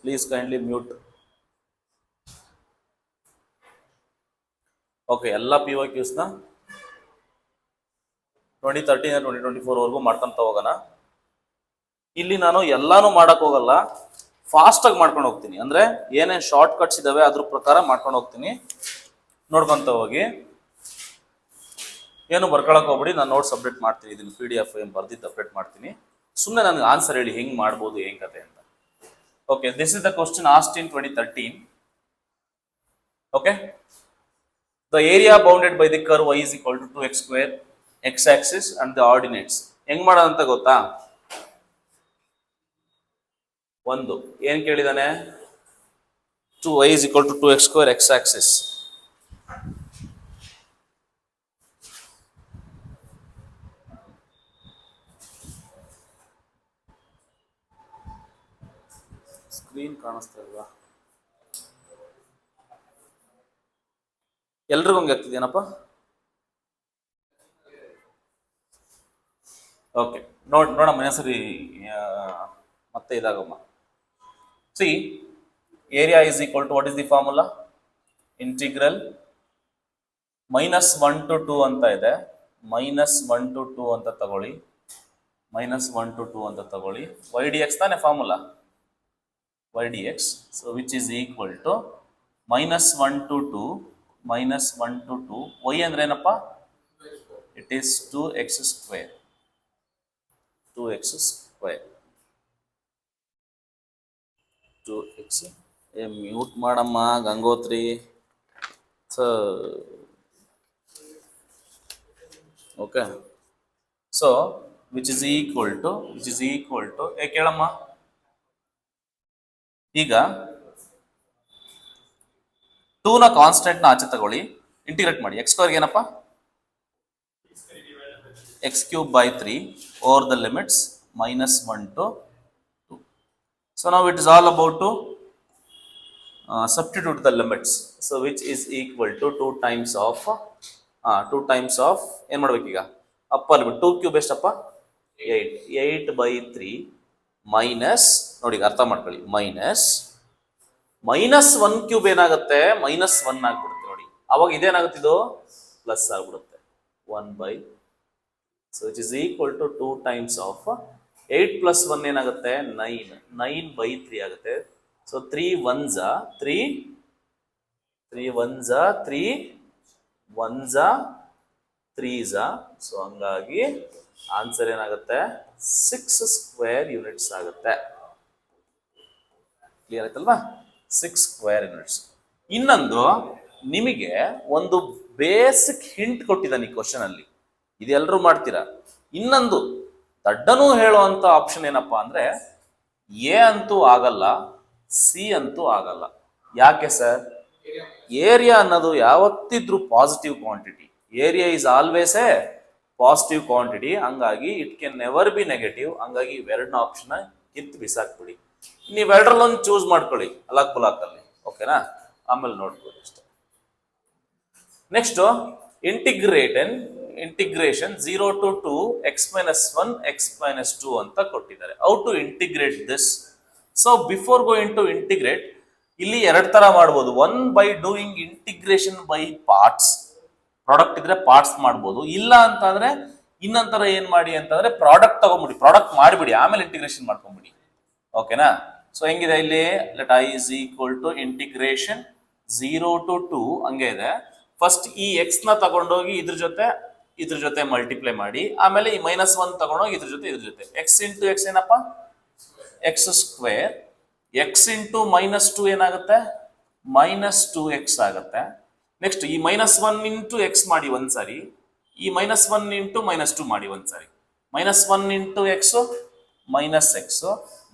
Please kindly mute. Okay, ಎಲ್ಲ PYQs ನ 2013 2024 ವರೆಗೂ ಮಾಡ್ಕೊಂತ ಹೋಗೋಣ. ಇಲ್ಲಿ ನಾನು ಎಲ್ಲಾನು ಮಾಡಕ್ ಹೋಗಲ್ಲ, ಫಾಸ್ಟ್ ಆಗಿ ಮಾಡ್ಕೊಂಡು ಹೋಗ್ತೀನಿ. ಅಂದ್ರೆ ಏನೇನು ಶಾರ್ಟ್ ಕಟ್ಸ್ ಇದಾವೆ ಅದ್ರ ಪ್ರಕಾರ ಮಾಡ್ಕೊಂಡು ಹೋಗ್ತೀನಿ, ನೋಡ್ಕೊಂತ ಹೋಗಿ. ಏನು ಬರ್ಕೊಳಕ್ ಹೋಗ್ಬಿಡಿ, ನಾನು ನೋಟ್ಸ್ ಅಪ್ಡೇಟ್ ಮಾಡ್ತೀನಿ. ಇದನ್ನು PDF ಏನು ಬರ್ದಿದ್ದು ಅಪ್ಡೇಟ್ ಮಾಡ್ತೀನಿ. ಸುಮ್ಮನೆ ನನಗೆ ಆನ್ಸರ್ ಹೇಳಿ ಹೆಂಗ್ ಮಾಡ್ಬೋದು ಏನ್ ಕತೆ ಅಂತ. Okay, this is the question asked in 2013. Okay, the area bounded by the curve y is equal to 2x square x axis and the ordinates. ಹೆಂಗ್ ಮಾಡೋದಂತ ಗೊತ್ತಾ? ಒಂದು ಏನ್ ಕೇಳಿದಾನೆ, 2y is equal to 2x square x axis. Screen ಕಾಣಿಸ್ತಾ ಇಲ್ವಾ? ಎಲ್ರಿಗೂ ಹಂಗೆ ಆಗ್ತಿದೇನಪ್ಪ? ಓಕೆ, ನೋಡಮ್ಮ ಮನೆಸರಿ ಮತ್ತೆ ಇದಾಗಮ್ಮ. C, area is equal to what is the formula? Integral -1 to 2 ಅಂತ ಇದೆ. -1 to 2 ಅಂತ ತಗೊಳ್ಳಿ, -1 to 2 ಅಂತ ತಗೊಳ್ಳಿ. y dx ತಾನೆ formula, y dx. So which is equal to -1 to 2, -1 to 2. y ಅಂದ್ರೆ ಏನಪ್ಪ? It is 2x square. 2x square. 2x. Mute ಮಾಡಮ್ಮ ಗಂಗೋತ್ರಿ. Okay, so which is equal to ಕೇಳಮ್ಮ. ಈಗ 2 ನ ಕಾನ್ಸ್ಟೆಂಟ್ ನ ಆಚೆ ತಗೊಳ್ಳಿ, ಇಂಟಿಗ್ರೇಟ್ ಮಾಡಿ. x ಸ್ಕ್ವೇರ್ ಏನಪ್ಪ? x³/3 over the limits -1 to 2. So now it is all about to substitute the limits. So which is equal to 2 times of ಏನು ಮಾಡ್ಬೇಕು ಈಗ? ಅಪ್ಪರ್ ಲಿಮಿಟ್ 2³ ಎಷ್ಟಪ್ಪ? 8. 8/3 ಮೈನಸ್, ನೋಡಿ ಅರ್ಥ ಮಾಡ್ಕೊಳ್ಳಿ, -1³ ಏನಾಗುತ್ತೆ? -1 ಆಗ್ಬಿಡುತ್ತೆ. ನೋಡಿ ಅವಾಗ ಇದೇನಾಗುತ್ತೆ, ಇದು ಪ್ಲಸ್ ಆಗ್ಬಿಡುತ್ತೆ. 1/, so it is equal to 2 times of 8 plus 1 ಏನಾಗುತ್ತೆ? 9. 9/3 ಆಗುತ್ತೆ. So 3 1s 3, 3 1s 3, 1s 3s. So ಹಂಗಾಗಿ ಆನ್ಸರ್ ಏನಾಗುತ್ತೆ? 6 ಸ್ಕ್ವೇರ್ ಯೂನಿಟ್ಸ್ ಆಗುತ್ತೆ. ಕ್ಲಿಯರ್ ಆಯ್ತಲ್ವಾ? 6 ಸ್ಕ್ವೇರ್ ಯೂನಿಟ್ಸ್. ಇನ್ನೊಂದು ನಿಮಗೆ ಒಂದು ಬೇಸಿಕ್ ಹಿಂಟ್ ಕೊಟ್ಟಿದ್ದಾನೆ ಈ ಕ್ವಶನ್ ಅಲ್ಲಿ, ಇದೆಲ್ಲರೂ ಮಾಡ್ತೀರಾ. ಇನ್ನೊಂದು ದಡ್ಡನೂ ಹೇಳುವಂತ ಆಪ್ಷನ್ ಏನಪ್ಪಾ ಅಂದ್ರೆ, ಎ ಅಂತೂ ಆಗಲ್ಲ, ಸಿ ಅಂತೂ ಆಗಲ್ಲ. ಯಾಕೆ ಸರ್? ಏರಿಯಾ ಅನ್ನೋದು ಯಾವತ್ತಿದ್ರೂ positive quantity. Area is always a positive quantity. ಹಂಗಾಗಿ it can never be negative. ಹಂಗಾಗಿ ಇವೆರಡನ್ನ ಆಪ್ಷನ್ ಕಿತ್ತು ಬಿಸಾಕ್ಬಿಡಿ. ನೀವೆರಡರಲ್ಲೊಂದು ಚೂಸ್ ಮಾಡ್ಕೊಳ್ಳಿ ಅಲಾಕ್ ಬುಲಾಕ್ ಅಲ್ಲಿ. ಓಕೆನಾ? ಆಮೇಲೆ ನೋಡ್ಕೊಳ್ಳಿ ಅಷ್ಟೇ. Next integration 0 to 2 x - 1 x - 2 ಅಂತ ಕೊಟ್ಟಿದ್ದಾರೆ. How to integrate this? So before going to integrate, ಇಲ್ಲಿ ಎರಡು ತರ ಮಾಡ್ಬೋದು. One by doing integration by parts. Product ಇದ್ರೆ ಪಾರ್ಟ್ಸ್ ಮಾಡ್ಬೋದು. ಇಲ್ಲ ಅಂತಂದ್ರೆ ಇನ್ನೊಂಥರ ಏನ್ ಮಾಡಿ ಅಂತಂದ್ರೆ, ಪ್ರಾಡಕ್ಟ್ ತಗೊಂಡ್ಬಿಡಿ, ಪ್ರಾಡಕ್ಟ್ ಮಾಡಿಬಿಡಿ, ಆಮೇಲೆ ಇಂಟಿಗ್ರೇಷನ್ ಮಾಡ್ಕೊಂಡ್ಬಿಡಿ. ಓಕೆನಾ? ಸೊ ಹೆಂಗಿದೆ ಇಲ್ಲಿ? Let i is equal to integration 0 to 2 ಹಂಗೆ ಇದೆ. ಫಸ್ಟ್ ಈ x ನ ತಗೊಂಡೋಗಿ ಇದ್ರ ಜೊತೆ ಮಲ್ಟಿಪ್ಲೈ ಮಾಡಿ, ಆಮೇಲೆ ಈ -1 ತಗೊಂಡೋಗಿ ಇದ್ರ ಜೊತೆ x ಇಂಟು x ಏನಪ್ಪ? x square. x ಇಂಟು -2 ಏನಾಗುತ್ತೆ? -2x ಆಗುತ್ತೆ. ನೆಕ್ಸ್ಟ್ ಈ -1 ಇಂಟು x ಮಾಡಿ ಒಂದ್ಸಾರಿ, ಈ -1 ಇಂಟು -2 ಮಾಡಿ ಒಂದ್ಸಾರಿ. -1 into x -x,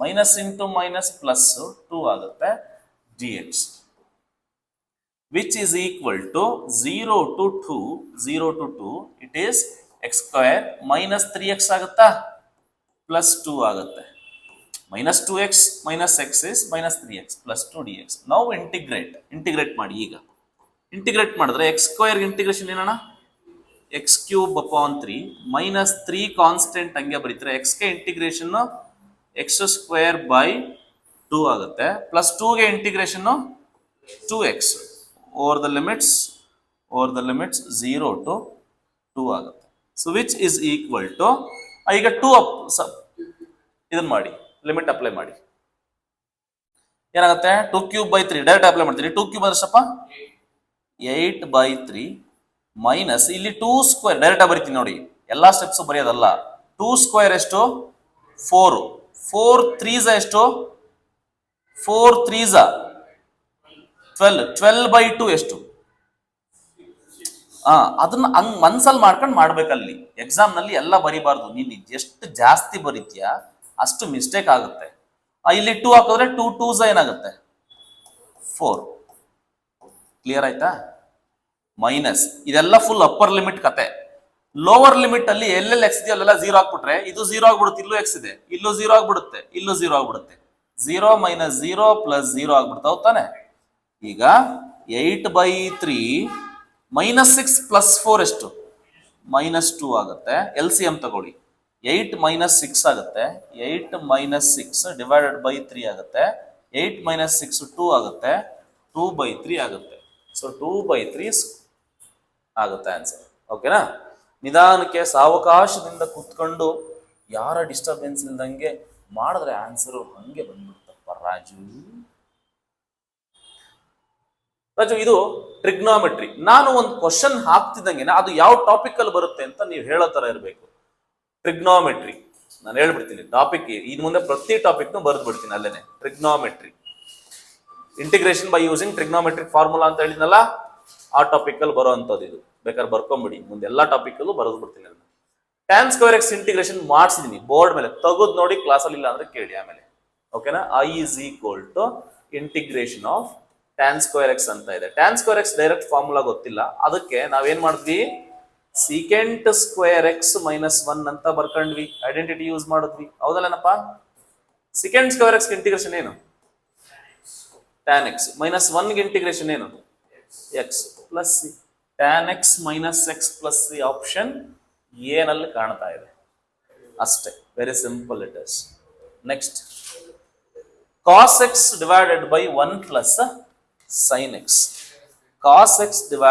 minus into minus plus 2 ಆಗುತ್ತೆ dx, which is equal to 0 to 2, it is x square minus 3x ಆಗುತ್ತಾ? plus 2 ಆಗುತ್ತೆ. minus 2x minus x is minus 3x plus 2 dx. now integrate ಮಾಡಿ. ಈಗ integrate ಮಾಡಿದ್ರೆ x square integration ಏನಣ್ಣ? x³/3 minus 3 constant ಹಂಗೆ ಬರೀತಾರೆ. x ಗೆ integration x² by 2 ಆಗುತ್ತೆ. ಪ್ಲಸ್ 2ಗೆ integration 2x over the limits 0 to 2 ಆಗುತ್ತೆ. So which is equal to ಈಗ 2 ಇದನ್ನ ಮಾಡಿ, ಲಿಮಿಟ್ ಅಪ್ಲೈ ಮಾಡಿ. ಏನಾಗುತ್ತೆ 2³ 3 ಡೈರೆಕ್ಟ್ ಅಪ್ಲೈ ಮಾಡ್ತೀನಿ. 2³ ಅದಷ್ಟಪ್ಪ 8/3 ಮೈನಸ್ ಇಲ್ಲಿ 2² ಡೈರೆಕ್ಟ್ ಬರಿತೀನಿ ನೋಡಿ, ಎಲ್ಲಾ ಸ್ಟೆಪ್ಸ್ ಬರೆಯೋದಲ್ಲ. 2² ಎಷ್ಟು 4, 4 3s ಎಷ್ಟು 4 3s 12, 12/2 ಎಷ್ಟು? ಅದನ್ನ ಹಂಗ್ ಮನ್ಸಲ್ಲಿ ಮಾಡ್ಕೊಂಡು ಮಾಡ್ಬೇಕಲ್ಲಿ. ಎಕ್ಸಾಮ್ ನಲ್ಲಿ ಎಲ್ಲ ಬರಿಬಾರ್ದು. ನೀನ್ ಎಷ್ಟು ಜಾಸ್ತಿ ಬರೀತೀಯಾ ಅಷ್ಟು ಮಿಸ್ಟೇಕ್ ಆಗುತ್ತೆ. ಇಲ್ಲಿ 2 ಹಾಕಿದ್ರೆ 2 2s ಏನಾಗುತ್ತೆ 4. ಕ್ಲಿಯರ್ ಆಯ್ತಾ? ಮೈನಸ್ ಇದೆಲ್ಲ ಫುಲ್ ಅಪ್ಪರ್ ಲಿಮಿಟ್ ಕತೆ. ಲೋವರ್ ಲಿಮಿಟ್ ಅಲ್ಲಿ ಎಲ್ಲೆಲ್ಲಿ ಎಕ್ಸ್ ಇದೆಯೋ ಅಲ್ಲೆಲ್ಲ 0 ಹಾಕ್ಬಿಟ್ರೆ ಇದು 0 ಆಗ್ಬಿಡುತ್ತೆ. ಇಲ್ಲೂ ಎಕ್ಸ್ ಇದೆ, ಇಲ್ಲೂ 0 ಆಗ್ಬಿಡುತ್ತೆ, ಇಲ್ಲೂ 0 ಆಗ್ಬಿಡುತ್ತೆ. 0 - 0 + 0 ಆಗ್ಬಿಡ್ತಾವ್ ತಾನೆ. ಈಗ 8/3 -6 + 4 ಎಷ್ಟು -2 ಆಗುತ್ತೆ. LCM ತಗೊಳ್ಳಿ. 8 - 6 ಆಗುತ್ತೆ. 8 - 6 / 3 ಆಗುತ್ತೆ. 8 - 6 2 ಆಗುತ್ತೆ. 2/3 ಆಗುತ್ತೆ. ಸೊ 2/3 ಆಗುತ್ತೆ ಆನ್ಸರ್. ಓಕೆನಾ? ನಿಧಾನಕ್ಕೆ ಸಾವಕಾಶದಿಂದ ಕೂತ್ಕೊಂಡು ಯಾರ ಡಿಸ್ಟರ್ಬೆನ್ಸ್ ಇಲ್ದಂಗೆ ಮಾಡಿದ್ರೆ ಆನ್ಸರ್ ಹಂಗೆ ಬಂದ್ಬಿಡ್ತಪ್ಪ ರಾಜು. ಇದು ಟ್ರಿಗ್ನಾಮೆಟ್ರಿ. ನಾನು ಒಂದು ಕ್ವಶನ್ ಹಾಕ್ತಿದ್ದಂಗೆ ಅದು ಯಾವ ಟಾಪಿಕ್ ಅಲ್ಲಿ ಬರುತ್ತೆ ಅಂತ ನೀವು ಹೇಳೋ ತರ ಇರಬೇಕು. ಟ್ರಿಗ್ನಾಮೆಟ್ರಿ ನಾನು ಹೇಳ್ಬಿಡ್ತೀನಿ ಟಾಪಿಕ್. ಇನ್ ಮುಂದೆ ಪ್ರತಿ ಟಾಪಿಕ್ ಬರೆದು ಬಿಡ್ತೀನಿ ಅಲ್ಲೇನೆ. Trigonometry, integration by using trigonometric formula ಅಂತ ಹೇಳಿದ್ನಲ್ಲ, ಆ ಟಾಪಿಕ್ ಅಲ್ಲಿ ಬರೋ ಅಂಥದ್ದು ಇದು. ಬೇಕಾದ್ರೆ ಬರ್ಕೊಂಬಿಡಿ, ಮುಂದೆ ಎಲ್ಲಾ ಟಾಪಿಕ್ ಅಲ್ಲೂ ಬರೆದು ಬಿಡ್ತೀನಿ. tan² x ಇಂಟಿಗ್ರೇಷನ್ ಮಾಡಿಸಿದೀನಿ ಬೋರ್ಡ್ ಮೇಲೆ, ತೆಗೆದು ನೋಡಿ. ಕ್ಲಾಸಲ್ಲಿ ಇಲ್ಲ ಅಂದ್ರೆ ಕೇಳಿ ಆಮೇಲೆ. ಓಕೆನಾ? I = integration of tan² x ಅಂತ ಇದೆ. tan² x ಡೈರೆಕ್ಟ್ ಫಾರ್ಮುಲಾ ಗೊತ್ತಿಲ್ಲ, ಅದಕ್ಕೆ ನಾವೇನ್ ಮಾಡಿದ್ವಿ sec² x - 1 ಅಂತ ಬರ್ಕೊಂಡ್ವಿ. ಐಡೆಂಟಿಟಿ ಯೂಸ್ ಮಾಡಿದ್ವಿ. ಹೌದಲ್ಲನಪ್ಪ? sec² x ಇಂಟಿಗ್ರೇಷನ್ ಏನು tan x -1 ಗೆ ಇಂಟಿಗ್ರೇಷನ್ ಏನು x + c. tan x - x + c option ಏನಲ್ಲಿ ಕಾಣ್ತಾ ಇದೆ ಅಷ್ಟೇ. Very simple it is. Next cos x / 1 + sin x. cos x /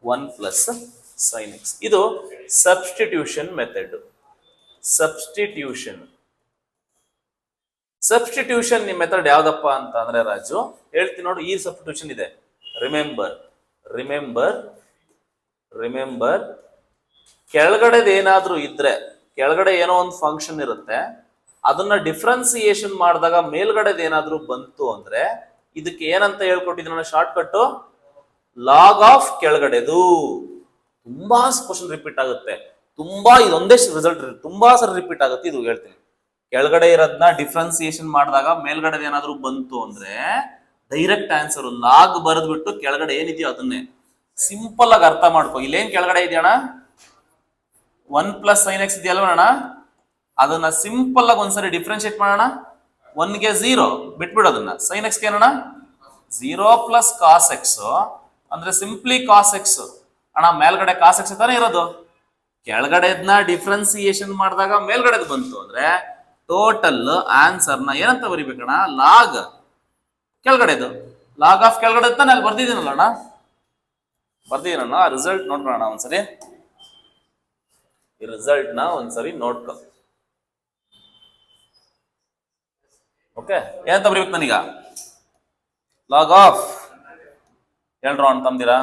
1 + sin x. ಇದು ಸಬ್ಸ್ಟಿಟ್ಯೂಷನ್ ಮೆಥಡ್. ಸಬ್ಸ್ಟಿಟ್ಯೂಷನ್ ಮೆಥಡ್ ಯಾವ್ದಪ್ಪ ಅಂತ ಅಂದ್ರೆ ರಾಜು ಹೇಳ್ತೀನಿ ನೋಡಿ. ಈ ಸಬ್ಸ್ಟಿಟ್ಯೂಷನ್ ಇದೆ. ರಿಮೆಂಬರ್ ಕೆಳಗಡೆದು ಏನಾದ್ರೂ ಇದ್ರೆ, ಕೆಳಗಡೆ ಏನೋ ಒಂದು ಫಂಕ್ಷನ್ ಇರುತ್ತೆ, ಅದನ್ನ ಡಿಫ್ರೆನ್ಸಿಯೇಷನ್ ಮಾಡಿದಾಗ ಮೇಲ್ಗಡೆದು ಏನಾದ್ರೂ ಬಂತು ಅಂದ್ರೆ ಇದಕ್ಕೆ ಏನಂತ ಹೇಳ್ಕೊಟ್ಟಿದ್ರು ನಾನು ಶಾರ್ಟ್ ಕಟ್, ಲಾಗ್ ಆಫ್ ಕೆಳಗಡೆದು. ತುಂಬಾ ಕ್ವಶನ್ ರಿಪೀಟ್ ಆಗುತ್ತೆ. ತುಂಬಾ ಇದೊಂದೇ ರಿಸಲ್ಟ್ ತುಂಬಾ ಸರಿ ರಿಪೀಟ್ ಆಗುತ್ತೆ. ಇದು ಹೇಳ್ತೀನಿ, ಕೆಳಗಡೆ ಇರೋದನ್ನ ಡಿಫ್ರೆನ್ಸಿಯೇಷನ್ ಮಾಡಿದಾಗ ಮೇಲ್ಗಡೆ ಏನಾದ್ರೂ ಬಂತು ಅಂದ್ರೆ ಡೈರೆಕ್ಟ್ ಆನ್ಸರ್ ಲಾಗ್ ಬರೆದ್ಬಿಟ್ಟು ಕೆಳಗಡೆ ಏನಿದೆಯೋ ಅದನ್ನೇ ಸಿಂಪಲ್ ಆಗಿ ಅರ್ಥ ಮಾಡ್ಕೊ. ಇಲ್ಲೇನ್ ಕೆಳಗಡೆ ಇದೆಯಣ್ಣ 1 + sin x ಇದೆಯಲ್ವಣ್ಣ, ಅದನ್ನ ಸಿಂಪಲ್ ಆಗಿ ಒಂದ್ಸರಿ ಡಿಫ್ರೆನ್ಶಿಯೇಟ್ ಮಾಡೋಣ. 1 ಗೆ 0 ಬಿಟ್ಬಿಡು, ಅದನ್ನ sin x ಗೆ ಏನಣ್ಣ 0 + cos x ಅಂದ್ರೆ ಸಿಂಪ್ಲಿ cos x ಅಣ್ಣ. ಮೇಲ್ಗಡೆ cos x ತಾನೇ ಇರೋದು. ಕೆಳಗಡೆದ್ನ ಡಿಫ್ರೆನ್ಸಿಯೇಷನ್ ಮಾಡಿದಾಗ ಮೇಲ್ಗಡೆದ್ ಬಂತು ಅಂದ್ರೆ ಟೋಟಲ್ ಆನ್ಸರ್ ನ ಏನಂತ ಬರಿಬೇಕಣ್ಣ, ಲಾಗ್ ಕೆಳಗಡೆದು. ಲಾಗ್ ಆಫ್ ಕೆಳಗಡೆ ತಾನೆ ಅಲ್ಲಿ ಬರ್ದಿದ್ದೀನಲ್ಲ ಅಣ್ಣ, ಬರ್ದಿದ್ದೀನಣ್ಣ. ಆ ರಿಸಲ್ಟ್ ನೋಡ್ಕೊಳ್ಳೋಣ ಒಂದ್ಸರಿ. ಈ ರಿಸಲ್ಟ್ ನ ಒಂದ್ಸರಿ ನೋಡ್ಕೊ. ಓಕೆ, ಏನಂತ ಬರೀಬೇಕು ನಾನೀಗ? ಲಾಗ್ ಆಫ್ ಹೇಳ್ರ ಅಂತಂದಿರಾ?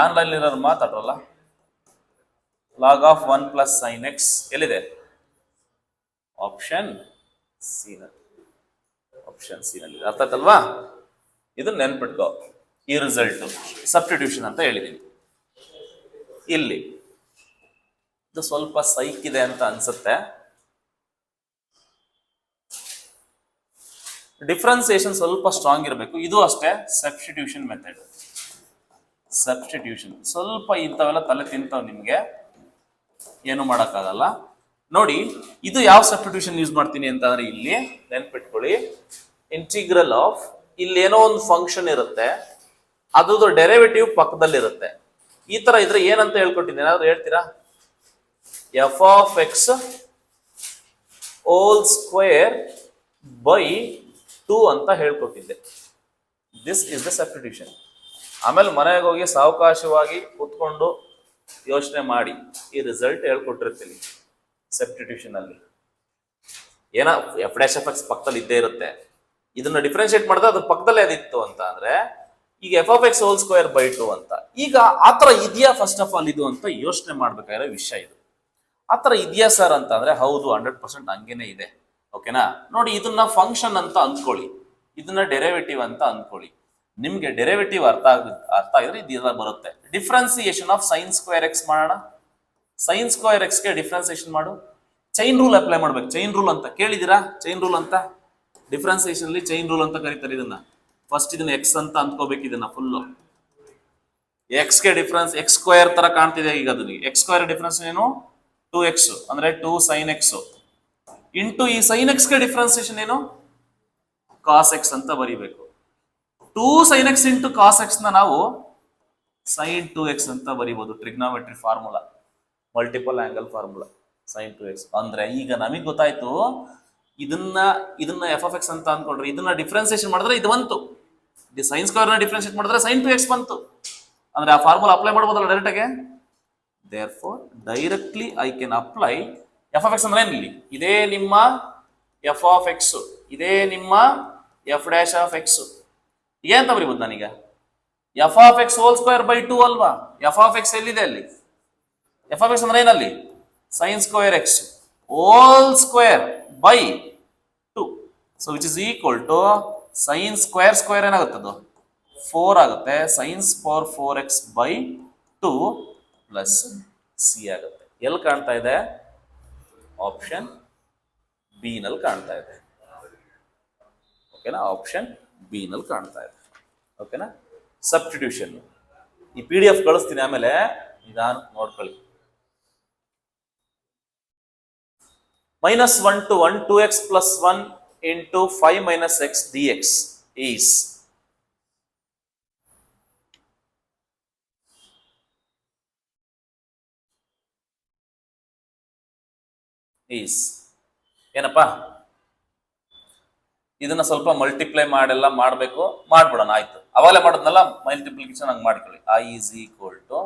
ಆನ್ಲೈನ್ ಇರೋರು ಮಾತಾಡ್ರಲ್ಲ. ಲಾಗ್ ಆಫ್ 1 + sin x ಎಲ್ಲಿದೆ? ಆಪ್ಷನ್ ಸಿ ನಲ್ಲಿ. ಅರ್ಥ ಆಯ್ತಲ್ವಾ? ಇದು ನೆನ್ಪಿಟ್ಕೋ. ಈ ರಿಸಲ್ಟ್ ಸಬ್ಸ್ಟಿಟ್ಯೂಷನ್ ಅಂತ ಹೇಳಿದೀನಿ. ಇಲ್ಲಿ ಇದು ಸ್ವಲ್ಪ ಸೈಕ್ ಇದೆ ಅಂತ ಅನ್ಸುತ್ತೆ. ಡಿಫ್ರೆನ್ಸಿಯೇಷನ್ ಸ್ವಲ್ಪ ಸ್ಟ್ರಾಂಗ್ ಇರಬೇಕು. ಇದು ಅಷ್ಟೇ ಸಬ್ಸ್ಟಿಟ್ಯೂಷನ್ ಮೆಥಡ್. ಸಬ್ಸ್ಟಿಟ್ಯೂಷನ್ ಸ್ವಲ್ಪ ಇಂಥವೆಲ್ಲ ತಲೆ ತಿಂತಾವ್ ನಿಮ್ಗೆ, ಏನು ಮಾಡಕ್ಕಾಗಲ್ಲ. ನೋಡಿ, ಇದು ಯಾವ ಸಬ್ಸ್ಟಿಟ್ಯೂಷನ್ ಯೂಸ್ ಮಾಡ್ತೀನಿ ಅಂತ ಅಂದ್ರೆ ಇಲ್ಲಿ ನೆನ್ಪಿಟ್ಕೊಳ್ಳಿ. ಇಂಟಿಗ್ರಲ್ ಆಫ್, ಇಲ್ಲಿ ಏನೋ ಒಂದು ಫಂಕ್ಷನ್ ಇರುತ್ತೆ, ಅದ್ರದ್ದು ಡೆರಿವೇಟಿವ್ ಪಕ್ಕದಲ್ಲಿರುತ್ತೆ. ಈ ತರ ಇದ್ರೆ ಏನಂತ ಹೇಳ್ಕೊಟ್ಟಿದ್ದೀನಿ, ಏನಾದ್ರು ಹೇಳ್ತೀರಾ? f of x whole square by 2 ಅಂತ ಹೇಳ್ಕೊಟ್ಟಿದ್ದೆ. This is the substitution. ಆಮೇಲೆ ಮನೆಗೆ ಹೋಗಿ ಸಾವಕಾಶವಾಗಿ ಕೂತ್ಕೊಂಡು ಯೋಚನೆ ಮಾಡಿ ಈ ರಿಸಲ್ಟ್ ಹೇಳ್ಕೊಟ್ಟಿರ್ತೀನಿ. ಸಬ್ಸ್ಟಿಟ್ಯೂಷನ್ ಅಲ್ಲಿ ಏನ ಎಫ್ ಡ್ಯಾಶ್ ಎಫ್ ಎಕ್ಸ್ ಪಕ್ಕದಲ್ಲಿ ಇದ್ದೇ ಇರುತ್ತೆ. ಇದನ್ನ ಡಿಫ್ರೆನ್ಶಿಯೇಟ್ ಮಾಡಿದ್ರೆ ಅದ್ರ ಪಕ್ಕದಲ್ಲೇ ಅದಿತ್ತು ಅಂತ ಅಂದ್ರೆ ಈಗ F of X whole square by 2 ಅಂತ. ಈಗ ಆತರ ಇದೆಯಾ ಫಸ್ಟ್ ಆಫ್ ಆಲ್ ಇದು ಅಂತ ಯೋಚನೆ ಮಾಡ್ಬೇಕಾಗಿರೋ ವಿಷಯ ಇದು. ಆತರ ಇದೆಯಾ ಸರ್ ಅಂತ ಅಂದ್ರೆ ಹೌದು, 100% ಹಂಗೇನೆ ಇದೆ. ಓಕೆನಾ? ನೋಡಿ, ಇದನ್ನ ಫಂಕ್ಷನ್ ಅಂತ ಅಂದ್ಕೊಳ್ಳಿ, ಇದನ್ನ ಡೆರಿವೇಟಿವ್ ಅಂತ ಅಂದ್ಕೊಳ್ಳಿ. ನಿಮ್ಗೆ ಡೆರಿವೇಟಿವ್ ಅರ್ಥ ಆಗಿದ್ರೆ ಇದೆಲ್ಲ ಬರುತ್ತೆ. Differentiation of sine square X ಮಾಡೋಣ. ಸೈನ್ ಸ್ಕ್ವೇರ್ ಎಕ್ಸ್ ಗೆ ಡಿಫ್ರೆನ್ಸಿಯೇಷನ್ ಮಾಡು. ಚೈನ್ ರೂಲ್ ಅಪ್ಲೈ ಮಾಡ್ಬೇಕು. ಚೈನ್ ರೂಲ್ ಅಂತ ಕೇಳಿದಿರಾ? ಚೈನ್ ರೂಲ್ ಅಂತ ಡಿಫ್ರೆನ್ಸಿಯೇಷನ್ ಅಲ್ಲಿ ಚೈನ್ ರೂಲ್ ಅಂತ ಕರೀತಾರೆ ಇದನ್ನ. ಫಸ್ಟ್ ಇದನ್ನ ಎಕ್ಸ್ ಅಂತ ಅಂದ್ಕೋಬೇಕು. ಇದನ್ನ ಫುಲ್ಲು ಎಕ್ಸ್ ಗೆ ಡಿಫ್ರೆನ್ಸ್ ಎಕ್ಸ್ ಸ್ಕ್ವೇರ್ ತರ ಕಾಣ್ತಿದೆ. ಈಗ ಅದು ಎಕ್ಸ್ ಸ್ಕ್ವೇರ್ ಡಿಫ್ರೆನ್ಸ್ ಏನು? 2x ಅಂದ್ರೆ 2 sin x ಇಂಟು ಈ sin x ಗೆ ಡಿಫ್ರೆನ್ಸಿಯೇಷನ್ ಏನು? cos x ಅಂತ ಬರೀಬೇಕು. 2 sin x into cos x ನ ನಾವು sin 2x ಅಂತ ಬರೀಬಹುದು. Trigonometry formula, multiple angle formula sin 2x. ಅಂದ್ರೆ ಈಗ ನಮಗೆ ಗೊತ್ತಾಯ್ತು, ಇದನ್ನ ಎಫ್ ಆಫ್ ಎಕ್ಸ್ ಅಂತ ಅನ್ಕೊಂಡ್ರೆ ಇದನ್ನ ಡಿಫ್ರೆನ್ಸಿಯೇಷನ್ ಮಾಡಿದ್ರೆ ಇದು ಬಂತು. ಸೈನ್ ಸ್ಕ್ವೇರ್ ನ ಡಿಫ್ರೆನ್ಸಿಯೇಟ್ ಮಾಡಿದ್ರೆ sin 2x ಬಂತು. ಅಂದ್ರೆ ಆ ಫಾರ್ಮುಲಾ ಅಪ್ಲೈ ಮಾಡಬಹುದಲ್ಲ ಡೈರೆಕ್ಟ್ ಆಗಿ. Therefore, directly I can apply f of x ಅಂದ್ರೆ ಏನಿಲ್ಲಿ? ಇದೇ ನಿಮ್ಮ f of x, ಇದೇ ನಿಮ್ಮ f dash of x. ಏನಂತ ಬರೀಬಹುದು ನಾನೀಗ? f of x whole square by 2 ಅಲ್ವಾ? f of x ಎಲ್ಲಿದೆ ಅಲ್ಲಿ? f of x ಅಂದ್ರೆ ಏನಲ್ಲಿ? sin square x whole square by 2. So which is equal to sin square square ಏನಾಗುತ್ತದು? 4 ಆಗುತ್ತೆ. sin power 4x by 2 plus C ಆಗುತ್ತೆ. ಎಲ್ಲಿ ಕಾಣ್ತಾ ಇದೆ? ಆಪ್ಷನ್ ಬಿ ನಲ್ಲಿ ಕಾಣ್ತಾ ಇದೆ. ಓಕೆನಾ? ಆಪ್ಷನ್ ಬಿ ನಲ್ಲಿ ಕಾಣ್ತಾ ಇದೆ. ಓಕೆನಾ? ಸಬ್ಸ್ಟಿಟ್ಯೂಷನ್ ಈ PDF ಕಳಿಸ್ತೀನಿ, ಆಮೇಲೆ ನಿಧಾನ ನೋಡ್ಕೊಳ್ಳಿ. -1 to 1 2x plus 1 into 5 minus x dx is ಏನಪ್ಪಾ? ಇದನ್ನ ಸ್ವಲ್ಪ ಮಲ್ಟಿಪ್ಲೈ ಮಾಡೆಲ್ಲ ಮಾಡಬೇಕು. ಮಾಡ್ಬಿಡೋಣ, ಆಯ್ತು. ಅವಾಗಲೇ ಮಾಡೋದ್ನಲ್ಲ ಮಲ್ಟಿಪ್ಲಿಕೇಶನ್ ಹಂಗೆ ಮಾಡ್ಕೊಳ್ಳಿ. i is equal to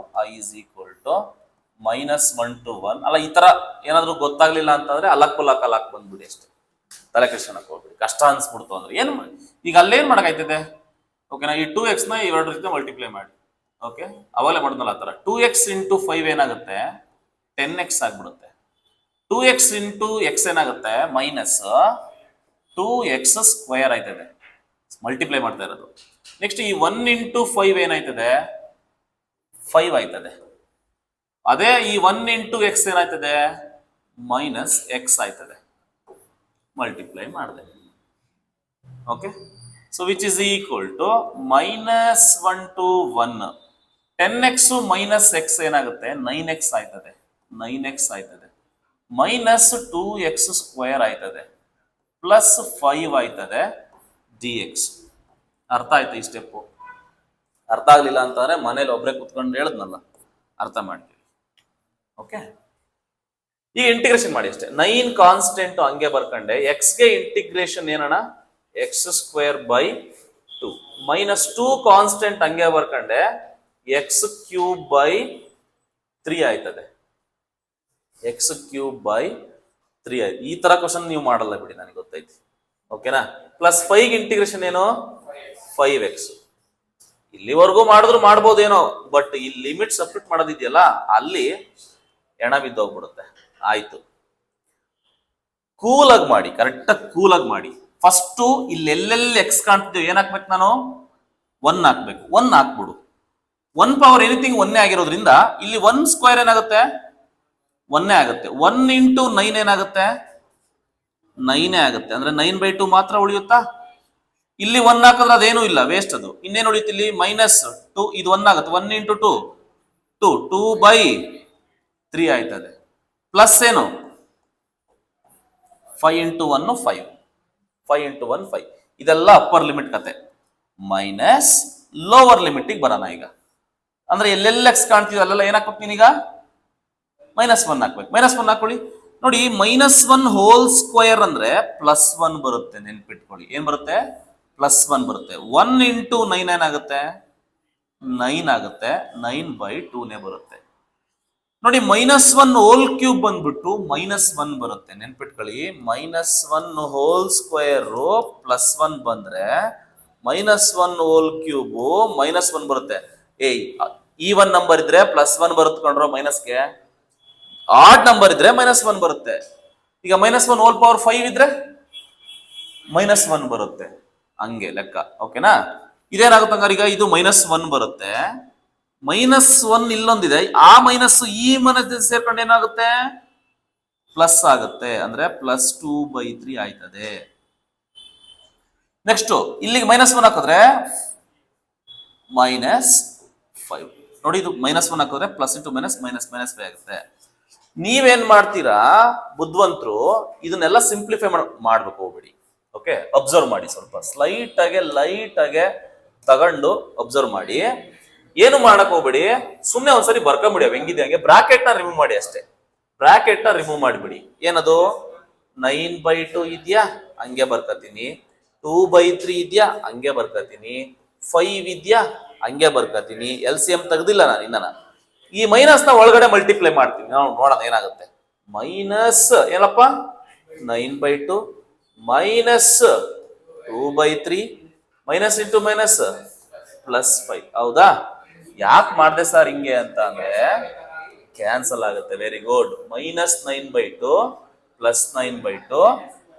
-1 to 1. ಅಲ್ಲ, ಈ ತರ ಏನಾದ್ರು ಗೊತ್ತಾಗ್ಲಿಲ್ಲ ಅಂತಂದ್ರೆ ಅಲಕ್ ಬಂದ್ಬಿಡಿ ಅಷ್ಟೇ. ತಲೆ ಕೆಡ್ಸ್ಕೊಳಕ್ ಹೋಗ್ಬಿಡಿ. ಕಷ್ಟ ಅನ್ಸ್ಬಿಡ್ತು ಅಂದ್ರೆ ಏನು ಈಗ ಅಲ್ಲೇನ್ ಮಾಡಕಾಯ್ತದೆ? ಓಕೆನಾ? ಈ 2x ನ ಇವೆರಡರ ಜೊತೆ ಮಲ್ಟಿಪ್ಲೈ ಮಾಡಿ. ಓಕೆ, ಅವಾಗಲೇ ಮಾಡೋದ್ನಲ್ಲ ಆ ತರ. 2x ಇಂಟು 5 ಏನಾಗುತ್ತೆ? 10x ಆಗ್ಬಿಡುತ್ತೆ. 2x ಇಂಟು ಎಕ್ಸ್ ಏನಾಗುತ್ತೆ? ಮೈನಸ್ 2x ಸ್ಕ್ವೇರ್ ಆಯ್ತದೆ. ಮಲ್ಟಿಪ್ಲೈ ಮಾಡ್ತಾ ಇರೋದು. ನೆಕ್ಸ್ಟ್ ಈ 1 ಇಂಟು 5 ಏನಾಯ್ತದೆ? 5 ಆಯ್ತದೆ. ಅದೇ ಈ 1 ಇಂಟು ಎಕ್ಸ್ ಏನಾಯ್ತದೆ? ಮೈನಸ್ ಎಕ್ಸ್ ಆಯ್ತದೆ. ಮಲ್ಟಿಪ್ಲೈ ಮಾಡಿದೆ. Okay, so which is equal to -1 to 1. 10x minus X ಏನಾಗುತ್ತೆ? 9x ಆಯ್ತದೆ. 9x ಆಯ್ತದೆ. ಮೈನಸ್ 2x ಸ್ಕ್ವೇರ್ ಆಯ್ತದೆ. ಪ್ಲಸ್ 5 ಆಯ್ತದೆ dx. ಅರ್ಥ ಆಯ್ತು ಈ ಸ್ಟೆಪ್ಪು? ಅರ್ಥ ಆಗ್ಲಿಲ್ಲ ಅಂತಂದ್ರೆ ಮನೇಲಿ ಒಬ್ರೆ ಕುತ್ಕೊಂಡು ಹೇಳದ್ನಲ್ಲ, ಅರ್ಥ ಮಾಡ್ತೀವಿ. ಓಕೆ, ಈಗ ಇಂಟಿಗ್ರೇಷನ್ ಮಾಡಿ ಅಷ್ಟೇ. 9 ಕಾನ್ಸ್ಟೆಂಟ್ ಹಂಗೆ ಬರ್ಕೊಂಡೆ. ಎಕ್ಸ್ ಗೆ ಇಂಟಿಗ್ರೇಷನ್ ಏನಣ್ಣ? X square by 2. Minus 2 constant ಹಂಗೆ ಬರ್ಕೊಂಡೆ. ಎಕ್ಸ್ ಕ್ಯೂಬ್ ಬೈ 3 ಆಯ್ತದೆ. ಎಕ್ಸ್ ಕ್ಯೂಬ್ ಬೈ 3 ಆಯ್ತು. ಈ ತರ ಕ್ವಶನ್ ನೀವು ಮಾಡಲ್ಲ ಬಿಡಿ, ನನಗೆ ಗೊತ್ತೈತಿ. ಓಕೆನಾ? ಪ್ಲಸ್ 5 ಇಂಟಿಗ್ರೇಷನ್ ಏನು? 5x. ಇಲ್ಲಿವರೆಗೂ ಮಾಡಿದ್ರು ಮಾಡ್ಬೋದೇನೋ, ಬಟ್ ಈ ಲಿಮಿಟ್ ಸಬ್ಸ್ಟಿಟ್ಯೂಟ್ ಮಾಡೋದಿದೆಯಲ್ಲ, ಅಲ್ಲಿ ಎಣ ಬಿದ್ದೋಗ್ಬಿಡುತ್ತೆ. ಆಯ್ತು, ಕೂಲಾಗಿ ಮಾಡಿ, ಕರೆಕ್ಟಾಗಿ ಕೂಲಾಗಿ ಮಾಡಿ. ಫಸ್ಟು ಇಲ್ಲೆಲ್ಲೆಲ್ಲಿ ಎಕ್ಸ್ ಕಾಣ್ತಿದ್ದೇವೆ ಏನ್ ಹಾಕ್ಬೇಕು? ನಾನು 1 ಹಾಕ್ಬೇಕು. 1 ಹಾಕ್ಬಿಡು. 1 ಪವರ್ ಎನಿಥಿಂಗ್ 1 ಆಗಿರೋದ್ರಿಂದ ಇಲ್ಲಿ 1 ಸ್ಕ್ವೇರ್ ಏನಾಗುತ್ತೆ? 1 ಆಗುತ್ತೆ. 1 ಇಂಟು 9 ಏನಾಗುತ್ತೆ? 9 ಆಗುತ್ತೆ. ಅಂದ್ರೆ 9/2 ಮಾತ್ರ ಉಳಿಯುತ್ತಾ? ಇಲ್ಲಿ 1 ಹಾಕಿದ್ರೆ ಅದೇನೂ ಇಲ್ಲ, ವೇಸ್ಟ್ ಅದು. ಇನ್ನೇನು ಉಳಿಯುತ್ತೆ ಇಲ್ಲಿ? -2. ಇದು 1 ಆಗುತ್ತೆ. 1 ಇಂಟು 2 2/3 ಆಯ್ತದೆ. ಪ್ಲಸ್ ಏನು? 5 ಇಂಟು 1 5. 5 ಇಂಟು 1 5. ಇದೆಲ್ಲ ಅಪ್ಪರ್ ಲಿಮಿಟ್ ಕತೆ. ಮೈನಸ್ ಲೋವರ್ ಲಿಮಿಟಿಗೆ ಬರೋಣ ಈಗ. ಅಂದ್ರೆ ಎಲ್ಲೆಲ್ಲ ಎಕ್ಸ್ ಕಾಣ್ತೀವಿ ಅಲ್ಲೆಲ್ಲ ಏನ್ ಹಾಕ್ಬೇಕು ನೀನೀಗ? -1 ಹಾಕ್ಬೇಕು. -1 ಹಾಕೊಳ್ಳಿ. ನೋಡಿ -1 ಹೋಲ್ ಸ್ಕ್ವೇರ್ ಅಂದ್ರೆ +1 ಬರುತ್ತೆ, ನೆನ್ಪಿಟ್ಕೊಳ್ಳಿ. ಏನ್ ಬರುತ್ತೆ? +1 ಬರುತ್ತೆ. 1 ಇಂಟು 9 ಏನಾಗುತ್ತೆ? 9 ಆಗುತ್ತೆ. 9/2 ಬರುತ್ತೆ. ನೋಡಿ -1 ಹೋಲ್ ಕ್ಯೂಬ್ ಬಂದ್ಬಿಟ್ಟು -1 ಬರುತ್ತೆ, ನೆನ್ಪಿಟ್ಕೊಳ್ಳಿ. -1 ಹೋಲ್ ಸ್ಕ್ವೇರ್ +1 ಬಂದ್ರೆ -1 ಹೋಲ್ ಕ್ಯೂಬ್ -1 ಬರುತ್ತೆ. ಈವನ್ ನಂಬರ್ ಇದ್ರೆ +1 ಬರುತ್ತೆ ಕೊಂಡ್ರು, ಮೈನಸ್ಗೆ ಆಡ್ ನಂಬರ್ ಇದ್ರೆ -1 ಬರುತ್ತೆ. ಈಗ -1 ಹೋಲ್ ಪವರ್ 5 ಇದ್ರೆ -1 ಬರುತ್ತೆ, ಹಂಗೆ ಲೆಕ್ಕ. ಓಕೆನಾ? ಇದೇನಾಗುತ್ತೆ ಹಂಗಾರೆ? ಈಗ ಇದು -1 ಬರುತ್ತೆ, -1 ಇಲ್ಲೊಂದಿದೆ, ಆ ಮೈನಸ್ ಈ ಮೈನಸ್ ಸೇರ್ಕೊಂಡು ಏನಾಗುತ್ತೆ? ಪ್ಲಸ್ ಆಗುತ್ತೆ, ಅಂದ್ರೆ +2/3 ಆಯ್ತದೆ. ನೆಕ್ಸ್ಟ್ ಇಲ್ಲಿಗೆ -1 ಹಾಕಿದ್ರೆ -5. ನೋಡಿ, ಇದು -1 ಹಾಕಿದ್ರೆ ಪ್ಲಸ್ ಇಂಟು ಮೈನಸ್ -5 ಆಗುತ್ತೆ. ನೀವೇನ್ ಮಾಡ್ತೀರಾ ಬುದ್ಧಿವಂತರು? ಇದನ್ನೆಲ್ಲ ಸಿಂಪ್ಲಿಫೈ ಮಾಡ್ಬೇಕು, ಹೋಗ್ಬೇಡಿ. ಓಕೆ, ಅಬ್ಸರ್ವ್ ಮಾಡಿ, ಸ್ವಲ್ಪ ಲೈಟ್ ಆಗಿ ತಗೊಂಡು ಅಬ್ಸರ್ವ್ ಮಾಡಿ. ಏನು ಮಾಡಕ್ ಹೋಗ್ಬೇಡಿ, ಸುಮ್ಮನೆ ಒಂದ್ಸರಿ ಬರ್ಕೊಂಬಿಡಿ, ಹೆಂಗಿದೆ ಹಂಗೆ. ಬ್ರಾಕೆಟ್ ನ ರಿಮೂವ್ ಮಾಡಿ ಅಷ್ಟೇ, ಬ್ರಾಕೆಟ್ ನ ರಿಮೂವ್ ಮಾಡಿಬಿಡಿ. ಏನದು? 9/2 ಇದೆಯಾ, ಹಂಗೆ ಬರ್ಕತೀನಿ. 2/3 ಇದೆಯಾ, ಹಂಗೆ ಬರ್ಕತೀನಿ. 5 ಇದೆಯಾ, ಹಂಗೆ ಬರ್ಕತೀನಿ. LCM ತೆಗ್ದಿಲ್ಲ ನಾನು ಇನ್ನ. ಈ ಮೈನಸ್ ನ ಒಳಗಡೆ ಮಲ್ಟಿಪ್ಲೈ ಮಾಡ್ತೀನಿ, ನಾವು ನೋಡೋಣ ಏನಾಗುತ್ತೆ. ಮೈನಸ್ ಏನಪ್ಪ? 9/2 -2/3 ಮೈನಸ್ ಇಂಟು ಮೈನಸ್ +5. ಹೌದಾ? ಯಾಕೆ ಮಾಡಿದೆ ಸರ್ ಹಿಂಗೆ ಅಂತ ಅಂದ್ರೆ ಕ್ಯಾನ್ಸಲ್ ಆಗುತ್ತೆ. Very good. -9/2 +9/2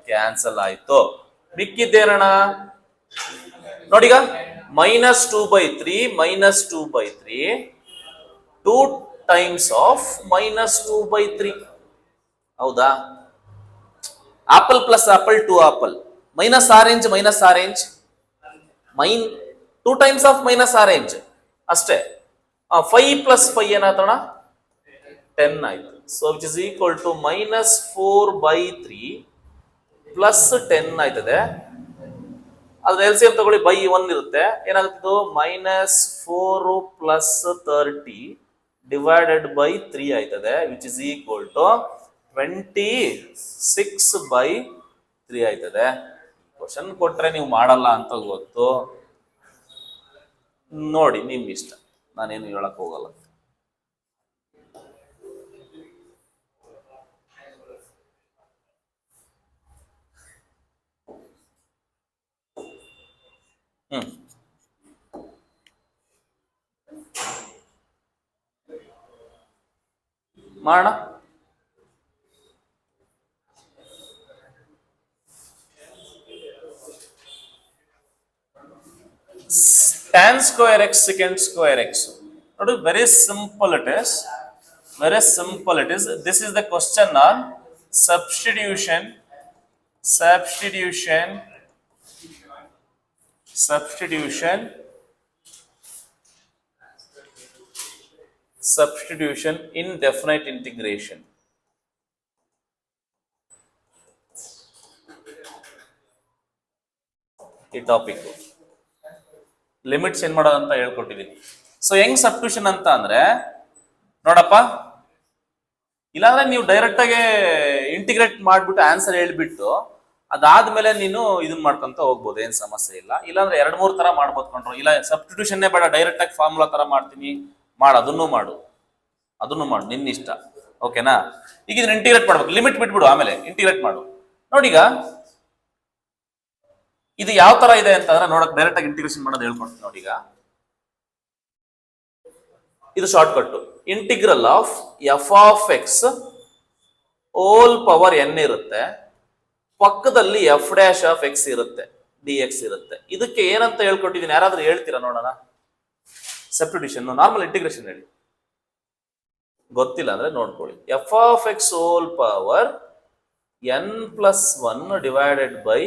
ಕ್ಯಾನ್ಸಲ್ ಆಯ್ತು. ಮಿಕ್ಕಿದ್ದೇನಣ್ಣ? ನೋಡಿಗ -2/3 2 ಟೈಮ್ಸ್ ಆಫ್ -2/3. ಹೌದಾ? Apple plus apple 2 apple, orange orange 2 times of orange ಅಷ್ಟೇ. 5 + 5 ಏನಾಯ್ತಣ್ಣ? 10 ಆಯ್ತು. So which is equal to -4/3 +10 ಆಯ್ತದೆ. ಅದ್ರ LCM ತಗೊಳ್ಳಿ, ಬೈ 1 ಇರುತ್ತೆ. ಏನಾಗುತ್ತೆ? -4 + 30 /3 ಆಯ್ತದೆ, ವಿಚ್ ಇಸ್ ಈಕ್ವಲ್ ಟು 26/3 ಆಯ್ತದೆ. ಕ್ವಶನ್ ಕೊಟ್ರೆ ನೀವು ಮಾಡಲ್ಲ ಅಂತ ಗೊತ್ತು, ನೋಡಿ ನಿಮ್ ಇಷ್ಟ, ನಾನೇನು ಹೇಳಕ್ ಹೋಗಲ್ಲ. ಮಾಡೋಣ. tan square x secant square x. Notice, very simple it is. Very simple it is. This is the question on substitution in definite integration. ಈ ಟಾಪಿಕ್ ಲಿಮಿಟ್ಸ್ ಏನ್ ಮಾಡೋದಂತ ಹೇಳ್ಕೊಟ್ಟಿದ್ದೀನಿ. ಸೊ ಹೆಂಗ್ ಸಬ್ಸ್ಟಿಟ್ಯೂಷನ್ ಅಂತ ಅಂದ್ರೆ ನೋಡಪ್ಪ, ಇಲ್ಲಾಂದ್ರೆ ನೀವು ಡೈರೆಕ್ಟ್ ಆಗಿ ಇಂಟಿಗ್ರೇಟ್ ಮಾಡ್ಬಿಟ್ಟು ಆನ್ಸರ್ ಹೇಳ್ಬಿಟ್ಟು ಅದಾದ್ಮೇಲೆ ನೀನು ಇದನ್ನ ಮಾಡ್ಕೊಂತ ಹೋಗ್ಬೋದು, ಏನ್ ಸಮಸ್ಯೆ ಇಲ್ಲ. ಇಲ್ಲಾಂದ್ರೆ 2-3 ತರ ಮಾಡ್ಬೋದು ಕೊಂಡ್ರು. ಇಲ್ಲ ಸಬ್ಸ್ಟಿಟ್ಯೂಷನ್ನೇ ಬೇಡ, ಡೈರೆಕ್ಟ್ ಆಗಿ ಫಾರ್ಮುಲಾ ತರ ಮಾಡ್ತೀನಿ, ಅದನ್ನು ಮಾಡು, ನಿನ್ನ ಇಷ್ಟ. ಓಕೆನಾ? ಈಗ ಇದನ್ನ ಇಂಟಿಗ್ರೇಟ್ ಮಾಡ್ಬೇಕು, ಲಿಮಿಟ್ ಬಿಟ್ಬಿಡು, ಆಮೇಲೆ ಇಂಟಿಗ್ರೇಟ್ ಮಾಡು. ನೋಡಿ, ಈಗ ಇದು ಯಾವ ತರ ಇದೆ ಅಂತಂದ್ರೆ ನೋಡಕ್ ಡೈರೆಕ್ಟ್ ಆಗಿ ಇಂಟಿಗ್ರೇಷನ್ ಮಾಡೋದು ಹೇಳ್ಕೊಡ್ತೀನಿ. ನೋಡಿ, ಈಗ ಇದು short cut. Integral of f(x) whole power n ಇರುತ್ತೆ, ಪಕ್ಕದಲ್ಲಿ f'(x) ಇರುತ್ತೆ, dx ಇರುತ್ತೆ. ಇದಕ್ಕೆ ಏನಂತ ಹೇಳ್ಕೊಟ್ಟಿದ್ದೀನಿ, ಯಾರಾದ್ರೂ ಹೇಳ್ತೀರಾ ನೋಡೋಣ? ಸಬ್ಸ್ಟಿಟ್ಯೂಷನ್, ನಾರ್ಮಲ್ ಇಂಟಿಗ್ರೇಷನ್ ಹೇಳಿ. ಗೊತ್ತಿಲ್ಲ ಅಂದ್ರೆ ನೋಡ್ಕೊಳ್ಳಿ. f(x) whole power n+1 divided by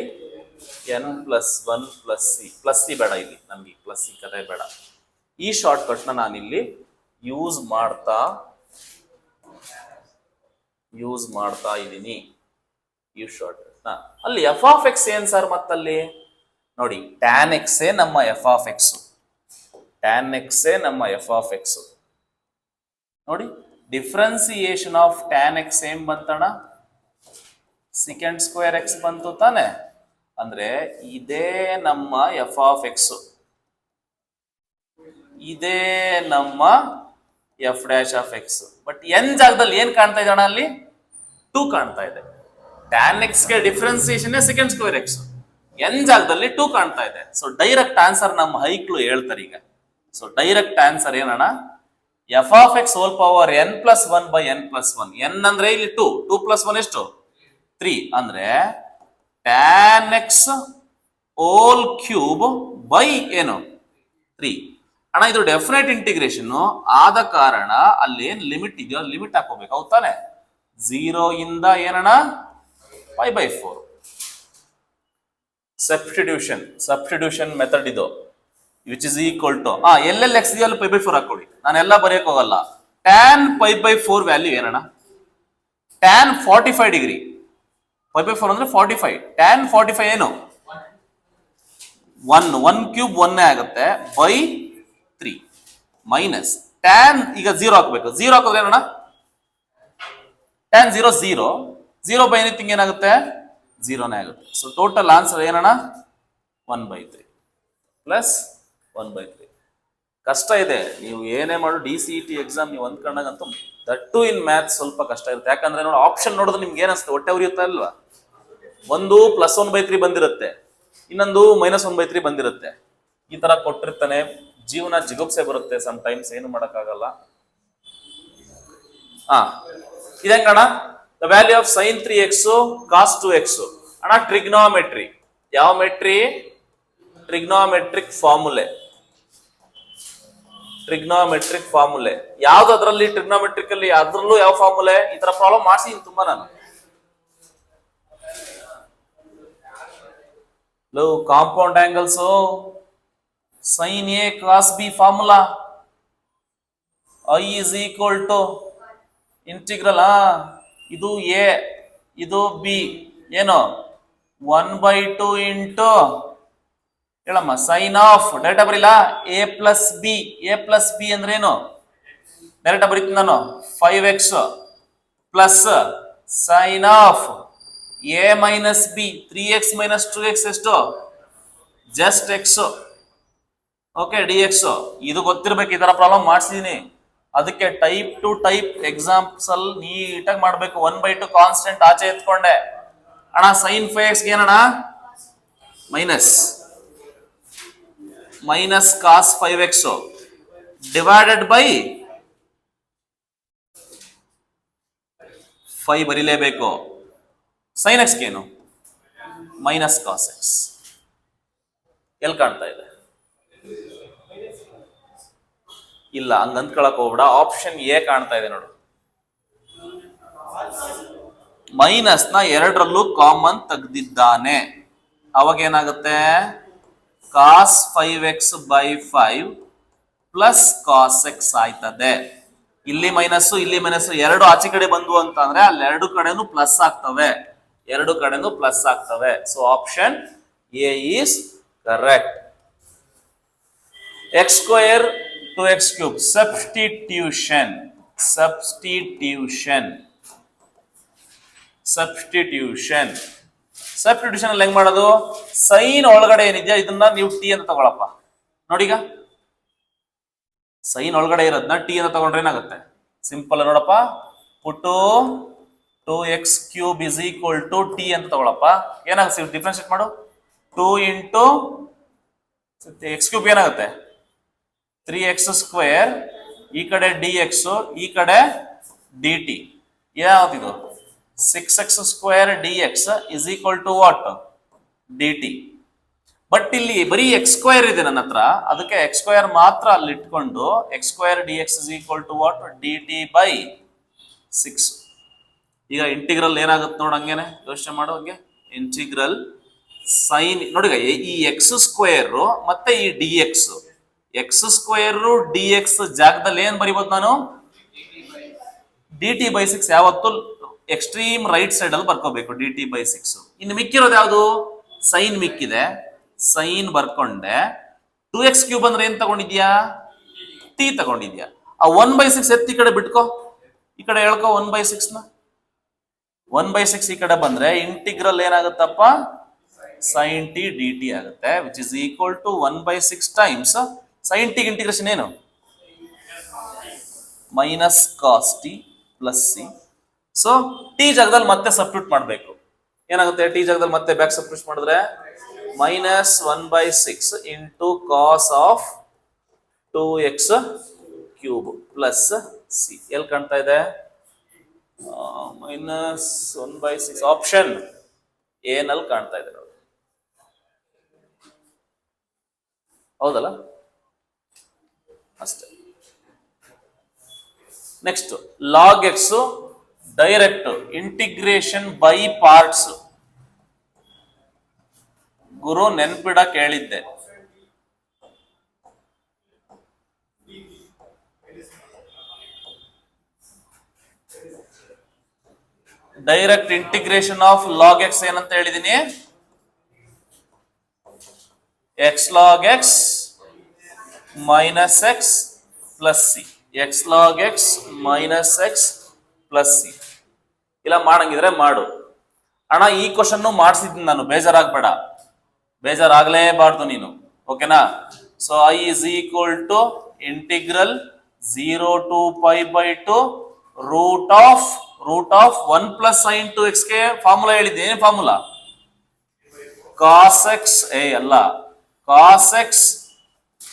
n+1 + c. + c ಬೇಡ ಇಲ್ಲಿ, ನಮ್ಗೆ + c ಕಥೆ ಬೇಡ. ಈ ಶಾರ್ಟ್ ಕಟ್ ನ ನಾನಿಲ್ಲಿ ಯೂಸ್ ಮಾಡ್ತಾ ಇದ್ದೀನಿ. ಈ ಶಾರ್ಟ್ ಕಟ್ ನ ಅಲ್ಲಿ f(x) ಏನ್ ಸರ್? ಮತ್ತಲ್ಲಿ ನೋಡಿ, tan x ನಮ್ಮ f(x). ನೋಡಿ, ಡಿಫ್ರೆನ್ಸಿಯೇಷನ್ ಆಫ್ tan x ಏನ್ ಬಂತಣ್ಣ? ಸೆಕೆಂಡ್ ಸ್ಕ್ವೇರ್ ಎಕ್ಸ್ ಬಂತು ತಾನೆ. ಅಂದ್ರೆ ಇದೇ ನಮ್ಮ ಎಫ್ ಆಫ್ ಎಕ್ಸ್, ಇದೇ ನಮ್ಮ F dash of X. But N ಜಾಗದಲ್ಲಿ ಏನ್ ಕಾಣ್ತಾ ಇದೆ ಅಣ್ಣ? ಅಲ್ಲಿ 2 ಕಾಣ್ತಾ ಇದೆ. ಟ್ಯಾನ್ ಎಕ್ಸ್ ಗೆ differentiation second square X, N ಜಾಗದಲ್ಲಿ 2 ಕಾಣ್ತಾ ಇದೆ. ಸೊ ಡೈರೆಕ್ಟ್ ಆನ್ಸರ್ ನಮ್ಮ ಹೈಕ್ಳು ಹೇಳ್ತಾರೆ ಈಗ. ಸೊ ಡೈರೆಕ್ಟ್ ಆನ್ಸರ್ ಏನಣ್ಣ? F of X whole power n plus 1 by n plus 1. N ಅಂದ್ರೆ ಇಲ್ಲಿ 2, 2 ಪ್ಲಸ್ 1 ಎಷ್ಟು? 3. ಅಂದ್ರೆ tan X whole cube by ಏನು 3. ಅಣ್ಣ ಇದು ಡೆಫಿನೆಟ್ ಇಂಟಿಗ್ರೇಷನ್ ಆದ ಕಾರಣ ಅಲ್ಲಿ ಏನ್ ಲಿಮಿಟ್ ಇದೆಯೋ ಲಿಮಿಟ್ ಹಾಕೋಬೇಕು, ಹೌದ್ ತಾನೆ? 0 ಇಂದ ಏನಣ್ಣ? π by 4. ಸಬ್ಸ್ಟಿಟ್ಯೂಷನ್ ಮೆಥಡ್ ಇದು, ವಿಚ್ ಇಸ್ ಈಕ್ವಲ್ ಟು ಎಲ್ಲೆಲ್ಲಿ ಎಕ್ಸ್ ಇದೆಯೋ ಅಲ್ಲಿ π by 4 ಹಾಕೊಳ್ಳಿ. ನಾನೆಲ್ಲ ಬರೆಯಕ್ ಹೋಗಲ್ಲ. ಟ್ಯಾನ್ π by 4 ವ್ಯಾಲ್ಯೂ ಏನಣ್ಣ? Tan 45 degree. π by 4 ಅಂದ್ರೆ 45. ಟ್ಯಾನ್ 45 ಏನು? 1 ಕ್ಯೂಬ್ 1 ಆಗುತ್ತೆ ಬೈ 3 ಮೈನಸ್ ಟ್ಯಾನ್ ಈಗ 0 ಹಾಕ್ಬೇಕು. 0 ಹಾಕಿದ್ರೆ ಏನಣ್ಣ? ಟ್ಯಾನ್ 0 0, 0 ಬೈ ಎನಿಥಿಂಗ್ ಏನಾಗುತ್ತೆ? 0ನೇ ಆಗುತ್ತೆ. ಸೊ ಟೋಟಲ್ ಆನ್ಸರ್ ಏನಣ್ಣ? 1/3 ಪ್ಲಸ್ 1/3. ಕಷ್ಟ ಇದೆ, ನೀವು ಏನೇ ಮಾಡು DCET ಎಕ್ಸಾಮ್ ನೀವು ಅಂದ್ಕೊಂಡಾಗಂತೂ ದಟ್ಟು ಇನ್ ಮ್ಯಾಥ್ ಸ್ವಲ್ಪ ಕಷ್ಟ ಇರುತ್ತೆ. ಯಾಕಂದ್ರೆ ನೋಡಿ ಆಪ್ಷನ್ ನೋಡಿದ್ರೆ ನಿಮ್ಗೆ ಏನಿಸುತ್ತೆ? ಹೊಟ್ಟೆ ಉರಿಯುತ್ತಾ ಅಲ್ವಾ? ಒಂದು ಪ್ಲಸ್ 1/3 ಬಂದಿರುತ್ತೆ, ಇನ್ನೊಂದು ಮೈನಸ್ 1/3 ಬಂದಿರುತ್ತೆ. ಈ ತರ ಕೊಟ್ಟಿರ್ತಾನೆ, ಜೀವನ ಜಿಗುಪ್ಸೆ ಬರುತ್ತೆ ಸಮ್ ಟೈಮ್ಸ್, ಏನು ಮಾಡಕ್ಕಾಗಲ್ಲ. ಇದಂಗಣ the value of sine 3x cos 2x. ಅಣ್ಣ ಟ್ರಿಗ್ನೋಮೆಟ್ರಿ, ಯಾವ ಮೆಟ್ರಿ? ಟ್ರಿಗ್ನೋಮೆಟ್ರಿಕ್ ಫಾರ್ಮುಲೆ. ಟ್ರಿಗ್ನೋಮೆಟ್ರಿಕ್ ಫಾರ್ಮುಲೆ ಯಾವ್ದು? ಅದರಲ್ಲಿ ಟ್ರಿಗ್ನೋಮೆಟ್ರಿಕ್ ಅಲ್ಲಿ ಅದ್ರಲ್ಲೂ ಯಾವ ಫಾರ್ಮುಲೆ? ಈ ತರ ಪ್ರಾಬ್ಲಮ್ ಮಾಡಿಸಿ ತುಂಬಾ ನಾನು. Compound angles sin A cos B formula I is equal to integral ಇದು A ಇದು B ಏನು 1/2 ಇಂಟು ಹೇಳಮ್ಮ ಸೈನ್ ಆಫ್ ಡೈರೆಕ್ಟ್ ಬರೀಲ್ಲ A plus B. A plus B ಅಂದ್ರೆ ಏನು? ಡೈರೆಕ್ಟ್ ಬರೀತೀನಿ ನಾನು 5x plus sine of A minus B 3x minus 2x ಎಷ್ಟು? Just X. Okay dx. ಇದು ಗೊತ್ತಿರ್ಬೇಕು, ಈ ತರ ಪ್ರಾಬ್ಲಮ್ ಮಾಡಿಸಿದೀನಿ. ಅದಕ್ಕೆ ಟೈಪ್ ಟು ಟೈಪ್ ಎಕ್ಸಾಂಪಲ್ಸ್ ಅಲ್ಲಿ ನೀಟಾಗಿ ಮಾಡ್ಬೇಕು. 1/2 ಕಾನ್ಸ್ಟೆಂಟ್ ಆಚೆ ಎತ್ಕೊಂಡೆ ಅಣ್ಣ. ಸೈನ್ 5x ಏನಣ್ಣ? Minus cos 5x divided by 5 ಬರೀಲೇಬೇಕು. ಸೈನ್ ಎಕ್ಸ್ ಏನು? Minus cos X. ಎಲ್ಲಿ ಕಾಣ್ತಾ ಇದೆ? ಇಲ್ಲ, ಹಂಗ ಅಂದ್ಕೊಳಕ್ ಹೋಗ್ಬೇಡ. ಆಪ್ಷನ್ ಎ ಕಾಣ್ತಾ ಇದೆ ನೋಡು. ಮೈನಸ್ ನ ಎರಡರಲ್ಲೂ ಕಾಮನ್ ತೆಗ್ದಿದ್ದಾನೆ. ಅವಾಗ ಏನಾಗುತ್ತೆ? Cos 5x by 5 plus cos x ಆಯ್ತದೆ. ಇಲ್ಲಿ ಮೈನಸ್ ಇಲ್ಲಿ ಮೈನಸ್ ಎರಡು ಆಚೆ ಕಡೆ ಬಂದು ಅಂತ ಅಂದ್ರೆ ಅಲ್ಲಿ ಎರಡು ಕಡೆನೂ ಪ್ಲಸ್ ಆಗ್ತವೆ, ಎರಡು ಕಡೆನೂ ಪ್ಲಸ್ ಆಗ್ತವೆ. So option A is correct. x square 2x cube. Substitution ಅಲ್ಲಿ ಹೆಂಗ್ ಮಾಡೋದು? ಸೈನ್ ಒಳಗಡೆ ಏನಿದೆಯಾ ಇದನ್ನ ನೀವು ಟಿ ಅಂತ ತಗೊಳಪ್ಪ. ನೋಡೀಗ ಸೈನ್ ಒಳಗಡೆ ಇರೋದನ್ನ ಟಿ ಅಂತ ತಗೊಂಡ್ರೆ ಏನಾಗುತ್ತೆ? ಸಿಂಪಲ್ ನೋಡಪ್ಪ. Put 2x cube is equal to t ಅಂತ ತಗೊಳಪ್ಪ. ಏನಾಗುತ್ತೆ? ಡಿಫ್ರೆನ್ಶಿಯೇಟ್ ಮಾಡು. 2 ಇಂಟು ಎಕ್ಸ್ ಕ್ಯೂಬ್ ಏನಾಗುತ್ತೆ? 3x square. ಈ ಕಡೆ dx, ಈ ಕಡೆ dt. ಯಾವ್ದಿದು? 6x square dx is equal to what? dt. But ಇಲ್ಲಿ ಬರೀ ಎಕ್ಸ್ ಸ್ಕ್ವೇರ್ ಇದೆ ನನ್ನ ಹತ್ರ, ಅದಕ್ಕೆ ಎಕ್ಸ್ ಸ್ಕ್ವೇರ್ ಮಾತ್ರ ಅಲ್ಲಿ ಇಟ್ಕೊಂಡು x square dx is equal to what? dt by 6. ಈಗ ಇಂಟಿಗ್ರಲ್ ಏನಾಗುತ್ತೆ ನೋಡು, ಹಂಗೇನೆ ಯೋಚನೆ ಮಾಡೋ. ಹಂಗೆ ಇಂಟಿಗ್ರಲ್ ಸೈನ್ ನೋಡಿ, ಈ ಎಕ್ಸ್ ಸ್ಕ್ವೇರ್ ಮತ್ತೆ ಈ dx, ಎಕ್ಸ್ ಸ್ಕ್ವೇರ್ dx ಜಾಗದಲ್ಲಿ ಏನ್ ಬರಿಬಹುದು ನಾನು? dt by 6. ಯಾವತ್ತು ಎಕ್ಸ್ಟ್ರೀಮ್ ರೈಟ್ ಸೈಡ್ ಅಲ್ಲಿ ಬರ್ಕೋಬೇಕು dt ಬೈ 6. ಇನ್ನು ಮಿಕ್ಕಿರೋದು ಯಾವುದು? ಸೈನ್ ಮಿಕ್ಕಿದೆ, ಸೈನ್ ಬರ್ಕೊಂಡೆ. 2x ಕ್ಯೂಬ್ ಅಂದ್ರೆ ಏನ್ ತಗೊಂಡಿದ್ಯಾ? t ತಗೊಂಡಿದ್ಯಾ. ಆ 1/6 ಎತ್ತಿ ಈ ಕಡೆ ಬಿಟ್ಕೋ, ಈ ಕಡೆ ಹೇಳ್ಕೋ 1/6 ನ. 1/6 ಈ ಕಡೆ ಬಂದ್ರೆ ಇಂಟಿಗ್ರಲ್ ಏನಾಗುತ್ತಪ್ಪ sin t dt ಆಗುತ್ತೆ which is equal to 1/6 times sin t integration ಏನು minus cos T plus C. So T ಜಾಗದಲ್ಲಿ ಮತ್ತೆ ಸಬ್ಸ್ಟಿಟ್ಯೂಟ್ ಮಾಡಬೇಕು. ಏನಾಗುತ್ತೆ ಟಿ ಜಾಗದಲ್ಲಿ ಮತ್ತೆ ಬ್ಯಾಕ್ ಸಬ್ಸ್ಟಿಟ್ಯೂಟ್ ಮಾಡಿದ್ರೆ minus 1/6 into cos of 2x cube plus C. ಎಲ್ಲಿ ಕಾಣ್ತಾ ಇದೆ ಮೈನಸ್ 1/6 ಆಪ್ಷನ್ ಏನಲ್ಲಿ ಕಾಣ್ತಾ ಇದೆ ನೋಡಿ. ಹೌದಲ್ಲ ಅಷ್ಟೇ. Next log X direct integration by parts. ಗುರು ನೆನ್ಪಿಡ ಕೇಳಿದ್ದೆ. Direct integration of log X ಏನಂತ ಹೇಳಿದೀನಿ X log X minus X plus C. X log X minus X plus C. ಇಲ್ಲ ಮಾಡಂಗಿದ್ರೆ ಮಾಡು ಅಣ್ಣ. ಈ ಕ್ವಶನ್ ಮಾಡಿಸಿದ್ದೀನಿ ನಾನು, ಬೇಜಾರಾಗ್ಬೇಡ, ಬೇಜಾರಾಗ್ಲೇಬಾರ್ದು ನೀನು, ಓಕೆನಾ. So I is equal to integral 0 to π/2 root of 1 plus sin 2x ಗೆ ಫಾರ್ಮುಲಾ ಹೇಳಿದ್ದೆ. ಏನ್ ಫಾರ್ಮುಲಾ? ಕಾಸ್ ಎಕ್ಸ್ ಅಲ್ಲ cos X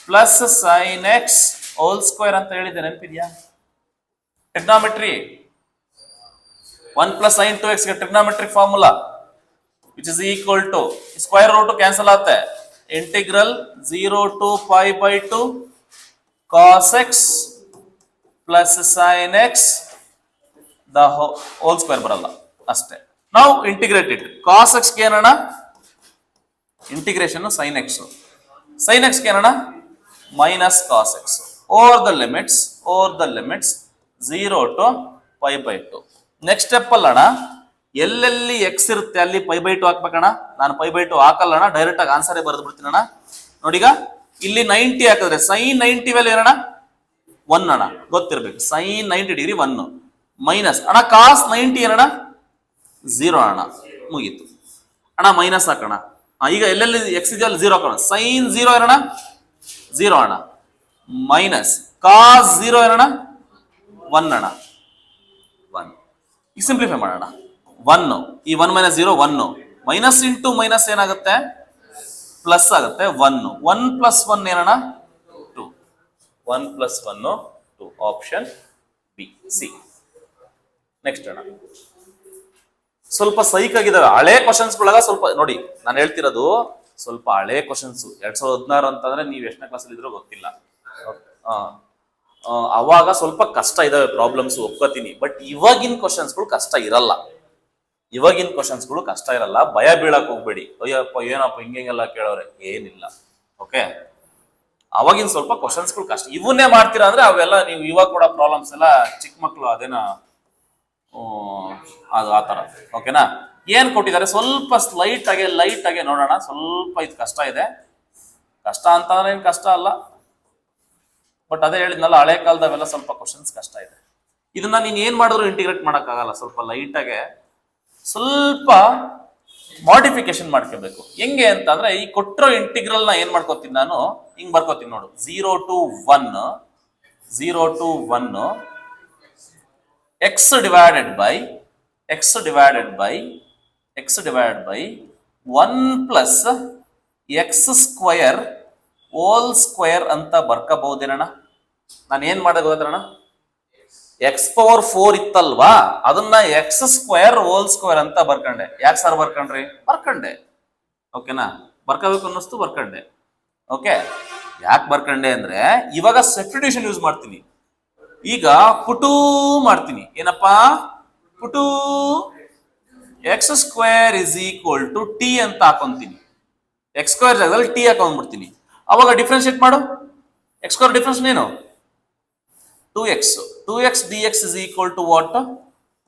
plus sine X whole square ಅಂತ ಹೇಳಿದ್ದೆ, ನೆನಪಿದ್ಯಾ? ಟ್ರಿಗ್ನಾಮೆಟ್ರಿ 1 ಪ್ಲಸ್ sin 2x ಗೆ trigonometric formula which is equal to square root cancel ಆಗುತ್ತೆ. Integral 0 to π/2 cos X plus sine X the whole square ಬರಲ್ಲ ಅಷ್ಟೇ. ನಾವು integrated cos X ಗೆ ಏನಣ್ಣ integration sine X, sine X ಗೆ ಏನಣ್ಣ minus cos X over the limits 0 to π/2. Next step ಅಲ್ಲಣ್ಣ, ಎಲ್ಲೆಲ್ಲಿ ಎಕ್ಸ್ ಇರುತ್ತೆ ಅಲ್ಲಿ π/2 ಹಾಕ್ಬೇಕಣ್ಣ. ನಾನು π/2 ಹಾಕಲ್ಲಣ್ಣ, ಡೈರೆಕ್ಟ್ ಆಗಿ ಆನ್ಸರೇ ಬರೆದು ಬಿಡ್ತೀನಿ ಅಣ್ಣ. ನೋಡೀಗ ಇಲ್ಲಿ 90 ಹಾಕಿದ್ರೆ ಸೈನ್ 90 ವ್ಯಾಲ್ಯೂ ಏನಣ್ಣ 1 ಅಣ್ಣ, ಗೊತ್ತಿರ್ಬೇಕು. ಸೈನ್ 90 ಡಿಗ್ರಿ 1 ಮೈನಸ್ ಅಣ್ಣ ಕಾಸ್ 90 ಏನಣ್ಣ 0 ಅಣ್ಣ, ಮುಗೀತು ಅಣ್ಣ. ಮೈನಸ್ ಹಾಕೋಣ. ಈಗ ಎಲ್ಲೆಲ್ಲಿ ಎಕ್ಸ್ ಇದೆಯಲ್ಲ 0 ಹಾಕೋಣ. ಸೈನ್ 0 ಏನಣ್ಣ 0 ಅಣ್ಣ, ಮೈನಸ್ ಕಾಸ್ 0 ಏನಣ್ಣ 1 ಅಣ್ಣ 1. ಈಗ ಸಿಂಪ್ಲಿಫೈ ಮಾಡೋಣ. 1 ಈ 1 ಮೈನಸ್ 0 1 ಮೈನಸ್ ಇಂಟು ಮೈನಸ್ ಏನಾಗುತ್ತೆ ಪ್ಲಸ್ ಆಗುತ್ತೆ 1. 1 ಪ್ಲಸ್ 1 ಏನಣ್ಣ 2. 1 plus 1 2. Option B C. Next ಅಣ್ಣ, ಸ್ವಲ್ಪ ಸೈಕ್ ಆಗಿದಾವೆ ಹಳೆ ಕ್ವಶನ್ಸ್ ಗಳಾಗ. ಸ್ವಲ್ಪ ನೋಡಿ, ನಾನು ಹೇಳ್ತಿರೋದು ಸ್ವಲ್ಪ ಹಳೆ ಕ್ವಶನ್ಸ್ 2016 ಅಂತಂದ್ರೆ ನೀವು ಎಷ್ಟನೇ ಕ್ಲಾಸಲ್ಲಿ ಇದ್ರೂ ಗೊತ್ತಿಲ್ಲ. ಅವಾಗ ಸ್ವಲ್ಪ ಕಷ್ಟ ಇದಾವೆ ಪ್ರಾಬ್ಲಮ್ಸ್, ಒಪ್ಕೋತೀನಿ. ಬಟ್ ಇವಾಗಿನ ಕ್ವಶನ್ಸ್ಗಳು ಕಷ್ಟ ಇರಲ್ಲ. ಭಯ ಬೀಳಕ್ ಹೋಗ್ಬೇಡಿ. ಅಯ್ಯಪ್ಪ ಏನಪ್ಪ ಹಿಂಗೆಲ್ಲ ಕೇಳೋರೆ, ಏನಿಲ್ಲ. ಓಕೆ, ಅವಾಗಿನ ಸ್ವಲ್ಪ ಕ್ವಶನ್ಸ್ಗಳು ಕಷ್ಟ. ಇವನ್ನೇ ಮಾಡ್ತೀರಾ ಅಂದ್ರೆ ಅವೆಲ್ಲ ನೀವು ಇವಾಗ ಕೂಡ ಪ್ರಾಬ್ಲಮ್ಸ್ ಎಲ್ಲ ಚಿಕ್ಕ ಮಕ್ಕಳು ಅದೇನ ಅದು ಆ ತರ. ಓಕೆನಾ, ಏನ್ ಕೊಟ್ಟಿದ್ದಾರೆ ಸ್ವಲ್ಪ ಲೈಟ್ ಆಗಿ ನೋಡೋಣ. ಸ್ವಲ್ಪ ಇದು ಕಷ್ಟ ಇದೆ. ಕಷ್ಟ ಅಂತಂದ್ರೆ ಏನ್ ಕಷ್ಟ ಅಲ್ಲ, ಬಟ್ ಅದೇ ಹೇಳಿದ್ನಲ್ಲ ಹಳೆ ಕಾಲದವೆಲ್ಲ ಸ್ವಲ್ಪ ಕ್ವಶನ್ಸ್ ಕಷ್ಟ ಇದೆ. ಇದನ್ನ ನೀನ್ ಏನ್ ಮಾಡಿದ್ರು ಇಂಟಿಗ್ರೇಟ್ ಮಾಡಕ್ಕಾಗಲ್ಲ. ಸ್ವಲ್ಪ ಲೈಟ್ ಆಗಿ ಸ್ವಲ್ಪ ಮಾಡಿಫಿಕೇಶನ್ ಮಾಡ್ಕೋಬೇಕು. ಹೆಂಗೆ ಅಂತ ಅಂದ್ರೆ ಈ ಕೊಟ್ಟಿರೋ ಇಂಟಿಗ್ರಲ್ ನ ಏನ್ ಮಾಡ್ಕೋತೀನಿ ನಾನು, ಹಿಂಗ್ ಬರ್ಕೋತೀನಿ ನೋಡು. 0 to 1 x divided by 1 plus x square whole square ಅಂತ ಬರ್ಕಬಹುದೇನಣ್ಣ? ನಾನು ಏನ್ ಮಾಡಿದೆ ಗೊತ್ತಣ್ಣ, x⁴ ಇತ್ತಲ್ವಾ, ಅದನ್ನ x² ಹೋಲ್ ಸ್ಕ್ವೇರ್ ಅಂತ ಬರ್ಕೊಂಡೆ. ಯಾಕೆ ಸರ್ ಬರ್ಕೊಂಡೆ? ಓಕೆನಾ, ಬರ್ಕೋಬೇಕು ಅನ್ನಿಸ್ತು ಬರ್ಕೊಂಡೆ. ಓಕೆ, ಯಾಕೆ ಬರ್ಕೊಂಡೆ ಅಂದ್ರೆ ಇವಾಗ ಸಬ್ಸ್ಟಿಟ್ಯೂಷನ್ ಯೂಸ್ ಮಾಡ್ತೀನಿ. ಈಗ ಪುಟೂ ಮಾಡ್ತೀನಿ. ಏನಪ್ಪಾ ಪುಟೂ x² is equal to t ಅಂತ ಹಾಕೊಂತೀನಿ. x² ಜಾಗದಲ್ಲಿ t ಹಾಕೊಂಡ್ಬಿಡ್ತೀನಿ. ಅವಾಗ ಡಿಫ್ರೆನ್ಶಿಯೇಟ್ ಮಾಡು. x² ಡಿಫ್ರೆನ್ಸ್ ಏನು 2x dx is equal to what?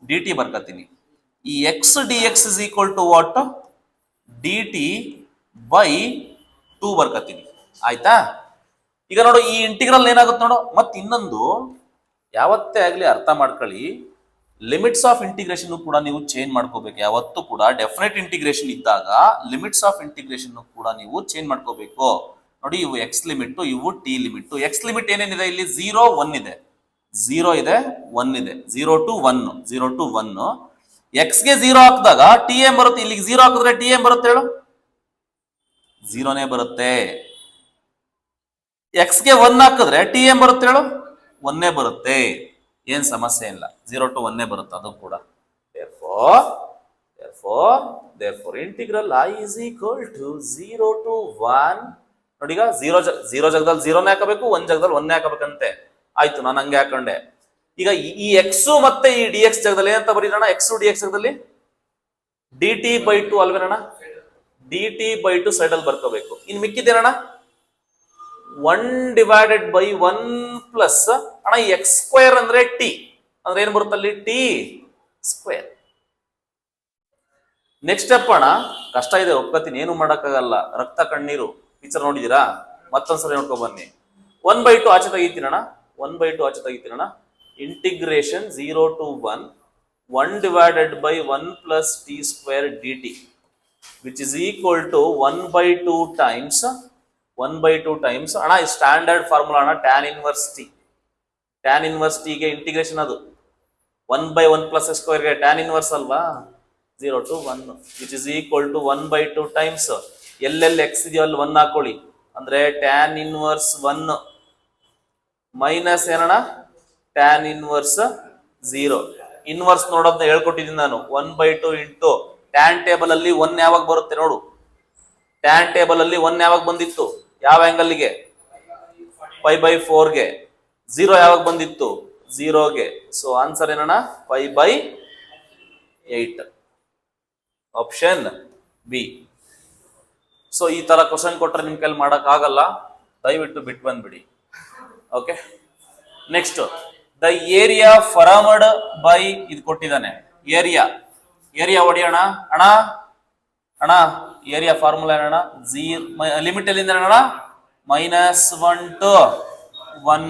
dt ಬರ್ಕತೀನಿ. ಈ x dx is equal to what? dt by 2 ಬರ್ಕತೀನಿ. ಆಯ್ತಾ? ಈಗ ನೋಡು ಈ ಇಂಟಿಗ್ರಲ್ ಏನಾಗುತ್ತೆ ನೋಡು. ಮತ್ತೆ ಇನ್ನೊಂದು ಯಾವತ್ತೇ ಆಗ್ಲಿ ಅರ್ಥ ಮಾಡ್ಕೊಳ್ಳಿ, ಲಿಮಿಟ್ಸ್ ಆಫ್ ಇಂಟಿಗ್ರೇಷನ್ ಕೂಡ ನೀವು ಚೇಂಜ್ ಮಾಡ್ಕೋಬೇಕು. ಯಾವತ್ತೂ ಕೂಡ ಡೆಫಿನೆಟ್ ಇಂಟಿಗ್ರೇಷನ್ ಇದ್ದಾಗ ಲಿಮಿಟ್ಸ್ ಆಫ್ ಇಂಟಿಗ್ರೇಷನ್ ಕೂಡ ನೀವು ಚೇಂಜ್ ಮಾಡ್ಕೋಬೇಕು. ನೋಡಿ, ಇವು ಎಕ್ಸ್ ಲಿಮಿಟ್, ಇವು ಟಿ ಲಿಮಿಟ್. ಎಕ್ಸ್ ಲಿಮಿಟ್ ಏನೇನಿದೆ ಇಲ್ಲಿ? 0 1 ಇದೆ, 0 ಇದೆ, 1 ಇದೆ, 0 to 1, 0 to 1. ಎಕ್ಸ್ ಗೆ 0 ಹಾಕಿದಾಗ ಟಿ ಎಂ ಬರುತ್ತೆ. ಇಲ್ಲಿಗೆ 0 ಹಾಕಿದ್ರೆ ಟಿ ಎಂ ಬರುತ್ತೆ ಹೇಳು? 0ನೇ ಬರುತ್ತೆ. ಎಕ್ಸ್ ಗೆ 1 ಹಾಕಿದ್ರೆ ಟಿ ಎಂ ಬರುತ್ತೆ ಹೇಳು? 1ನೇ ಬರುತ್ತೆ. ಏನ್ ಸಮಸ್ಯೆ ಇಲ್ಲ, 0 to 1ನೇ ಬರುತ್ತೆ ಅದು ಕೂಡ. therefore integral I is equal to 0 to 1. ನೋಡಿ, ಈಗ 0 ಜಾಗದಲ್ಲಿ 0ನೇ ಹಾಕಬೇಕು, 1 ಜಾಗದಲ್ಲಿ 1ನೇ ಹಾಕಬೇಕಂತೆ. ಆಯ್ತು, ನಾನು ಹಂಗೆ ಹಾಕೊಂಡೆ. ಈಗ ಈ ಎಕ್ಸ್ ಮತ್ತೆ ಈ ಡಿ ಎಕ್ಸ್ ಜಾಗದಲ್ಲಿ ಏನಂತ ಬರೀರೋಣ? ಎಕ್ಸ್ ಡಿ ಎಕ್ಸ್ ಜಾಗದಲ್ಲಿ ಡಿ ಟಿ ಬೈ 2 ಅಲ್ವೇನಣ್ಣ? ಡಿ ಟಿ ಬೈ 2 ಸೈಡ್ ಅಲ್ಲಿ ಬರ್ಕೋಬೇಕು. ಇನ್ ಮಿಕ್ಕಿದೇನಣ್ಣ? 1 ಡಿವೈಡೆಡ್ ಬೈ 1 ಪ್ಲಸ್ ಅಣ್ಣ ಎಕ್ಸ್ ಸ್ಕ್ವೇರ್ ಅಂದ್ರೆ ಟಿ ಅಂದ್ರೆ ಏನ್ ಬರುತ್ತಲ್ಲಿ? T square. ನೆಕ್ಸ್ಟ್ ಸ್ಟೆಪ್ ಅಣ್ಣ, ಕಷ್ಟ ಇದೆ ಒಪ್ಕೋತೀನಿ, ಏನು ಮಾಡಕ್ಕಾಗಲ್ಲ. ರಕ್ತ ಕಣ್ಣೀರು ಪಿಕ್ಚರ್ ನೋಡಿದೀರಾ? ಮತ್ತೊಂದ್ಸರಿ ನೋಡ್ಕೊ ಬನ್ನಿ. 1/2 ಆಚೆ ತೆಗಿತೀನಣ್ಣ, 1/2 ಆಚೆ ತೆಗಿತೀನಣ್ಣ. Integration 0 to 1 divided by 1 plus T square D T which is equal to 1/2 times 1/2 times ಅಣ್ಣ ಸ್ಟ್ಯಾಂಡರ್ಡ್ ಫಾರ್ಮುಲಾ ಅಣ್ಣ, tan inverse T. Tan inverse ಟಿಗೆ ಇಂಟಿಗ್ರೇಷನ್ ಅದು 1/1 ಪ್ಲಸ್ ಸ್ಕ್ವೇರ್ಗೆ ಟ್ಯಾನ್ ಇನ್ವರ್ಸ್ ಅಲ್ವಾ? 0 to 1 which is equal to 1/2 times ಎಲ್ಲೆಲ್ಲಿ X ಇದೆಯೋ ಅಲ್ಲಿ 1 ಹಾಕೊಳ್ಳಿ. ಅಂದ್ರೆ ಟ್ಯಾನ್ ಇನ್ವರ್ಸ್ 1 ಮೈನಸ್ ಏನಣ್ಣ? Tan inverse 0. ಇನ್ವರ್ಸ್ ನೋಡೋದನ್ನ ಹೇಳ್ಕೊಟ್ಟಿದ್ದೀನಿ ನಾನು. 1/2 ಇಂಟು ಟ್ಯಾನ್ ಟೇಬಲ್ ಅಲ್ಲಿ 1 ಯಾವಾಗ ಬರುತ್ತೆ ನೋಡು? ಟ್ಯಾನ್ ಟೇಬಲ್ ಅಲ್ಲಿ 1 ಯಾವಾಗ ಬಂದಿತ್ತು? ಯಾವ ಆಂಗಲ್ಗೆ? 5/4ಗೆ. 0 ಯಾವಾಗ ಬಂದಿತ್ತು? 0ಗೆ. ಸೊ ಆನ್ಸರ್ ಏನಣ್ಣ? 5/8. Option B. ಸೊ ಈ ತರ ಕ್ವಶನ್ ಕೊಟ್ರೆ ನಿಮ್ ಕೈಲಿ ಮಾಡಕ್ ಆಗಲ್ಲ, ದಯವಿಟ್ಟು ಬಿಟ್ಟು ಬಂದ್ಬಿಡಿ. Okay, next the area formed by ಇದು ಕೊಟ್ಟಿದ್ದಾನೆ. ಏರಿಯಾ ಹೊಡಿಯೋಣ ಅಣ್ಣ. ಅಣ್ಣ ಏರಿಯಾ ಫಾರ್ಮುಲಾ ಏನಣ್ಣ? ಲಿಮಿಟ್ ಎಲ್ಲಿಂದ ಅಣ್ಣ? -1 to 1.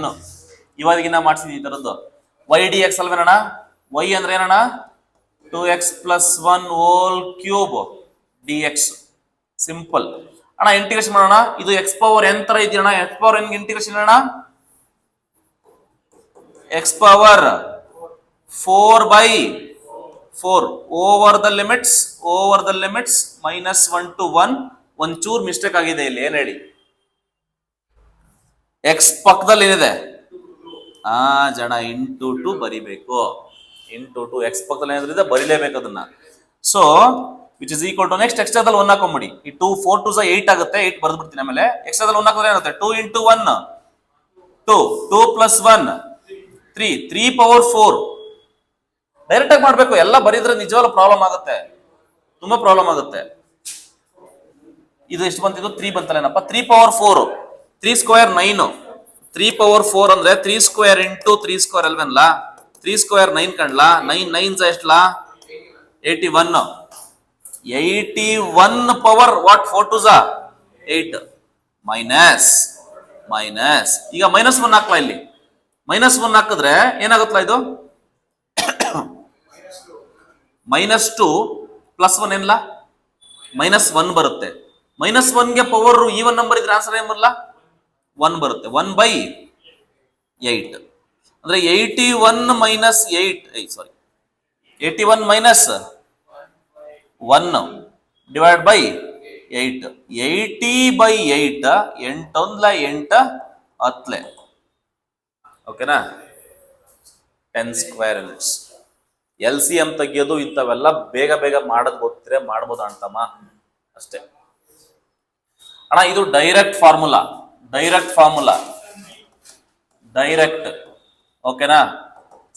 ಇವಾಗಿನ ಮಾಡ್ಸಿದ್ವಿ ಈ ತರದ್ದು. ವೈ ಡಿ ಎಕ್ಸ್ ಅಲ್ವೇನಣ್ಣ? ವೈ ಅಂದ್ರೆ ಏನಣ್ಣ? 2x plus 1 whole cube dx. Simple ಅಣ್ಣ. ಇಂಟಿಗ್ರೇಷನ್ ಮಾಡೋಣ. ಇದು ಎಕ್ಸ್ ಪವರ್ ಎನ್ ತರ ಇದೆಯಣ್ಣ. ಎಕ್ಸ್ ಪವರ್ ಎನ್ ಇಂಟಿಗ್ರೇಷನ್ ಅಣ್ಣ, X power 4/4 over the limits -1 to 1. ಒಂಚೂರು ಮಿಸ್ಟೇಕ್ ಆಗಿದೆ ಇಲ್ಲಿ, ಏನ್ ಹೇಳಿ? ಎಕ್ಸ್ ಪಕ್ಕದಲ್ಲಿ ಏನಿದೆ? ಜನ ಇಂಟು 2 ಬರಿಬೇಕು. ಇಂಟು 2 ಎಕ್ಸ್ ಪಕ್ಕದಲ್ಲಿ ಏನಾದ್ರಿದೆ ಬರಿಲೇಬೇಕು ಅದನ್ನ. So which is equal to next ಎಕ್ಸ್ಟ್ರಾದಲ್ಲಿ 1 ಹಾಕೊಂಬಿಡಿ. ಈ 2 4 2 8 ಆಗುತ್ತೆ. 8 ಬರೆದು ಬಿಡ್ತೀನಿ. ಆಮೇಲೆ ಎಕ್ಸ್ಟ್ರಾದಲ್ಲಿ 1 ಹಾಕಿದ್ರೆ ಏನಾಗುತ್ತೆ? 2 into 1 2 plus 1 3 3/4. ಡೈರೆಕ್ಟ್ ಆಗಿ ಮಾಡ್ಬೇಕು. ಎಲ್ಲ ಬರೀದ್ರೆ ನಿಜವಾಗ್ಲೂ ಪ್ರಾಬ್ಲಮ್ ಆಗುತ್ತೆ, ತುಂಬಾ ಪ್ರಾಬ್ಲಮ್ ಆಗುತ್ತೆ. ಇದು ಎಷ್ಟು ಬಂತಿದ್ದು? 3 ಬಂತಲ್ಲೇನಪ್ಪ? 3/4 3 ಸ್ಕ್ವೇರ್ 9. 3/4 ಅಂದ್ರೆ 3 ಸ್ಕ್ವೇರ್ ಇಂಟು 3 ಸ್ಕ್ವೇರ್ ಅಲ್ವೇನಲ್ಲ? 3 ಸ್ಕ್ವೇರ್ 9 ಕಂಡ್ಲಾ? 9 9 ಎಷ್ಟಲಾ? 81. 81 ಪವರ್ ವಾಟ್? 4 2 8 ಮೈನಸ್ ಈಗ -1 ಹಾಕ್ಲಾ? ಇಲ್ಲಿ -1 ಹಾಕಿದ್ರೆ ಏನಾಗುತ್ತಲ್ಲ ಇದು? -2 ಪ್ಲಸ್ 1 ಏನಿಲ್ಲ? -1 ಬರುತ್ತೆ. -1ಗೆ ಪವರ್ ಈವನ್ ನಂಬರ್ ಇದ್ರೆ ಆನ್ಸರ್ ಏನ್ ಬರಲ್ಲ? 1 ಬರುತ್ತೆ. 1/8 ಅಂದ್ರೆ 81 ಮೈನಸ್ 1 ಡಿವೈಡ್ ಬೈ 8. 80/8 8 10. ಓಕೆನಾ? 10 ಸ್ಕ್ವೇರ್ ಯೂನಿಟ್ಸ್. LCM ತೆಗಿಯೋದು ಇಂಥವೆಲ್ಲ ಬೇಗ ಮಾಡೋದು ಗೊತ್ತಿದ್ರೆ ಮಾಡ್ಬೋದು ಅಂತಮ್ಮ, ಅಷ್ಟೇ ಅಣ್ಣ. ಇದು ಡೈರೆಕ್ಟ್ ಫಾರ್ಮುಲಾ. ಓಕೆನಾ?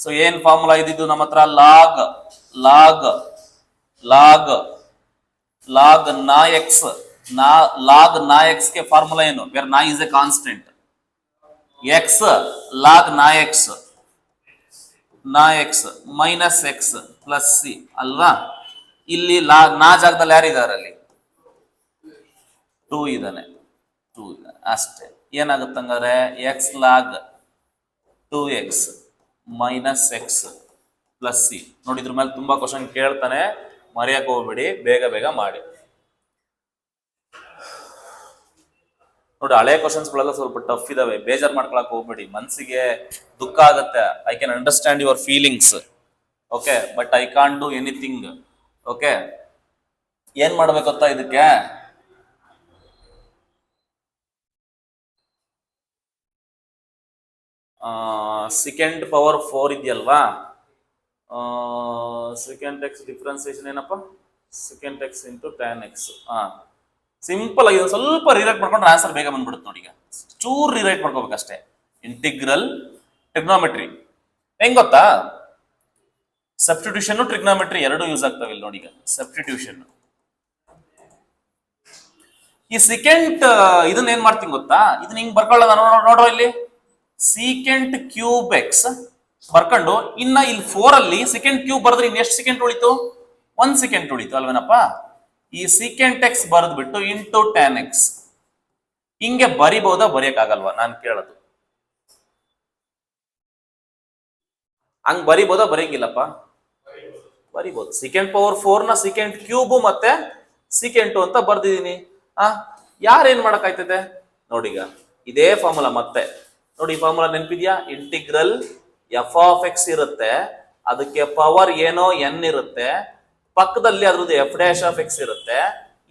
ಸೊ ಏನ್ ಫಾರ್ಮುಲಾ ಇದ್ದಿದ್ದು ನಮ್ಮ ಹತ್ರ? ಲಾಗ್ ನಾ ಎಕ್ಸ್. ಲಾಗ್ ನಾ ಎಕ್ಸ್ ಗೆ ಫಾರ್ಮುಲಾ ಏನು? ವೇರ್ ನಾ is a constant. X log ನಾ X minus X plus C ಅಲ್ವಾ? ಇಲ್ಲಿ ನಾ ಜಾಗದಲ್ಲಿ ಯಾರಿದ್ದಾರೆ? ಅಲ್ಲಿ 2 ಇದ್ದಾನೆ. ಅಷ್ಟೇ. ಏನಾಗುತ್ತೆ ಹಂಗಾದ್ರೆ? X log 2x minus X plus C. ನೋಡಿ ಇದ್ರ ಮೇಲೆ ತುಂಬಾ ಕ್ವಶನ್ ಕೇಳ್ತಾನೆ, ಮರೆಯಕ್ಕೆ ಹೋಗ್ಬೇಡಿ, ಬೇಗ ಬೇಗ ಮಾಡಿ. ನೋಡಿ ಹಳೆ ಕ್ವಶನ್ಸ್ ಗಳೆಲ್ಲ ಸ್ವಲ್ಪ ಟಫ್ ಇದಾವೆ, ಬೇಜಾರ್ ಮಾಡ್ಕೊಳಕ್ ಹೋಗ್ಬೇಡಿ, ಮನ್ಸಿಗೆ ದುಃಖ ಆಗುತ್ತೆ. I can understand your feelings, okay, but I can't do anything. Okay, ಏನ್ ಮಾಡ್ಬೇಕು ಗೊತ್ತಾ ಇದಕ್ಕೆ? ಸೆಕೆಂಡ್ ಪವರ್ 4 ಇದೆಯಲ್ವಾ, ಸೆಕೆಂಡ್ ಎಕ್ಸ್ ಡಿಫ್ರೆನ್ಸಿಯೇಷನ್ ಏನಪ್ಪ, second X into tan X. Simple ಆಗಿ ಸ್ವಲ್ಪ ರಿರೈಟ್ ಮಾಡ್ಕೊಂಡ್ರೆ ಆನ್ಸರ್ ಬೇಗ ಬಂದ್ಬಿಡುತ್ತೆ ನೋಡಿ. ಈಗ ಚೂರ್ ರಿರೈಟ್ ಮಾಡ್ಕೋಬೇಕಷ್ಟೇ. ಇಂಟಿಗ್ರಲ್ ಟ್ರಿಗ್ನೋಮೆಟ್ರಿ ಹೆಂಗ್ ಗೊತ್ತಾ? ಸಬ್ಸ್ಟಿಟ್ಯೂಷನ್ ಟ್ರಿಗ್ನೋಮೆಟ್ರಿ ಎರಡು ಯೂಸ್ ಆಗ್ತಾವೆ ಇಲ್ಲಿ ನೋಡಿ. ಈಗ ಸಬ್ಸ್ಟಿಟ್ಯೂಷನ್, ಈ ಸೆಕೆಂಡ್ ಇದನ್ನ ಏನ್ ಮಾಡ್ತೀನಿ ಗೊತ್ತಾ? ಇದನ್ನ ಹಿಂಗ್ ಬರ್ಕೊಳ್ಳೋದ ನೋಡೋ, ಇಲ್ಲಿ ಸೀಕೆಂಟ್ ಕ್ಯೂಬ್ ಎಕ್ಸ್ ಬರ್ಕೊಂಡು, ಇನ್ನ ಇಲ್ಲಿ 4 ಅಲ್ಲಿ ಸೆಕೆಂಡ್ ಕ್ಯೂಬ್ ಬರೆದ್ರೆ ಇನ್ ಎಷ್ಟು ಸೆಕೆಂಡ್ ಉಳಿತು? 1 ಸೆಕೆಂಡ್ ಉಳಿತು ಅಲ್ವೇನಪ್ಪ? ಈ ಸೀಕೆಂಟ್ ಎಕ್ಸ್ ಬರೆದ್ಬಿಟ್ಟು ಇಂಟು ಟ್ಯಾನ್ ಎಕ್ಸ್ ಹಿಂಗೆ ಬರಿಬಹುದಾ, ಬರೆಯಕ್ಕಾಗಲ್ವಾ ನಾನು ಕೇಳೋದು? ಹಂಗ್ ಬರಿಬಹುದಾ, ಬರೆಯಂಗಿಲ್ಲಪ್ಪ? ಬರಿಬಹುದು. ಸೆಕೆಂಡ್ ಪವರ್ 4 ನ ಸೆಕೆಂಡ್ ಕ್ಯೂಬ್ ಮತ್ತೆ ಸೆಕೆಂಡ್ ಅಂತ ಬರ್ದಿದೀನಿ. ಯಾರೇನ್ ಮಾಡಕ್ ಆಯ್ತದೆ ನೋಡಿ. ಈಗ ಇದೇ ಫಾರ್ಮುಲಾ ಮತ್ತೆ ನೋಡಿ, ಈ ಫಾರ್ಮುಲಾ ನೆನಪಿದ್ಯಾ? ಇಂಟಿಗ್ರಲ್ ಎಫ್ ಆಫ್ ಎಕ್ಸ್ ಇರುತ್ತೆ, ಅದಕ್ಕೆ ಪವರ್ ಏನೋ ಎನ್ ಇರುತ್ತೆ, ಪಕ್ಕದಲ್ಲಿ ಅದ್ರದ್ದು ಎಫ್ ಡ್ಯಾಶ್ ಆಫ್ ಎಕ್ಸ್ ಇರುತ್ತೆ.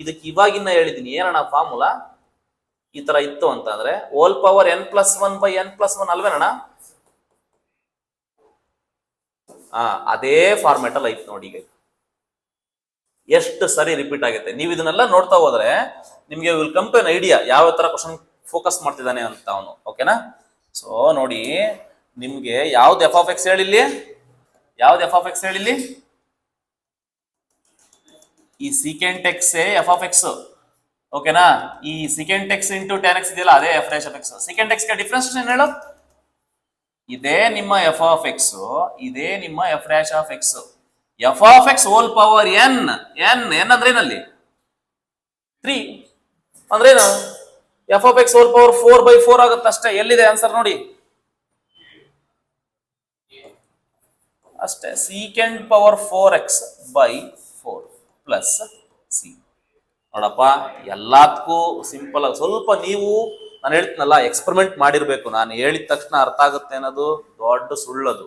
ಇದಕ್ಕೆ ಇವಾಗಿನ್ನ ಹೇಳಿದೀನಿ ಏನಣ್ಣ ಫಾರ್ಮುಲಾ ಈ ತರ ಇತ್ತು ಅಂತ ಅಂದ್ರೆ, whole power n+1 by n+1 ಅಲ್ವೇನಣ್ಣ? ಅದೇ ಫಾರ್ಮೆಟ್ ಅಲ್ಲಿ ಐತ್ ನೋಡಿ. ಈಗ ಎಷ್ಟು ಸರಿ ರಿಪೀಟ್ ಆಗುತ್ತೆ. ನೀವು ಇದನ್ನೆಲ್ಲ ನೋಡ್ತಾ ಹೋದ್ರೆ ನಿಮ್ಗೆ will come to an idea ಯಾವ ತರ ಕ್ವಶನ್ ಫೋಕಸ್ ಮಾಡ್ತಿದ್ದಾನೆ ಅಂತ ಅವನು. ಓಕೆನಾ? ಸೊ ನೋಡಿ, ನಿಮ್ಗೆ ಯಾವ್ದು ಎಫ್ ಆಫ್ ಎಕ್ಸ್ ಹೇಳಿಲ್ಲಿ, ಯಾವ್ದು ಎಫ್ ಆಫ್ ಎಕ್ಸ್ ಹೇಳಿಲ್ಲಿ? ಈ secant X F of X. ಓಕೆನಾ? ಈ secant X into tan X ಇದೆಯಲ್ಲ, ಅದೇ F dash of X. Secant X ಗೆ ಡಿಫ್ರೆನ್ಸ್ ಏನ್ ಹೇಳು? ಇದೇ ನಿಮ್ಮ ಎಫ್ ಆಫ್ ಎಕ್ಸ್, ಇದೇ ನಿಮ್ಮ F dash of X. F of X whole power N. N N ಅಂದ್ರೆ ಏನಲ್ಲಿ 3 ಅಂದ್ರೇನು? F of X whole power 4/4 ಆಗುತ್ತೆ ಅಷ್ಟೇ. ಎಲ್ಲಿದೆ ಆನ್ಸರ್ ನೋಡಿ ಅಷ್ಟೇ. Secant power 4x/4 plus C. ನೋಡಪ್ಪ, ಎಲ್ಲದಕ್ಕೂ ಸಿಂಪಲ್ ಆಗಿ ಸ್ವಲ್ಪ ನೀವು, ನಾನು ಹೇಳ್ತೀನಲ್ಲ, ಎಕ್ಸ್ಪೆರಿಮೆಂಟ್ ಮಾಡಿರ್ಬೇಕು. ನಾನು ಹೇಳಿದ ತಕ್ಷಣ ಅರ್ಥ ಆಗುತ್ತೆ ಅನ್ನೋದು ದೊಡ್ಡ ಸುಳ್ಳದು.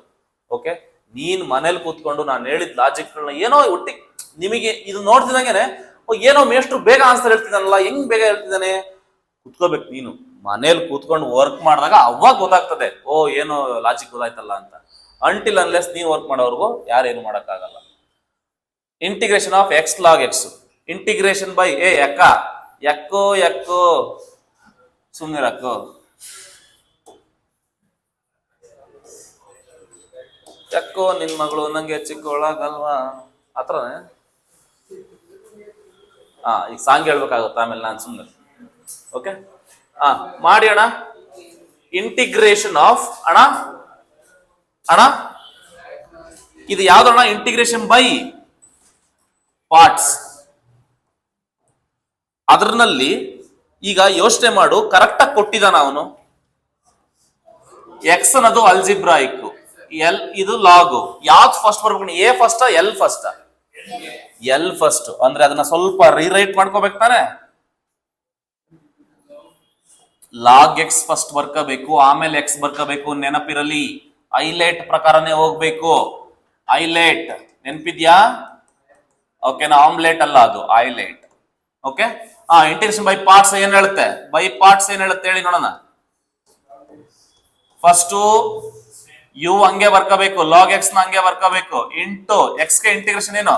ಓಕೆ, ನೀನ್ ಮನೇಲಿ ಕೂತ್ಕೊಂಡು ನಾನು ಹೇಳಿದ ಲಾಜಿಕ್ಗಳನ್ನ ಏನೋ ಒಟ್ಟಿ ನಿಮಗೆ ಇದು ನೋಡ್ತಿದಂಗೆನೆ ಏನೋ ಮೇಷ್ಟ್ರು ಬೇಗ ಆನ್ಸರ್ ಹೇಳ್ತಿದ್ದಾನಲ್ಲ, ಹೆಂಗ್ ಬೇಗ ಹೇಳ್ತಿದ್ದಾನೆ, ಕುತ್ಕೋಬೇಕು ನೀನು ಮನೇಲಿ ಕೂತ್ಕೊಂಡು ವರ್ಕ್ ಮಾಡಿದಾಗ ಅವಾಗ ಗೊತ್ತಾಗ್ತದೆ, ಓ ಏನೋ ಲಾಜಿಕ್ ಗೊತ್ತಾಯ್ತಲ್ಲ ಅಂತ. ಅಂಟಿಲ್ ಅನ್ಲೆಸ್ ನೀನ್ ವರ್ಕ್ ಮಾಡೋರ್ಗು ಯಾರೇನು ಮಾಡಕ್ಕಾಗಲ್ಲ. Integration of X log X, integration by ಎಕ್ಕೋ ಸುಮ್ನಿರಕ್ಕೋ ಯಾಕೋ ನಿನ್ ಮಗಳು ನಂಗೆ ಚಿಕ್ಕವಳಾಗಲ್ವಾ ಆತ್ರನೇ. ಈಗ ಸಾಂಗ್ ಹೇಳ್ಬೇಕಾಗುತ್ತೆ ಆಮೇಲೆ ನಾನು ಸುಮ್ಮನೆ. ಓಕೆ, ಮಾಡಿ ಅಣ್ಣ. ಇಂಟಿಗ್ರೇಷನ್ ಆಫ್ ಅಣ್ಣ ಇದು ಯಾವ್ದಣ್ಣ? Integration by parts. ಅದ್ರಲ್ಲಿ ಈಗ ಯೋಚನೆ ಮಾಡು, ಕರೆಕ್ಟ್ ಆಗಿ ಕೊಟ್ಟಿದ್ದಾನ ಅವನು. ಎಕ್ಸ್ ಅನ್ನೋದು ಅಲ್ಜಿಬ್ರಾಯಿಕ್, ಎಲ್ ಇದು ಲಾಗು. ಯಾವ್ದು ಫಸ್ಟ್ ಬರ್ಬೇಕು? A first L first? L first. ಅಂದ್ರೆ ಅದನ್ನ ಸ್ವಲ್ಪ ರೀರೈಟ್ ಮಾಡ್ಕೋಬೇಕು ತಾನೆ. ಲಾಗ್ ಎಕ್ಸ್ ಫಸ್ಟ್ ಬರ್ಕೋಬೇಕು, ಆಮೇಲೆ ಎಕ್ಸ್ ಬರ್ಕೋಬೇಕು. ನೆನಪಿರಲಿ, ಐಲೈಟ್ ಪ್ರಕಾರನೇ ಹೋಗ್ಬೇಕು. ಐಲೈಟ್ ನೆನಪಿದ್ಯಾ? ಓಕೆನಾ? ಆಮ್ಲೆಟ್ ಅಲ್ಲ, ಅದು ಐಲೈಟ್. ಓಕೆ, ಇಂಟಿಗ್ರೇಷನ್ ಬೈ ಪಾರ್ಟ್ಸ್ ಏನ್ ಹೇಳುತ್ತೆ? ಬೈ ಪಾರ್ಟ್ಸ್ ಏನ್ ಹೇಳುತ್ತೆ ಹೇಳಿ ನೋಡೋಣ. ಫಸ್ಟ್ ಯು ಹಂಗೆ ಬರ್ಕೋಬೇಕು, ಲಾಗ್ ಎಕ್ಸ್ ನ ಹಂಗೆ ಬರ್ಕೋಬೇಕು. ಇಂಟು ಎಕ್ಸ್ ಗೆ ಇಂಟಿಗ್ರೇಷನ್ ಏನು?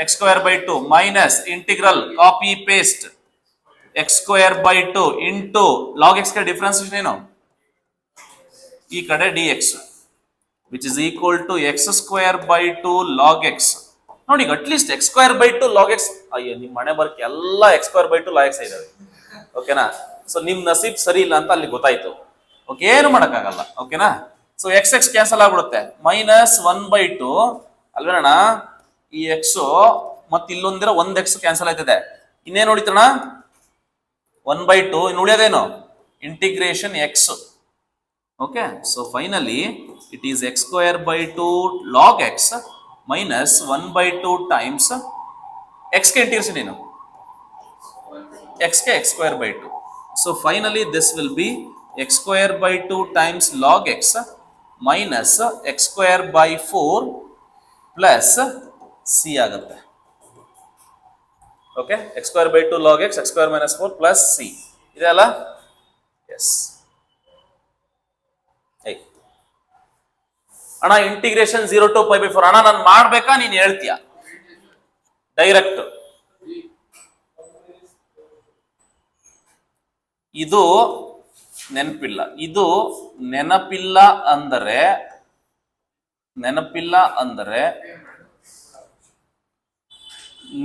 x²/2 minus integral copy paste x²/2 into log x ಗೆ ಡಿಫ್ರೆನ್ಸಿಯೇಷನ್ ಏನು? ಈ ಕಡೆ dx which is equal to x²/2 log x. ನೋಡಿ, ಅಟ್ಲೀಸ್ಟ್ x²/2 ಲಾಗ್ ಎಕ್ಸ್. ಅಯ್ಯೋ, ನಿಮ್ ಮನೆ ಬರ್ಕ್ ಎಲ್ಲ x²/2 ಲಾಗ್ ಎಕ್ಸ್ ಇದಾವೆ. ಓಕೆನಾ? ಸೊ ನಿಮ್ ನಸೀಬ್ ಸರಿ ಇಲ್ಲ ಅಂತ ಅಲ್ಲಿ ಗೊತ್ತಾಯ್ತು. ಓಕೆ, ಏನು ಮಾಡಕ್ಕಾಗಲ್ಲ. ಓಕೆನಾ? ಸೊ x ಕ್ಯಾನ್ಸಲ್ ಆಗ್ಬಿಡುತ್ತೆ. -1/2 ಅಲ್ವೇನಣ್ಣ? ಈ ಎಕ್ಸ್ ಮತ್ತೆ ಇಲ್ಲೊಂದಿರ 1x ಕ್ಯಾನ್ಸಲ್ ಆಯ್ತದೆ. ಇನ್ನೇನು ಉಳಿತಣ್ಣ? 1/2. ಇನ್ನು ಉಳಿಯೋದೇನು? Integration X. Okay, so finally it is x square by 2 log x minus 1 by 2 times x ಗೆ ಇಂಟಿಗ್ರೇಷನ್ ಏನು x ಗೆ x square by 2. So finally this will be x square by 2 times log x minus x square by 4 plus c ಆಗುತ್ತೆ. Okay, x square by 2 log x square minus 4 plus c ಇದೆ ಅಲ್ಲ. S ಅಣ್ಣ integration 0 to pi by 4 ಅಣ್ಣ ನಾನು ಮಾಡ್ಬೇಕಾ ನೀನ್ ಹೇಳ್ತೀಯ direct. ಇದು ನೆನಪಿಲ್ಲ, ಇದು ನೆನಪಿಲ್ಲ ಅಂದರೆ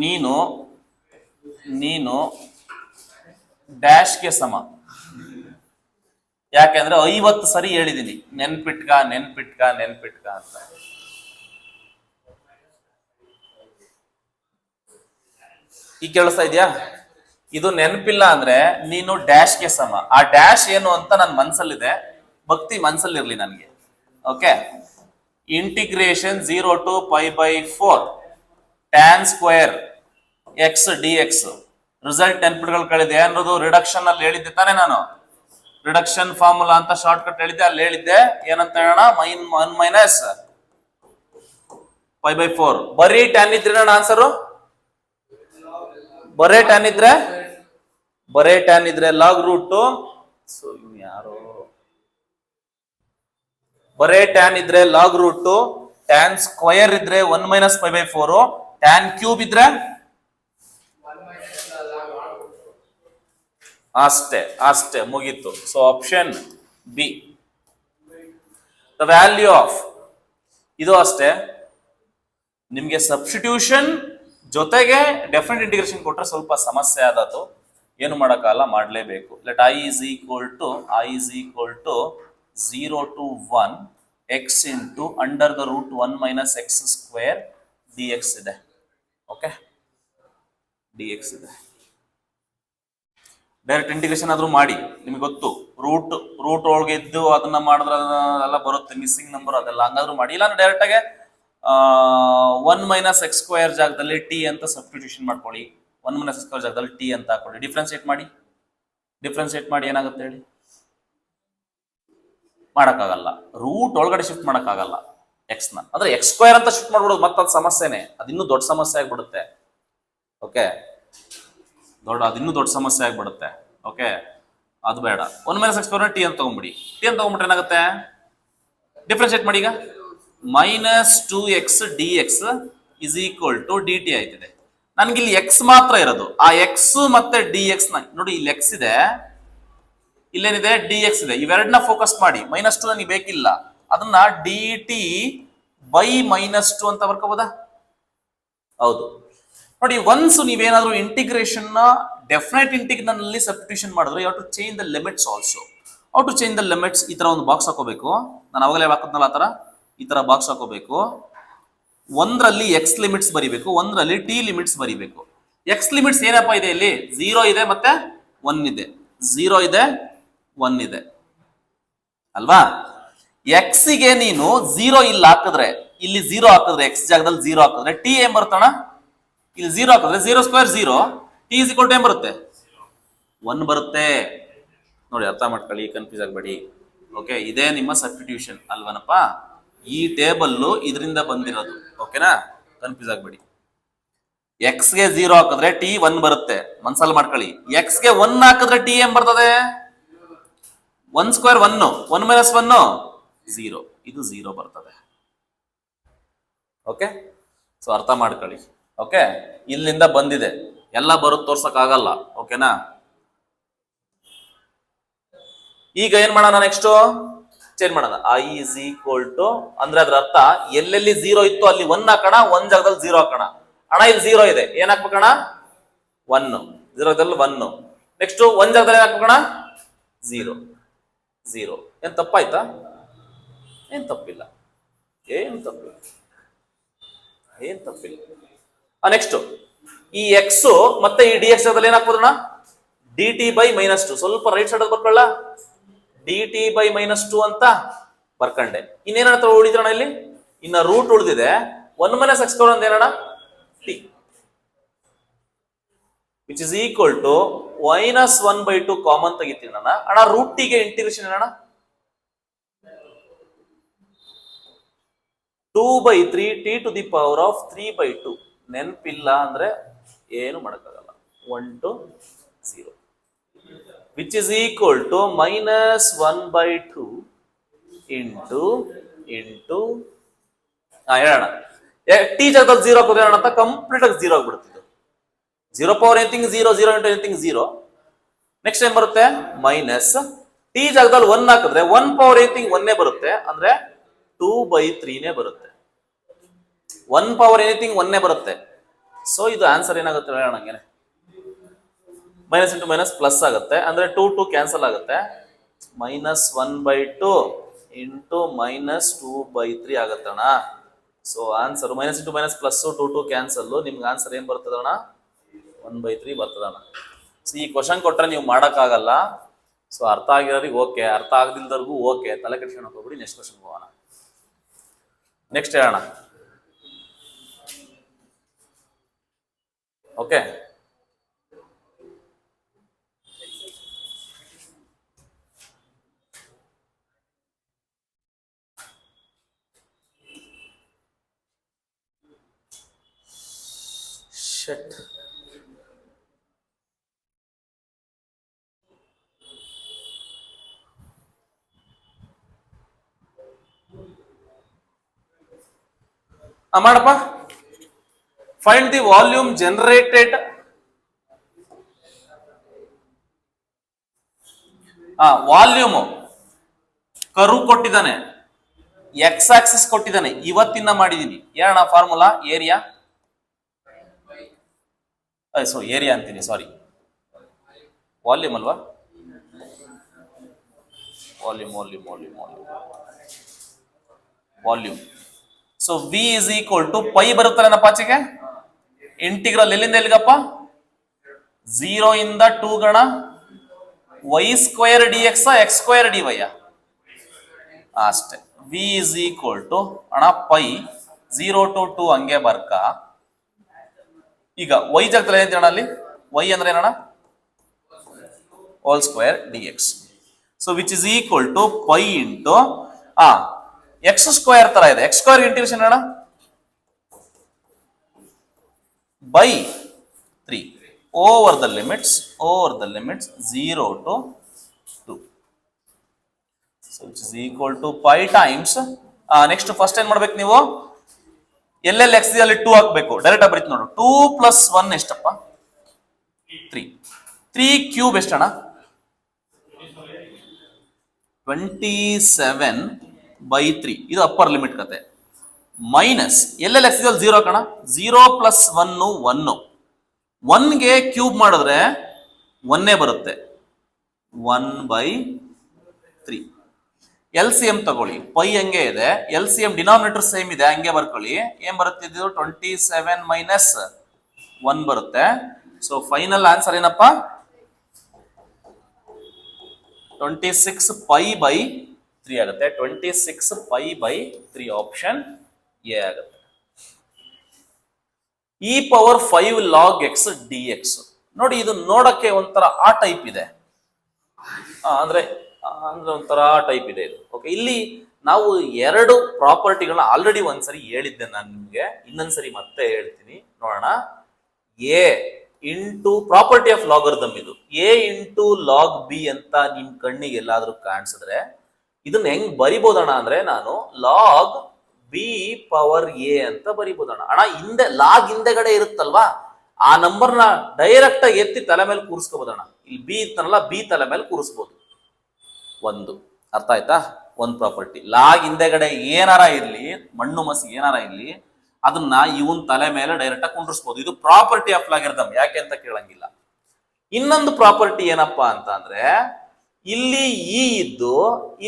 ನೀನು ಡ್ಯಾಶ್ಗೆ ಸಮ. ಯಾಕೆಂದ್ರೆ 50 ಸರಿ ಹೇಳಿದೀನಿ ನೆನ್ಪಿಟ್ಕ ಅಂತ. ಈಗ ಕೇಳಿಸ್ತಾ ಇದೆಯಾ? ಇದು ನೆನಪಿಲ್ಲ ಅಂದ್ರೆ ನೀನು ಡ್ಯಾಶ್ಗೆ ಸಮ. ಆ ಡ್ಯಾಶ್ ಏನು ಅಂತ ನನ್ನ ಮನ್ಸಲ್ಲಿದೆ, ಭಕ್ತಿ ಮನ್ಸಲ್ಲಿರ್ಲಿ ನನಗೆ. Okay, integration 0 to pi by 4 tan square X D X. Result ನೆನ್ಪಿಟ್ಗಳು ಕಳಿದೆ ಅನ್ನೋದು ರಿಡಕ್ಷನ್ ಅಲ್ಲಿ ಹೇಳಿದ್ದೆ ತಾನೇ ನಾನು. ರಿಡಕ್ಷನ್ ಫಾರ್ಮುಲಾ ಅಂತ ಶಾರ್ಟ್ ಕಟ್ ಹೇಳಿದ್ದೆ, ಅಲ್ಲಿ ಹೇಳಿದ್ದೆ ಏನಂತ ಹೇಳೋಣ, 1 minus pi by 4. ಬರೀ ಟ್ಯಾನ್ ಇದ್ರೆ ನಾನು ಆನ್ಸರು, ಬರೇ ಟ್ಯಾನ್ ಇದ್ರೆ ಲಾಗ್ ರೂಟ್. ಯಾರು ಬರೇ ಟ್ಯಾನ್ ಇದ್ರೆ ಲಾಗ್ ರೂಟ್, ಟ್ಯಾನ್ ಸ್ಕ್ವಯರ್ ಇದ್ರೆ 1 minus pi by 4, tan cube ಇದ್ರೆ ಅಷ್ಟೇ ಮುಗೀತು. So option B the value of. ಇದು ಅಷ್ಟೇ, ನಿಮ್ಗೆ ಸಬ್ಸ್ಟಿಟ್ಯೂಷನ್ ಜೊತೆಗೆ ಡೆಫಿನೆಟ್ ಇಂಟಿಗ್ರೇಷನ್ ಕೊಟ್ರೆ ಸ್ವಲ್ಪ ಸಮಸ್ಯೆ ಆದದ್ದು, ಏನು ಮಾಡೋಕ್ಕಾಗಲ್ಲ, ಮಾಡಲೇಬೇಕು. Let i is equal to 0 to 1 x into under the root 1 minus x square dx ಇದೆ. ಓಕೆ, dx ಇದೆ. ಡೈರೆಕ್ಟ್ ಇಂಟಿಗ್ರೇಷನ್ ಆದ್ರೂ ಮಾಡಿ, ನಿಮ್ಗೆ ಗೊತ್ತು ರೂಟ್ ಒಳಗೆ ಇದ್ದು ಅದನ್ನ ಮಾಡಿದ್ರೆ ಅದೆಲ್ಲ ಬರುತ್ತೆ, ಮಿಸ್ಸಿಂಗ್ ನಂಬರ್ ಅದೆಲ್ಲ, ಹಂಗಾದ್ರೂ ಮಾಡಿ. ಇಲ್ಲ ಡೈರೆಕ್ಟ್ ಆಗಿ 1 minus x square ಜಾಗದಲ್ಲಿ t ಅಂತ ಸಬ್ಸ್ಟಿಟ್ಯೂಷನ್ ಮಾಡ್ಕೊಳ್ಳಿ, 1 minus x square ಜಾಗದಲ್ಲಿ t ಅಂತ ಹಾಕೊಳ್ಳಿ. ಡಿಫ್ರೆನ್ಸಿಯೇಟ್ ಮಾಡಿ ಏನಾಗುತ್ತೆ ಹೇಳಿ? ಮಾಡಕ್ಕಾಗಲ್ಲ, ರೂಟ್ ಒಳಗಡೆ ಶಿಫ್ಟ್ ಮಾಡಕ್ಕಾಗಲ್ಲ x ನ. ಅಂದ್ರೆ x ಸ್ಕ್ವೇರ್ ಅಂತ ಶಿಫ್ಟ್ ಮಾಡ್ಬಿಡೋದು, ಮತ್ತೆ ಅದು ಸಮಸ್ಯೆನೆ, ಅದಿನ್ನೂ ದೊಡ್ಡ ಸಮಸ್ಯೆ ಆಗ್ಬಿಡುತ್ತೆ. ಓಕೆ, ಅದಿನ್ನೂ ದೊಡ್ಡ ಸಮಸ್ಯೆ ಆಗ್ಬಿಡುತ್ತೆ. ಓಕೆ, ಅದು ಬೇಡ. 1 minus x square ಟಿ ಅಂತ ತಗೊಂಡ್ಬಿಡಿ. ಟಿ ಅಂತ ತಗೊಂಡ್ಬಿಟ್ರೆ ಏನಾಗುತ್ತೆ? ಡಿಫ್ರೆನ್ಶಿಯೇಟ್ ಮಾಡಿ. ಈಗ minus 2x dx is equal to dt ಆಯ್ತಿದೆ. ನನ್ಗಿಲ್ಲಿ x ಮಾತ್ರ ಇರೋದು, ಆ x ಮತ್ತೆ dx ನೋಡಿ, ಇಲ್ಲಿ x ಇದೆ, ಇಲ್ಲೇನಿದೆ dx ಇದೆ, ಇವೆರಡನ್ನ ಫೋಕಸ್ ಮಾಡಿ. -2 ನನಗೆ ಬೇಕಿಲ್ಲ, ಅದನ್ನ dt by -2 ಅಂತ ಬರ್ಕೋಬೋದಾ? ಹೌದು. ನೋಡಿ, ಒನ್ಸ್ ನೀವೇನಾದ್ರೂ ಇಂಟಿಗ್ರೇಷನ್ ನ ಡೆಫಿನೆಟ್ ಇಂಟಿಗ್ರಲ್ ನಲ್ಲಿ ಸಬ್ಸ್ಟಿಟ್ಯೂಷನ್ ಮಾಡಿದ್ರೆ, you have to change the limits also. How to change the limits? ಈ ತರ ಒಂದು ಬಾಕ್ಸ್ ಹಾಕೋಬೇಕು, ನಾನು ಅವಾಗಲೇ ಹಾಕೋದ್ನಲ್ಲ ಆ ತರ, ಈ ತರ ಬಾಕ್ಸ್ ಹಾಕೋಬೇಕು. ಒಂದರಲ್ಲಿ ಎಕ್ಸ್ ಲಿಮಿಟ್ಸ್ ಬರಿಬೇಕು, ಒಂದರಲ್ಲಿ ಟಿ ಲಿಮಿಟ್ಸ್ ಬರಿಬೇಕು. ಎಕ್ಸ್ ಲಿಮಿಟ್ಸ್ ಏನಪ್ಪಾ ಇದೆ? ಇಲ್ಲಿ 0 ಇದೆ ಮತ್ತೆ 1 ಇದೆ, 0 ಇದೆ 1 ಇದೆ ಅಲ್ವಾ? ಎಕ್ಸ್ ಗೆ ನೀನು 0 ಇಲ್ಲಿ ಹಾಕಿದ್ರೆ, ಇಲ್ಲಿ 0 ಹಾಕಿದ್ರೆ, ಎಕ್ಸ್ ಜಾಗದಲ್ಲಿ 0 ಹಾಕಿದ್ರೆ ಟಿ ಏನ್ ಬರ್ತಣ? ಇಲ್ಲಿ 0 ಹಾಕಿದ್ರೆ 0 square 0, t is equal to ಏನ್ ಬರುತ್ತೆ? 1 ಬರುತ್ತೆ. ನೋಡಿ, ಅರ್ಥ ಮಾಡ್ಕೊಳ್ಳಿ, ಕನ್ಫ್ಯೂಸ್ ಆಗಬೇಡಿ. ಓಕೆ, ಇದೇ ನಿಮ್ಮ ಸಬ್ಸ್ಟಿಟ್ಯೂಷನ್ ಅಲ್ವನಪ್ಪ? ಈ ಟೇಬಲ್ಲು ಇದರಿಂದ ಬಂದಿರೋದು. ಓಕೆನಾ? ಕನ್ಫ್ಯೂಸ್ ಆಗಬೇಡಿ. ಎಕ್ಸ್ ಗೆ 0 ಹಾಕಿದ್ರೆ ಟಿ 1 ಬರುತ್ತೆ, ಮನ್ಸಲ್ಲಿ ಮಾಡ್ಕೊಳ್ಳಿ. ಎಕ್ಸ್ ಗೆ 1 ಹಾಕಿದ್ರೆ ಟಿ ಏನ್ ಬರ್ತದೆ? 1 ಸ್ಕ್ವೇರ್ 1, 1 minus 1 0, ಇದು 0 ಬರ್ತದೆ. ಓಕೆ, ಸೊ ಅರ್ಥ ಮಾಡ್ಕೊಳ್ಳಿ. ಓಕೆ, ಇಲ್ಲಿಂದ ಬಂದಿದೆ, ಎಲ್ಲ ಬರುತ್ತೆ, ತೋರ್ಸಕ್ ಆಗಲ್ಲ. ಓಕೆನಾ? ಈಗ ಏನ್ ಮಾಡೋಣ? ನೆಕ್ಸ್ಟ್ ಚೇಂಜ್ ಮಾಡೋಣ. i is equal to ಅಂದ್ರೆ ಅದ್ರ ಅರ್ಥ ಎಲ್ಲೆಲ್ಲಿ 0 ಇತ್ತು ಅಲ್ಲಿ 1 ಹಾಕೋಣ, 1 ಜಾಗದಲ್ಲಿ 0 ಹಾಕೋಣ. ಅಣ್ಣ ಇಲ್ಲಿ 0 ಇದೆ, ಏನ್ ಹಾಕ್ಬೇಕಣ್ಣ? 1, 0 ಜಾಗದಲ್ಲಿ 1. ನೆಕ್ಸ್ಟ್ 1 ಜಾಗದಲ್ಲಿ ಏನ್ ಹಾಕ್ಬೇಕಣ್ಣ? 0. ಏನ್ ತಪ್ಪಾಯ್ತಾ? ಏನ್ ತಪ್ಪಿಲ್ಲ. ನೆಕ್ಸ್ಟ್ ಈ ಎಕ್ಸ್ ಮತ್ತೆ ಈ ಡಿ ಎಕ್ಸ್ ಜಾಗದಲ್ಲಿ ಏನ್ ಹಾಕ್ಬೋದಣ್ಣ? D T by -2. ಸ್ವಲ್ಪ ರೈಟ್ ಸೈಡ್ ಬರ್ಕೊಳ್ಳ, dt/-2 ಅಂತ ಬರ್ಕಂಡೆ. ಇನ್ನೇನ ಉಳಿದ್ರಣ ಇಲ್ಲಿ? ಇನ್ನ ರೂಟ್ ಉಳಿದಿದೆ. 1 - x² ಅಂದ್ರೆ ಏನಣ್ಣ? t, which is equal to -1/2 common ತೆಗಿತೀನಿ ಅಣ್ಣ. ರೂಟ್ ಟಿ ಗೆ ಇಂಟಿಗ್ರೇಷನ್ ಏನಣ್ಣ? 2/3 t⁵3/2. ನೆನಪಿಲ್ಲ ಅಂದ್ರೆ ಏನು ಮಾಡಕ್ಕಾಗಲ್ಲ. 1 to 0, which is equal to -1/2 into ಹೇಳೋಣ ಟಿ ಜಾಗದಲ್ಲಿ 0 ಹಾಕೋದ್ರೆ ಏನಂತ ಕಂಪ್ಲೀಟ್ ಆಗಿ 0 ಆಗ್ಬಿಡ್ತಿದ್ದು. 0 power anything 0, 0 into anything 0. Next ಏನ್ ಬರುತ್ತೆ? ಮೈನಸ್ ಟಿ ಜಾಗದಲ್ಲಿ 1 ಹಾಕಿದ್ರೆ 1 ಪವರ್ ಎನಿಥಿಂಗ್ 1 ಬರುತ್ತೆ, ಅಂದ್ರೆ 2/3 ಬರುತ್ತೆ. 1 ಪವರ್ ಎನಿಥಿಂಗ್ 1 ಬರುತ್ತೆ. ಸೊ ಇದು ಆನ್ಸರ್ ಏನಾಗುತ್ತೆ ಹೇಳೋಣ. ಹಂಗೇನೆ ಮೈನಸ್ ಇಂಟು ಮೈನಸ್ ಪ್ಲಸ್ ಆಗುತ್ತೆ, ಅಂದ್ರೆ 2 ಕ್ಯಾನ್ಸಲ್ ಆಗುತ್ತೆ. -1/2 into -2/3 ಆಗತ್ತಣ್ಣ. So answer minus into minus plus 2 cancel. ನಿಮ್ಗೆ ಆನ್ಸರ್ ಏನ್ ಬರ್ತದಣ್ಣ? 1/3 ಬರ್ತದಣ್ಣ. ಸೊ ಈ ಕ್ವಶನ್ ಕೊಟ್ರೆ ನೀವು ಮಾಡಕ್ಕಾಗಲ್ಲ. ಸೊ ಅರ್ಥ ಆಗಿರೋರಿಗೆ ಓಕೆ, ಅರ್ಥ ಆಗದಿಲ್ದವ್ರಿಗೂ ಓಕೆ, ತಲೆ ಕೆಡ್ಸ್ಕೊಳಕ್ ಹೋಗ್ಬಿಡಿ. ನೆಕ್ಸ್ಟ್ ಕ್ವಶನ್ ಹೋಗೋಣ. ನೆಕ್ಸ್ಟ್ ಹೇಳೋಣ. ಓಕೆ, ಶಟ್ ಮಾಡಪ್ಪ. Find the volume generated. Volume ಕರು ಕೊಟ್ಟಿದ್ದಾನೆ, ಎಕ್ಸ್ ಆಕ್ಸಿಸ್ ಕೊಟ್ಟಿದ್ದಾನೆ. ಇವತ್ತಿನ ಮಾಡಿದೀನಿ. ಏನಣ್ಣ ಫಾರ್ಮುಲಾ? ಏರಿಯಾ, ಏರಿಯಾ ಅಂತೀನಿ, ಸಾರಿ, ವಾಲ್ಯೂಮ್ ಅಲ್ವಾ? Volume. So V is equal to pi ಬರುತ್ತಲ್ಲ ನಪ್ಪಾಚೆಗೆ. ಇಂಟಿಗ್ರಲ್ ಎಲ್ಲಿಂದ ಎಲ್ಲಿಗಪ್ಪ? 0 ಇಂದ 2 ಗಣ y² dx x² dy ಅಷ್ಟೇ. ವಿ ಇಸ್ ಈಕ್ವಲ್ ಟು ಅಣ್ಣ ಪೈ 0 to 2 ಹಂಗೆ ಬರ್ಕ. ಈಗ y ಜಾಗದಲ್ಲಿ ಏನಂತ ಅಲ್ಲಿ? y ಅಂದ್ರೆ ಏನಣ್ಣ? Whole dx. So which is equal to pi into x² ತರ ಇದೆ. x² ಇಂಟಿಗ್ರೇಷನ್ ಅಣ್ಣ by 3 over the limits 0 to 2. So which is equal to pi times next first ಏನ್ ಮಾಡ್ಬೇಕು ನೀವು? ಎಲ್ಲೆಲ್ಲಿ x ಅಲ್ಲಿ 2 ಹಾಕಬೇಕು. ಡೈರೆಕ್ಟ್ ಆಗಿ ಬರೀತೀನಿ ನೋಡು. 2 + 1 ಎಷ್ಟಪ್ಪ? 3. 3 ಕ್ಯೂಬ್ ಎಷ್ಟಣ್ಣ? 27/3. ಇದು ಅಪ್ಪರ್ ಲಿಮಿಟ್ ಕತೆ. ಮೈನಸ್ ಎಲ್ಲೆಲ್ಲಿ x ಅಲ್ಲಿ 0 ಹಾಕೋಣ. 0 + 1 1. 1ಗೆ ಕ್ಯೂಬ್ ಮಾಡಿದ್ರೆ 1 ಬರುತ್ತೆ. 1/3. LCM ತಗೊಳ್ಳಿ. ಪೈ ಹಂಗೆ ಇದೆ, LCM ಡಿನಾಮಿನೇಟರ್ ಸೇಮ್ ಇದೆ, ಹಂಗೆ ಬರ್ಕೊಳ್ಳಿ. ಏನ್ ಬರುತ್ತೆ? ಇದು 27 - 1 ಬರುತ್ತೆ. ಸೊ ಫೈನಲ್ ಆನ್ಸರ್ ಏನಪ್ಪ? 26π/3 ಆಗುತ್ತೆ. 26π/3 ಆಪ್ಷನ್ ಎ ಆಗುತ್ತೆ. e⁵ log x dx. ನೋಡಿ, ಇದು ನೋಡಕ್ಕೆ ಒಂಥರ ಆ ಟೈಪ್ ಇದೆ, ಅಂದ್ರೆ ಒಂಥರ ಟೈಪ್ ಇದೆ ಇದು. ಓಕೆ, ಇಲ್ಲಿ ನಾವು ಎರಡು ಪ್ರಾಪರ್ಟಿಗಳನ್ನ ಆಲ್ರೆಡಿ ಒಂದ್ಸರಿ ಹೇಳಿದ್ದೆ ನಾನು ನಿಮ್ಗೆ, ಇನ್ನೊಂದ್ಸರಿ ಮತ್ತೆ ಹೇಳ್ತೀನಿ ನೋಡೋಣ. A into property of logarithm. ಇದು a ಇಂಟು ಲಾಗ್ ಬಿ ಅಂತ ನಿಮ್ ಕಣ್ಣಿಗೆ ಎಲ್ಲಾದ್ರೂ ಕಾಣಿಸಿದ್ರೆ ಇದನ್ನ ಹೆಂಗ್ ಬರಿಬೋದಣ್ಣ ಅಂದ್ರೆ, ನಾನು ಲಾಗ್ b⁴a ಅಂತ ಬರಿಬೋದಣ್ಣ. ಅಣ್ಣ ಹಿಂದೆ ಲಾಗ್ ಹಿಂದೆಗಡೆ ಇರುತ್ತಲ್ವಾ, ಆ ನಂಬರ್ನ ಡೈರೆಕ್ಟ್ ಆಗಿ ಎತ್ತಿ ತಲೆ ಮೇಲೆ ಕೂರಿಸ್ಕೋಬೋದಣ್ಣ. ಇಲ್ಲಿ ಬಿ ಇತ್ತನಲ್ಲ, ಬಿ ತಲೆ ಮೇಲೆ ಕೂರಿಸ್ಬೋದು. ಒಂದು ಅರ್ಥ ಆಯ್ತಾ? ಒಂದು ಪ್ರಾಪರ್ಟಿ. ಲಾಗ್ ಹಿಂದೆಗಡೆ ಏನಾರ ಇರ್ಲಿ, ಮಣ್ಣು ಮಸಿ ಏನಾರ ಇರ್ಲಿ, ಅದನ್ನ ಇವನ್ ತಲೆ ಮೇಲೆ ಡೈರೆಕ್ಟ್ ಆಗಿ ಕುಂಡ್ರಿಸ್ಬೋದು. ಇದು ಪ್ರಾಪರ್ಟಿ ಆಫ್ ಲಾಗರಿಥಮ್. ಯಾಕೆ ಅಂತ ಕೇಳಂಗಿಲ್ಲ. ಇನ್ನೊಂದು ಪ್ರಾಪರ್ಟಿ ಏನಪ್ಪಾ ಅಂತ ಅಂದ್ರೆ, ಇಲ್ಲಿ ಇ ಇದ್ದು,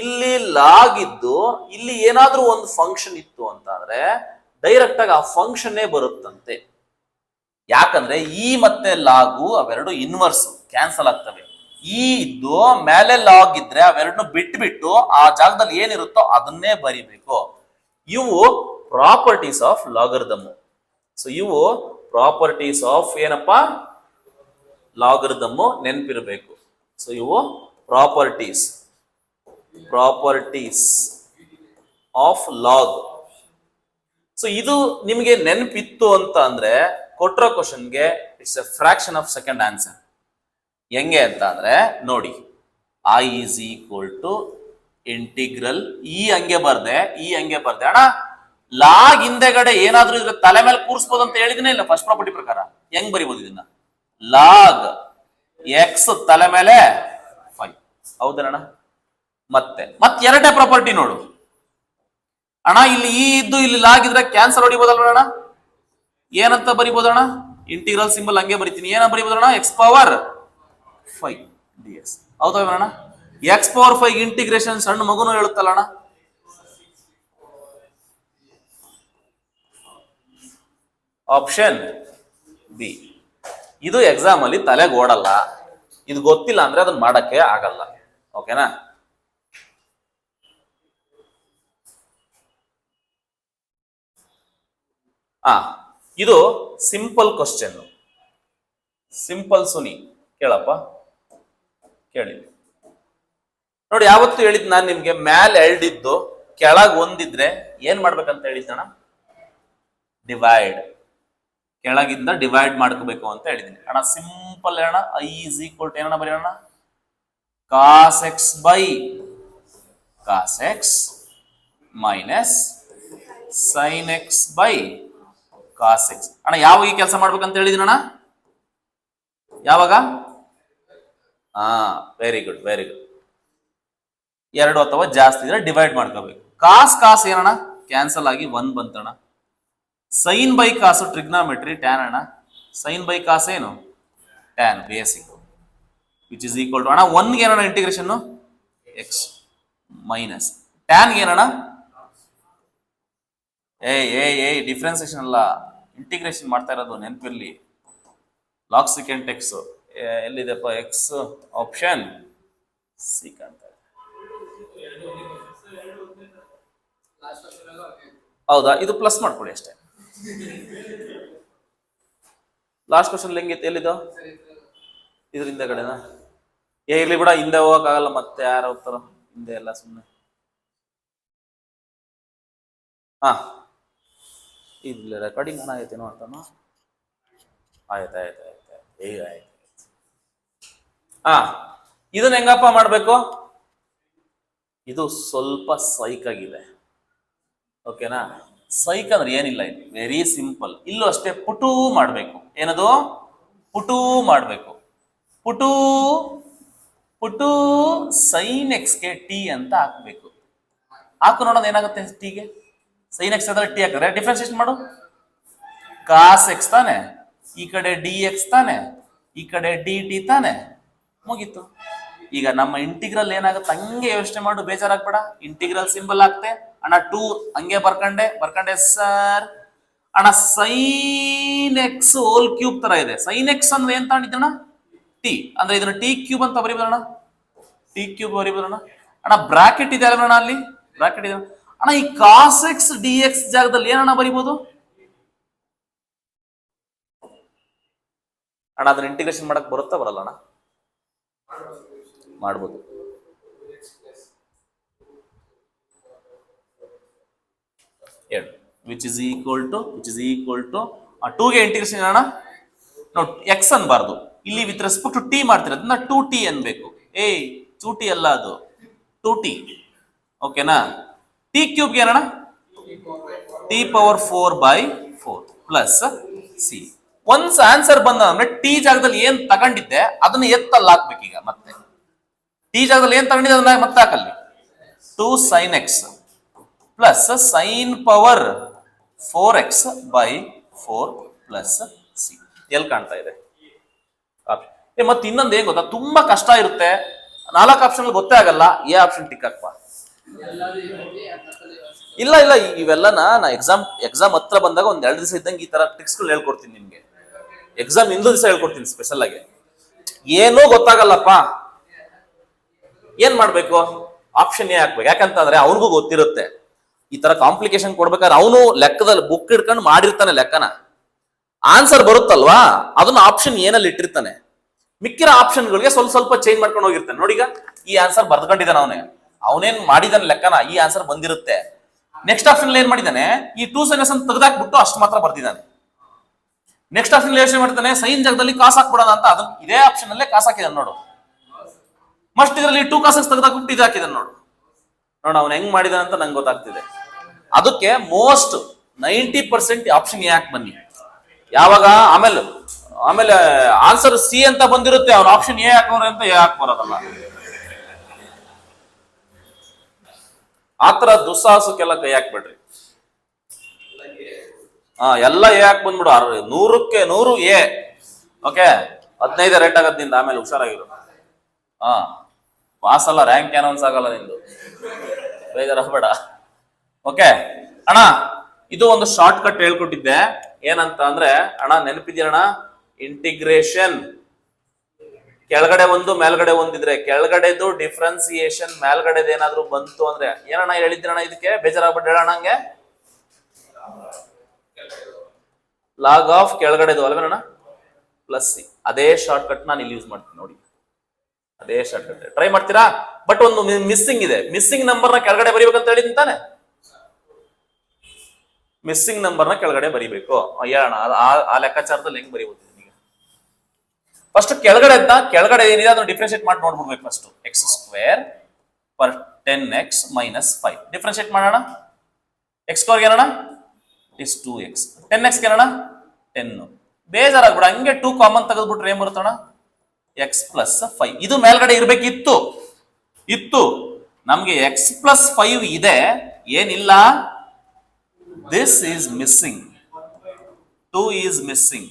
ಇಲ್ಲಿ ಲಾಗ್ ಇದ್ದು, ಇಲ್ಲಿ ಏನಾದ್ರೂ ಒಂದು ಫಂಕ್ಷನ್ ಇತ್ತು ಅಂತ ಅಂದ್ರೆ ಡೈರೆಕ್ಟ್ ಆಗಿ ಆ ಫಂಕ್ಷನ್ನೇ ಬರುತ್ತಂತೆ. ಯಾಕಂದ್ರೆ ಇ ಮತ್ತೆ ಲಾಗು ಅವೆರಡು ಇನ್ವರ್ಸ್, ಕ್ಯಾನ್ಸಲ್ ಆಗ್ತವೆ. ಈ ಇದ್ದು ಮೇಲೆ ಲಾಗ್ ಇದ್ರೆ ಅವೆರಡನ್ನು ಬಿಟ್ಬಿಟ್ಟು ಆ ಜಾಗದಲ್ಲಿ ಏನಿರುತ್ತೋ ಅದನ್ನೇ ಬರಿಬೇಕು. ಇವು ಪ್ರಾಪರ್ಟೀಸ್ ಆಫ್ ಲಾಗರಿದಮ್. ಸೊ ಇವು ಪ್ರಾಪರ್ಟೀಸ್ ಆಫ್ ಏನಪ್ಪಾ ಲಾಗರಿದಮ್ ನೆನಪಿರಬೇಕು. ಸೊ ಇವು ಪ್ರಾಪರ್ಟೀಸ್ ಆಫ್ ಲಾಗ್. ಸೊ ಇದು ನಿಮಗೆ ನೆನಪಿತ್ತು ಅಂತ ಅಂದ್ರೆ ಕೊಟ್ಟಿರೋ ಕ್ವಶನ್ಗೆ it's a fraction of second answer. ಹೆಂಗೆ ಅಂತ ಅಂದ್ರೆ ನೋಡಿ, I is equal to integral ಹಂಗೆ ಬರ್ದೆ ಅಣ್ಣ. ಲಾಗ್ ಹಿಂದೆಗಡೆ ಏನಾದ್ರೂ ಇದ್ರೆ ತಲೆ ಮೇಲೆ ಕೂರಿಸಬಹುದು ಅಂತ ಹೇಳಿದನೇ ಇಲ್ಲ ಫಸ್ಟ್ ಪ್ರಾಪರ್ಟಿ ಪ್ರಕಾರ. ಹೆಂಗ್ ಬರಿಬಹುದು ಇದನ್ನ? ಲಾಗ್ ಎಕ್ಸ್ ತಲೆ ಮೇಲೆ 5. ಹೌದಣ್ಣ? ಮತ್ತೆ ಎರಡನೇ ಪ್ರಾಪರ್ಟಿ ನೋಡು ಅಣ್ಣ. ಇಲ್ಲಿ ಇದ್ದು ಇಲ್ಲಿ ಲಾಗ್ ಇದ್ರೆ ಕ್ಯಾನ್ಸಲ್ ಹೊಡಿಬೋದಲ್ವ ಅಣ್ಣ? ಏನಂತ ಬರಿಬೋದಣ್ಣ? ಇಂಟಿಗ್ರಲ್ ಸಿಂಬಲ್ ಹಂಗೆ ಬರಿತೀನಿ. ಏನ ಬರಿಬೋದಣ್ಣ? X power 5 ds. ಹೌದಣ್ಣ? ಎಕ್ಸ್ ಪವರ್ 5 ಇಂಟಿಗ್ರೇಷನ್ ಸಣ್ಣ ಮಗುನು ಹೇಳುತ್ತಲ್ಲ ಅಣ್ಣ. Option B. ಇದು ಎಕ್ಸಾಮ್ ಅಲ್ಲಿ ತಲೆಗೆ ಓಡಲ್ಲ. ಇದು ಗೊತ್ತಿಲ್ಲ ಅಂದ್ರೆ ಅದನ್ನ ಮಾಡಕ್ಕೆ ಆಗಲ್ಲ. ಓಕೆನಾ? ಇದು ಸಿಂಪಲ್ ಕ್ವಶನ್. ಸಿಂಪಲ್ ಸುನಿ ಕೇಳಪ್ಪ, ಕೇಳಿ ನೋಡಿ. ಯಾವತ್ತು ಹೇಳಿದ್ ನಾನು ನಿಮ್ಗೆ ಮ್ಯಾಲ್ 2 ಇದ್ದು ಕೆಳಗ್ 1 ಇದ್ರೆ ಏನ್ ಮಾಡ್ಬೇಕಂತ ಹೇಳಿದ್ದಣ್ಣ? ಡಿವೈಡ್. ಕೆಳಗಿಂದ ಡಿವೈಡ್ ಮಾಡ್ಕೋಬೇಕು ಅಂತ ಹೇಳಿದೀನಿ ಅಣ್ಣ. ಸಿಂಪಲ್ ಅಣ್ಣ. I is equal to ಏನಣ್ಣ ಬರೆಯೋಣ? cos x by cos x minus sin x by cos x. ಅಣ್ಣ ಯಾವಾಗ ಈ ಕೆಲಸ ಮಾಡ್ಬೇಕಂತ ಹೇಳಿದೀನಿ ಅಣ್ಣ? ಯಾವಾಗ? Very good. 2 ಅಥವಾ ಜಾಸ್ತಿ ಇದ್ರೆ ಡಿವೈಡ್ ಮಾಡ್ಕೋಬೇಕು. ಕಾಸ್ ಏನಣ್ಣ? ಕ್ಯಾನ್ಸಲ್ ಆಗಿ 1 ಬಂತಣ್ಣ. Sine by cos trigonometry tan ಅಣ್ಣ. ಸೈನ್ ಬೈ ಕಾಸ್ ಏನು? Tan basic. Which is equal to ಅಣ್ಣ 1 ಗೆ ಏನಣ್ಣ ಇಂಟಿಗ್ರೇಷನ್? ಎಕ್ಸ್ ಮೈನಸ್ ಟ್ಯಾನ್ ಏನಣ್ಣ? ಡಿಫ್ರೆನ್ಸಿಯೇಷನ್ ಅಲ್ಲ, ಇಂಟಿಗ್ರೇಷನ್ ಮಾಡ್ತಾ ಇರೋದು ನೆನಪಿರ್ಲಿ. ಲಾಗ್ ಸೆಕೆಂಡ್ ಎಕ್ಸ್ ಎಲ್ಲಿದೆಪ್ಪ? ಎಕ್ಸ್ ಆಪ್ಷನ್ ಸಿ ಕಾಣ್ತಾ ಇದೆ. ಹೌದಾ? ಇದು ಪ್ಲಸ್ ಮಾಡ್ಕೊಳ್ಳಿ ಅಷ್ಟೇ. ಲಾಸ್ಟ್ ಕ್ವಶನ್ ಹೆಂಗಿತ್ತು? ಎಲ್ಲಿದ್ದು? ಇದರಿಂದ ಕಡೆನಾ? ಇರ್ಲಿ ಬಿಡ, ಹಿಂದೆ ಹೋಗಕ್ ಆಗಲ್ಲ. ಮತ್ತೆ ಯಾರು ಹೋಗ್ತಾರ ಹಿಂದೆ? ಎಲ್ಲ ಸುಮ್ಮನೆ. ಇಲ್ಲ ರೆಕಾರ್ಡಿಂಗ್ ಏನಾಗೈತೇನೋ ಅಂತಾನು. ಆಯ್ತು. ಇದನ್ನ ಹೆಂಗಪ್ಪ ಮಾಡ್ಬೇಕು? ಇದು ಸ್ವಲ್ಪ ಸೈಕ್ ಆಗಿದೆ. ಓಕೆನಾ? ಸೈಕ್ ಅಂದ್ರೆ ಏನಿಲ್ಲ, ಇದು ವೆರಿ ಸಿಂಪಲ್. ಇಲ್ಲೂ ಅಷ್ಟೇ ಪುಟೂ ಮಾಡ್ಬೇಕು. ಏನದು? ಪುಟೂ ಮಾಡ್ಬೇಕು. ಪುಟೂ ಸೈನ್ ಎಕ್ಸ್ಗೆ ಟಿ ಅಂತ ಹಾಕ್ಬೇಕು. ಹಾಕು ನೋಡೋದು ಏನಾಗುತ್ತೆ ಟಿಗೆ. ಸೈನ್ ಎಕ್ಸ್ ಆದ್ರೆ ಟಿ ಹಾಕಿದ್ರೆ ಡಿಫ್ರೆನ್ಸಿಯೇಷನ್ ಮಾಡು. ಕಾಸ್ ಎಕ್ಸ್ ತಾನೆ, ಈ ಕಡೆ ಡಿ ಎಕ್ಸ್ ತಾನೆ, ಈ ಕಡೆ ಡಿ ಟಿ ತಾನೆ, ಮುಗೀತು. ಈಗ ನಮ್ಮ ಇಂಟಿಗ್ರಲ್ ಏನಾಗುತ್ತೆ ಹಂಗೆ ಯೋಚನೆ ಮಾಡು, ಬೇಜಾರಾಗ್ಬೇಡ. ಇಂಟಿಗ್ರಲ್ ಸಿಂಬಲ್ ಹಾಕ್ತೆ ಅಣ್ಣ. 2 ಹಂಗೆ ಬರ್ಕಂಡೆ ಸರ್ ಅಣ್ಣ. ಸೈನ್ ಎಕ್ಸ್ ಹೋಲ್ ಕ್ಯೂಬ್ ತರ ಇದೆ. ಸೈನ್ ಎಕ್ಸ್ ಅಂದ್ರೆ ಏನ್ ತಗೊಂಡಿದ್ದಣ್ಣ? ಟಿ. ಅಂದ್ರೆ ಇದನ್ನ ಟಿ ಕ್ಯೂಬ್ ಅಂತ ಬರಿಬೋದಣ್ಣ. T cube ಬರಿಬೋದಣ್ಣ. ಅಣ್ಣ ಬ್ರಾಕೆಟ್ ಇದೆ ಅಲ್ಲ ಅಲ್ಲಿ? ಬ್ರಾಕೆಟ್ ಇದೆ ಅಣ್ಣ. ಈ ಕಾಸ್ ಎಕ್ಸ್ ಡಿ ಎಕ್ಸ್ ಜಾಗದಲ್ಲಿ ಏನಣ್ಣ ಬರಿಬೋದು ಅಣ್ಣ? ಅದನ್ನ ಇಂಟಿಗ್ರೇಷನ್ ಮಾಡಕ್ ಬರುತ್ತಾ ಬರಲ್ಲ ಅಣ್ಣ? ಮಾಡ್ಬೋದು. ವಿಚ್ ಇಸ್ ಈಕ್ವಲ್ ಟು 2ಗೆ ಇಂಟಿಗ್ರೇಷನ್ ಅಣ್ಣ. ನೋಡಿ ಎಕ್ಸ್ ಅನ್ಬಾರ್ದು ಇಲ್ಲಿ. ವಿತ್ ರೆಸ್ಪೆಕ್ಟ್ ಟು ಟಿ ಮಾಡ್ತಿರೋದ್ರಿಂದ 2t ಅನ್ಬೇಕು. 2t ಅಲ್ಲ, ಅದು 2t. ಓಕೆನಾ? ಟಿ ಕ್ಯೂಬ್ಗೆ ಏನಣ್ಣ? T power 4/4 plus C. Once answer ಬಂದ ಅಂದ್ರೆ ಟಿ ಜಾಗದಲ್ಲಿ ಏನ್ ತಗೊಂಡಿದ್ದೆ ಅದನ್ನ ಎತ್ತಲ್ಲಿ ಹಾಕ್ಬೇಕು. ಈಗ ಮತ್ತೆ ಟಿ ಜಾಗದಲ್ಲಿ ಏನ್ ತಗೊಂಡಿದ್ದೆ ಅದನ್ನ ಮತ್ತೆ ಹಾಕಲ್ಲಿ. 2 sin x plus sine power 4x/4 plus C. ಎಲ್ಲಿ ಕಾಣ್ತಾ ಇದೆ? ಮತ್ತೆ ಇನ್ನೊಂದು ಏನ್ ಗೊತ್ತಾ? ತುಂಬಾ ಕಷ್ಟ ಇರುತ್ತೆ. 4 ಆಪ್ಷನ್ ಗೊತ್ತೇ ಆಗಲ್ಲ. ಎ ಆಪ್ಷನ್ ಟಿಕ್ ಹಾಕ್ಪ. ಇಲ್ಲ ಇವೆಲ್ಲನ ನಾ ಎಕ್ಸಾಮ್ ಹತ್ರ ಬಂದಾಗ ಒಂದ್ 2 ದಿವಸ ಇದ್ದಂಗೆ ಈ ತರ ಟ್ರಿಕ್ಸ್ಗಳು ಹೇಳ್ಕೊಡ್ತೀನಿ ನಿಮ್ಗೆ. ಎಕ್ಸಾಮ್ ಇನ್ನೊಂದು ದಿವಸ ಹೇಳ್ಕೊಡ್ತೀನಿ ಸ್ಪೆಷಲ್ ಆಗಿ. ಏನೂ ಗೊತ್ತಾಗಲ್ಲಪ್ಪ ಏನ್ ಮಾಡ್ಬೇಕು? ಆಪ್ಷನ್ ಎ ಹಾಕ್ಬೇಕು. ಯಾಕಂತಂದ್ರೆ ಅವನಿಗೂ ಗೊತ್ತಿರುತ್ತೆ ಈ ತರ ಕಾಂಪ್ಲಿಕೇಶನ್ ಕೊಡ್ಬೇಕಾದ್ರೆ ಅವನು ಲೆಕ್ಕದಲ್ಲಿ ಬುಕ್ ಹಿಡ್ಕೊಂಡು ಮಾಡಿರ್ತಾನೆ ಲೆಕ್ಕನ. ಆನ್ಸರ್ ಬರುತ್ತಲ್ವಾ ಅದನ್ನ ಆಪ್ಷನ್ ಏನಲ್ಲಿ ಇಟ್ಟಿರ್ತಾನೆ. ಮಿಕ್ಕಿರೋ ಆಪ್ಷನ್ಗಳಿಗೆ ಸ್ವಲ್ಪ ಸ್ವಲ್ಪ ಚೇಂಜ್ ಮಾಡ್ಕೊಂಡು ಹೋಗಿರ್ತಾನೆ. ನೋಡಿ ಈಗ ಈ ಆನ್ಸರ್ ಬರ್ಕೊಂಡಿದ್ದಾನೆ ಅವನೇನ್ ಮಾಡಿದಾನೆ ಲೆಕ್ಕನ, ಈ ಆನ್ಸರ್ ಬಂದಿರುತ್ತೆ. ನೆಕ್ಸ್ಟ್ ಆಪ್ಷನ್ ಏನ್ ಮಾಡಿದಾನೆ, ಈ 2 ಸೈನಸ್ ಅಂತ ತೆಗೆದಾಕ್ಬಿಟ್ಟು ಅಷ್ಟು ಮಾತ್ರ ಬರ್ದಿದ್ದಾನೆ. ನೆಕ್ಸ್ಟ್ ಆಪ್ಷನ್ ಯೋಚನೆ ಮಾಡ್ತಾನೆ ಸೈನ್ ಜಾಗದಲ್ಲಿ ಕಾಸ್ ಹಾಕ್ಬಿಡೋಣ ಅಂತ, ಅದನ್ನ ಇದೇ ಆಪ್ಷನ್ ಅಲ್ಲೇ ಕಾಸ್ ಹಾಕಿದಾನೆ ನೋಡು. ಮಸ್ಟ್ ಇದರಲ್ಲಿ 2 ಕಾಸಸ್ ತೆಗೆದಾಕ್ಬಿಟ್ಟು ಇದು ಹಾಕಿದಾನೆ ನೋಡು. ಅವ್ನು ಹೆಂಗ್ ಮಾಡಿದಾನೆ ಅಂತ ನಂಗೆ ಗೊತ್ತಾಗ್ತಿದೆ. ಅದಕ್ಕೆ ಮೋಸ್ಟ್ 90% ಆಪ್ಷನ್ ಯಾಕೆ ಬನ್ನಿ. ಯಾವಾಗ ಆಮೇಲೆ ಆನ್ಸರ್ ಸಿ ಅಂತ ಬಂದಿರುತ್ತೆ, ಅವ್ನು ಆಪ್ಷನ್ ಎ ಹಾಕೋರೆ ಅಂತ ಎ ಹಾಕ್ ಬರೋದಲ್ಲ. ಆತರ ದುಸ್ಸಾಹಸಕ್ಕೆಲ್ಲ ಕೈ ಹಾಕ್ಬೇಡ್ರಿ. ಎಲ್ಲ ಎ ಹಾಕ್ ಬಂದ್ಬಿಡು. 100ಕ್ಕೆ 100 ಎ. ಓಕೆ, 15 ರೇಟ್ ಆಗದ್ ನಿಂದ. ಆಮೇಲೆ ಹುಷಾರಾಗಿರು. ಪಾಸ್ ಅಲ್ಲ, ರ್ಯಾಂಕ್ ಅನೌನ್ಸ್ ಆಗಲ್ಲ ನಿಂದು, ಬೇಜಾರಾಗಬೇಡ. ಓಕೆ ಅಣ್ಣ, ಇದು ಒಂದು ಶಾರ್ಟ್ ಕಟ್ ಹೇಳ್ಕೊಟ್ಟಿದ್ದೆ. ಏನಂತ ಅಂದ್ರೆ ಅಣ್ಣ ನೆನಪಿದ್ಯಣ್ಣ, ಇಂಟಿಗ್ರೇಷನ್ ಕೆಳಗಡೆ ಒಂದು ಮೇಲ್ಗಡೆ ಒಂದಿದ್ರೆ ಕೆಳಗಡೆದು ಡಿಫ್ರೆನ್ಸಿಯೇಷನ್ ಮೇಲ್ಗಡೆದು ಏನಾದ್ರು ಬಂತು ಅಂದ್ರೆ ಏನಣ್ಣ ಹೇಳಿದ್ರಣ್ಣ? ಇದಕ್ಕೆ ಬೇಜಾರಾಗ್ಬಿಟ್ಟು ಹೇಳೋಣ. ಹಂಗೆ ಲಾಗ್ ಆಫ್ ಕೆಳಗಡೆದು ಅಲ್ವೇನಣ್ಣ ಪ್ಲಸ್ ಸಿ. ಅದೇ ಶಾರ್ಟ್ ಕಟ್ ನಾನು ಇಲ್ಲಿ ಯೂಸ್ ಮಾಡ್ತೀನಿ ನೋಡಿ. ಅದೇ ಶಾರ್ಟ್ ಕಟ್ ಟ್ರೈ ಮಾಡ್ತೀರಾ? ಬಟ್ ಒಂದು ಮಿಸ್ಸಿಂಗ್ ಇದೆ. ಮಿಸ್ಸಿಂಗ್ ನಂಬರ್ನ ಕೆಳಗಡೆ ಬರೀಬೇಕಂತ ಹೇಳಿದ್ದೀನಿ ತಾನೆ. ಮಿಸ್ಸಿಂಗ್ ನಂಬರ್ನ ಕೆಳಗಡೆ ಬರೀಬೇಕು. ಹೇಳೋಣ ಆ ಲೆಕ್ಕಾಚಾರದಲ್ಲಿ ಹೆಂಗ್ ಬರೀಬಹುದು? ಫಸ್ಟ್ ಕೆಳಗಡೆ ಏನಿದೆ ಅದನ್ನು ಡಿಫ್ರೆನ್ಶಿಯೇಟ್ ಮಾಡಿ ನೋಡ್ಬಿಡ್ಬೇಕು. First X square per 10x minus 5 differentiate ಮಾಡೋಣ. ಎಕ್ಸ್ ಸ್ಕ್ವೇರ್ ಏನೋಣ ಇಸ್ 2x, 10x ಏನೋಣ 10. ಬೇಜಾರಾಗ್ಬಿಡ, ಹಂಗೆ 2 ಕಾಮನ್ ತೆಗೆದ್ಬಿಟ್ರೆ ಏನ್ ಬರುತ್ತಣ? x plus 5. ಇದು ಮೇಲ್ಗಡೆ ಇತ್ತು ನಮ್ಗೆ x ಪ್ಲಸ್ 5 ಇದೆ, ಏನಿಲ್ಲ. This is missing, 2 is missing.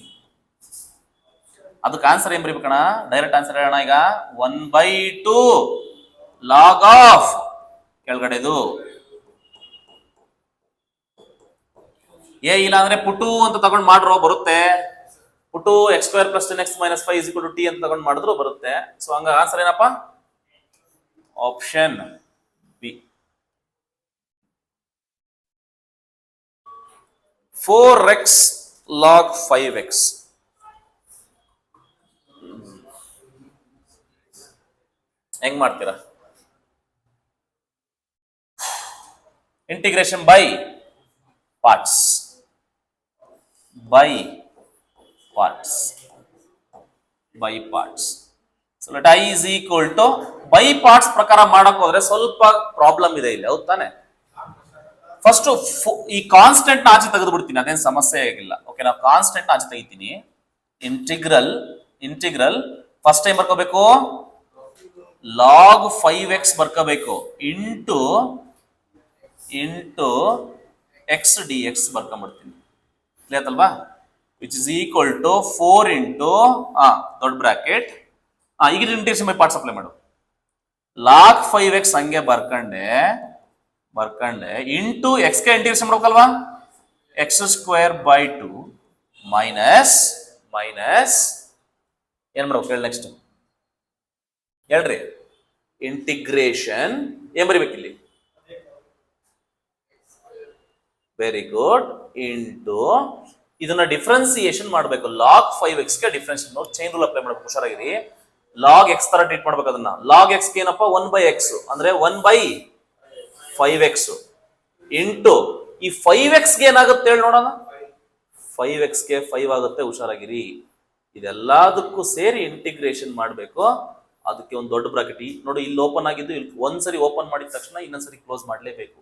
ಅದಕ್ಕೆ ಆನ್ಸರ್ ಏನ್ ಬರೀಬೇಕಣ್ಣ? ಡೈರೆಕ್ಟ್ ಆನ್ಸರ್ ಹೇಳೋಣ. ಈಗ 1/2 ಲಾಗ್ ಆಫ್ ಕೆಳಗಡೆದು ಇಲ್ಲ ಅಂದ್ರೆ ಪುಟು ಅಂತ ತಗೊಂಡ್ ಮಾಡ್ರೋ ಬರುತ್ತೆ. Put x square plus 10x minus 5 is equal to t ಅಂತ ತಗೊಂಡ್ ಮಾಡಿದ್ರು ಬರುತ್ತೆ. ಸೊ ಹಂಗ ಆನ್ಸರ್ ಏನಪ್ಪ? Option B. 4x log 5x. ಹೆಂಗ್ ಮಾಡ್ತೀರಾ? Integration by parts. So let I is equal to by parts ಪ್ರಕಾರ ಮಾಡಕ್ ಹೋದ್ರೆ ಸ್ವಲ್ಪ ಪ್ರಾಬ್ಲಮ್ ಇದೆ ಇಲ್ಲಿ, ಹೌದ್ ತಾನೆ? ಫಸ್ಟ್ ಈ ಕಾನ್ಸ್ಟೆಂಟ್ ಆಚೆ ತೆಗೆದು ಬಿಡ್ತೀನಿ, ಅದೇನು ಸಮಸ್ಯೆ ಆಗಿಲ್ಲ. ಓಕೆ, ನಾವು ಕಾನ್ಸ್ಟೆಂಟ್ ಆಚೆ ತೆಗಿತೀನಿ. ಇಂಟಿಗ್ರಲ್ ಫಸ್ಟ್ ಟೈಮ್ ಬರ್ಕೋಬೇಕು ಲಾಗ್ 5x ಬರ್ಕೋಬೇಕು ಇಂಟು x dx ಬರ್ಕೊಂಡ್ಬಿಡ್ತೀನಿ. ಕ್ಲಿಯರ್ ಅಲ್ವಾ? Which is equal to 4 into ದೊಡ್ಡ ಬ್ರಾಕೆಟ್. ಈಗ ಇಂಟಿಗ್ರೇಷನ್ ಬೈ ಪಾರ್ಟ್ಸ್ ಅಪ್ಲೈ ಮಾಡು. ಲಾಗ್ 5x ಹಂಗೆ ಬರ್ಕೊಂಡೆ ಇಂಟು x ಗೆ ಇಂಟಿಗ್ರೇಷನ್ ಮಾಡ್ಬೇಕಲ್ವಾ? x ಸ್ಕ್ವೇರ್ ಬೈ 2 ಮೈನಸ್ ಏನ್ ಮಾಡ್ಬೇಕು ಹೇಳಿ? ನೆಕ್ಸ್ಟ್ ಹೇಳ್ರಿ. ಇಂಟಿಗ್ರೇಷನ್ ಏನ್ ಬರಿಬೇಕು ಇಲ್ಲಿ? Very good. ಇಂಟು ಇದನ್ನ ಡಿಫ್ರೆನ್ಸಿಯೇಷನ್ ಮಾಡಬೇಕು. ಲಾಗ್ 5x ಗೆ ಡಿಫ್ರೆನ್ಸಿಯೇಷನ್ ನೋಡಿ, ಚೈನ್ ರೂಲ್ ಅಪ್ಲೈ ಮಾಡಬೇಕು. ಹುಷಾರಾಗಿರಿ. ಲಾಗ್ x ತರ ಟ್ರೀಟ್ ಮಾಡ್ಬೇಕು ಅದನ್ನ. ಲಾಗ್ x ಗೆ ಏನಪ್ಪ? 1/x ಅಂದ್ರೆ 1/5x ಇಂಟು ಈ 5x ಗೆ ಏನಾಗುತ್ತೆ ಹೇಳಿ ನೋಡೋಣ. 5x ಗೆ 5 ಆಗುತ್ತೆ. ಹುಷಾರಾಗಿರಿ. ಇದೆಲ್ಲದಕ್ಕೂ ಸೇರಿ ಇಂಟಿಗ್ರೇಷನ್ ಮಾಡಬೇಕು. ಅದಕ್ಕೆ ಒಂದು ದೊಡ್ಡ ಬ್ರಾಕೆಟ್ ನೋಡಿ, ಇಲ್ಲಿ ಓಪನ್ ಆಗಿದ್ದು, ಇಲ್ಲಿ ಒಂದ್ಸರಿ ಓಪನ್ ಮಾಡಿದ ತಕ್ಷಣ ಇನ್ನೊಂದ್ಸರಿ ಕ್ಲೋಸ್ ಮಾಡ್ಲೇಬೇಕು.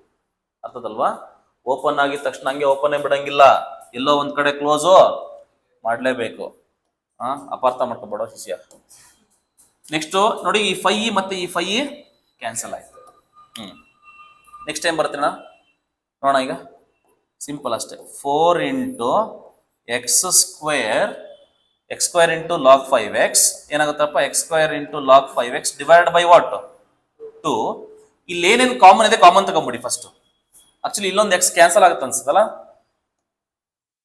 ಅರ್ಥದಲ್ವಾ? ಓಪನ್ ಆಗಿದ ತಕ್ಷಣ ಹಂಗೆ ಓಪನ್ ಬಿಡಂಗಿಲ್ಲ, ಎಲ್ಲೋ ಒಂದ್ ಕಡೆ ಕ್ಲೋಸು ಮಾಡ್ಲೇಬೇಕು. ಅಪಾರ್ಥ ಮಾಡ್ಕೊಬೇಡ ಶಿಷ್ಯ. ನೆಕ್ಸ್ಟ್ ನೋಡಿ, ಈ 5 ಮತ್ತೆ ಈ 5 ಕ್ಯಾನ್ಸಲ್ ಆಯ್ತು. ನೆಕ್ಸ್ಟ್ ಟೈಮ್ ಬರ್ತೀನ ನೋಡೋಣ. ಈಗ ಸಿಂಪಲ್ ಅಷ್ಟೇ. 4 into X square into log 5x ಏನಾಗುತ್ತಪ್ಪ? X square into log 5x divide by what? 2. ಇಲ್ಲಿ ಏನೇನು ಕಾಮನ್ ಇದೆ ಕಾಮನ್ ತಗೊಂಬಿಡಿ ಫಸ್ಟ್. ಆಕ್ಚುಲಿ ಇಲ್ಲೊಂದು ಎಕ್ಸ್ ಕ್ಯಾನ್ಸಲ್ ಆಗುತ್ತೆ ಅನ್ಸುತ್ತಲ್ಲ.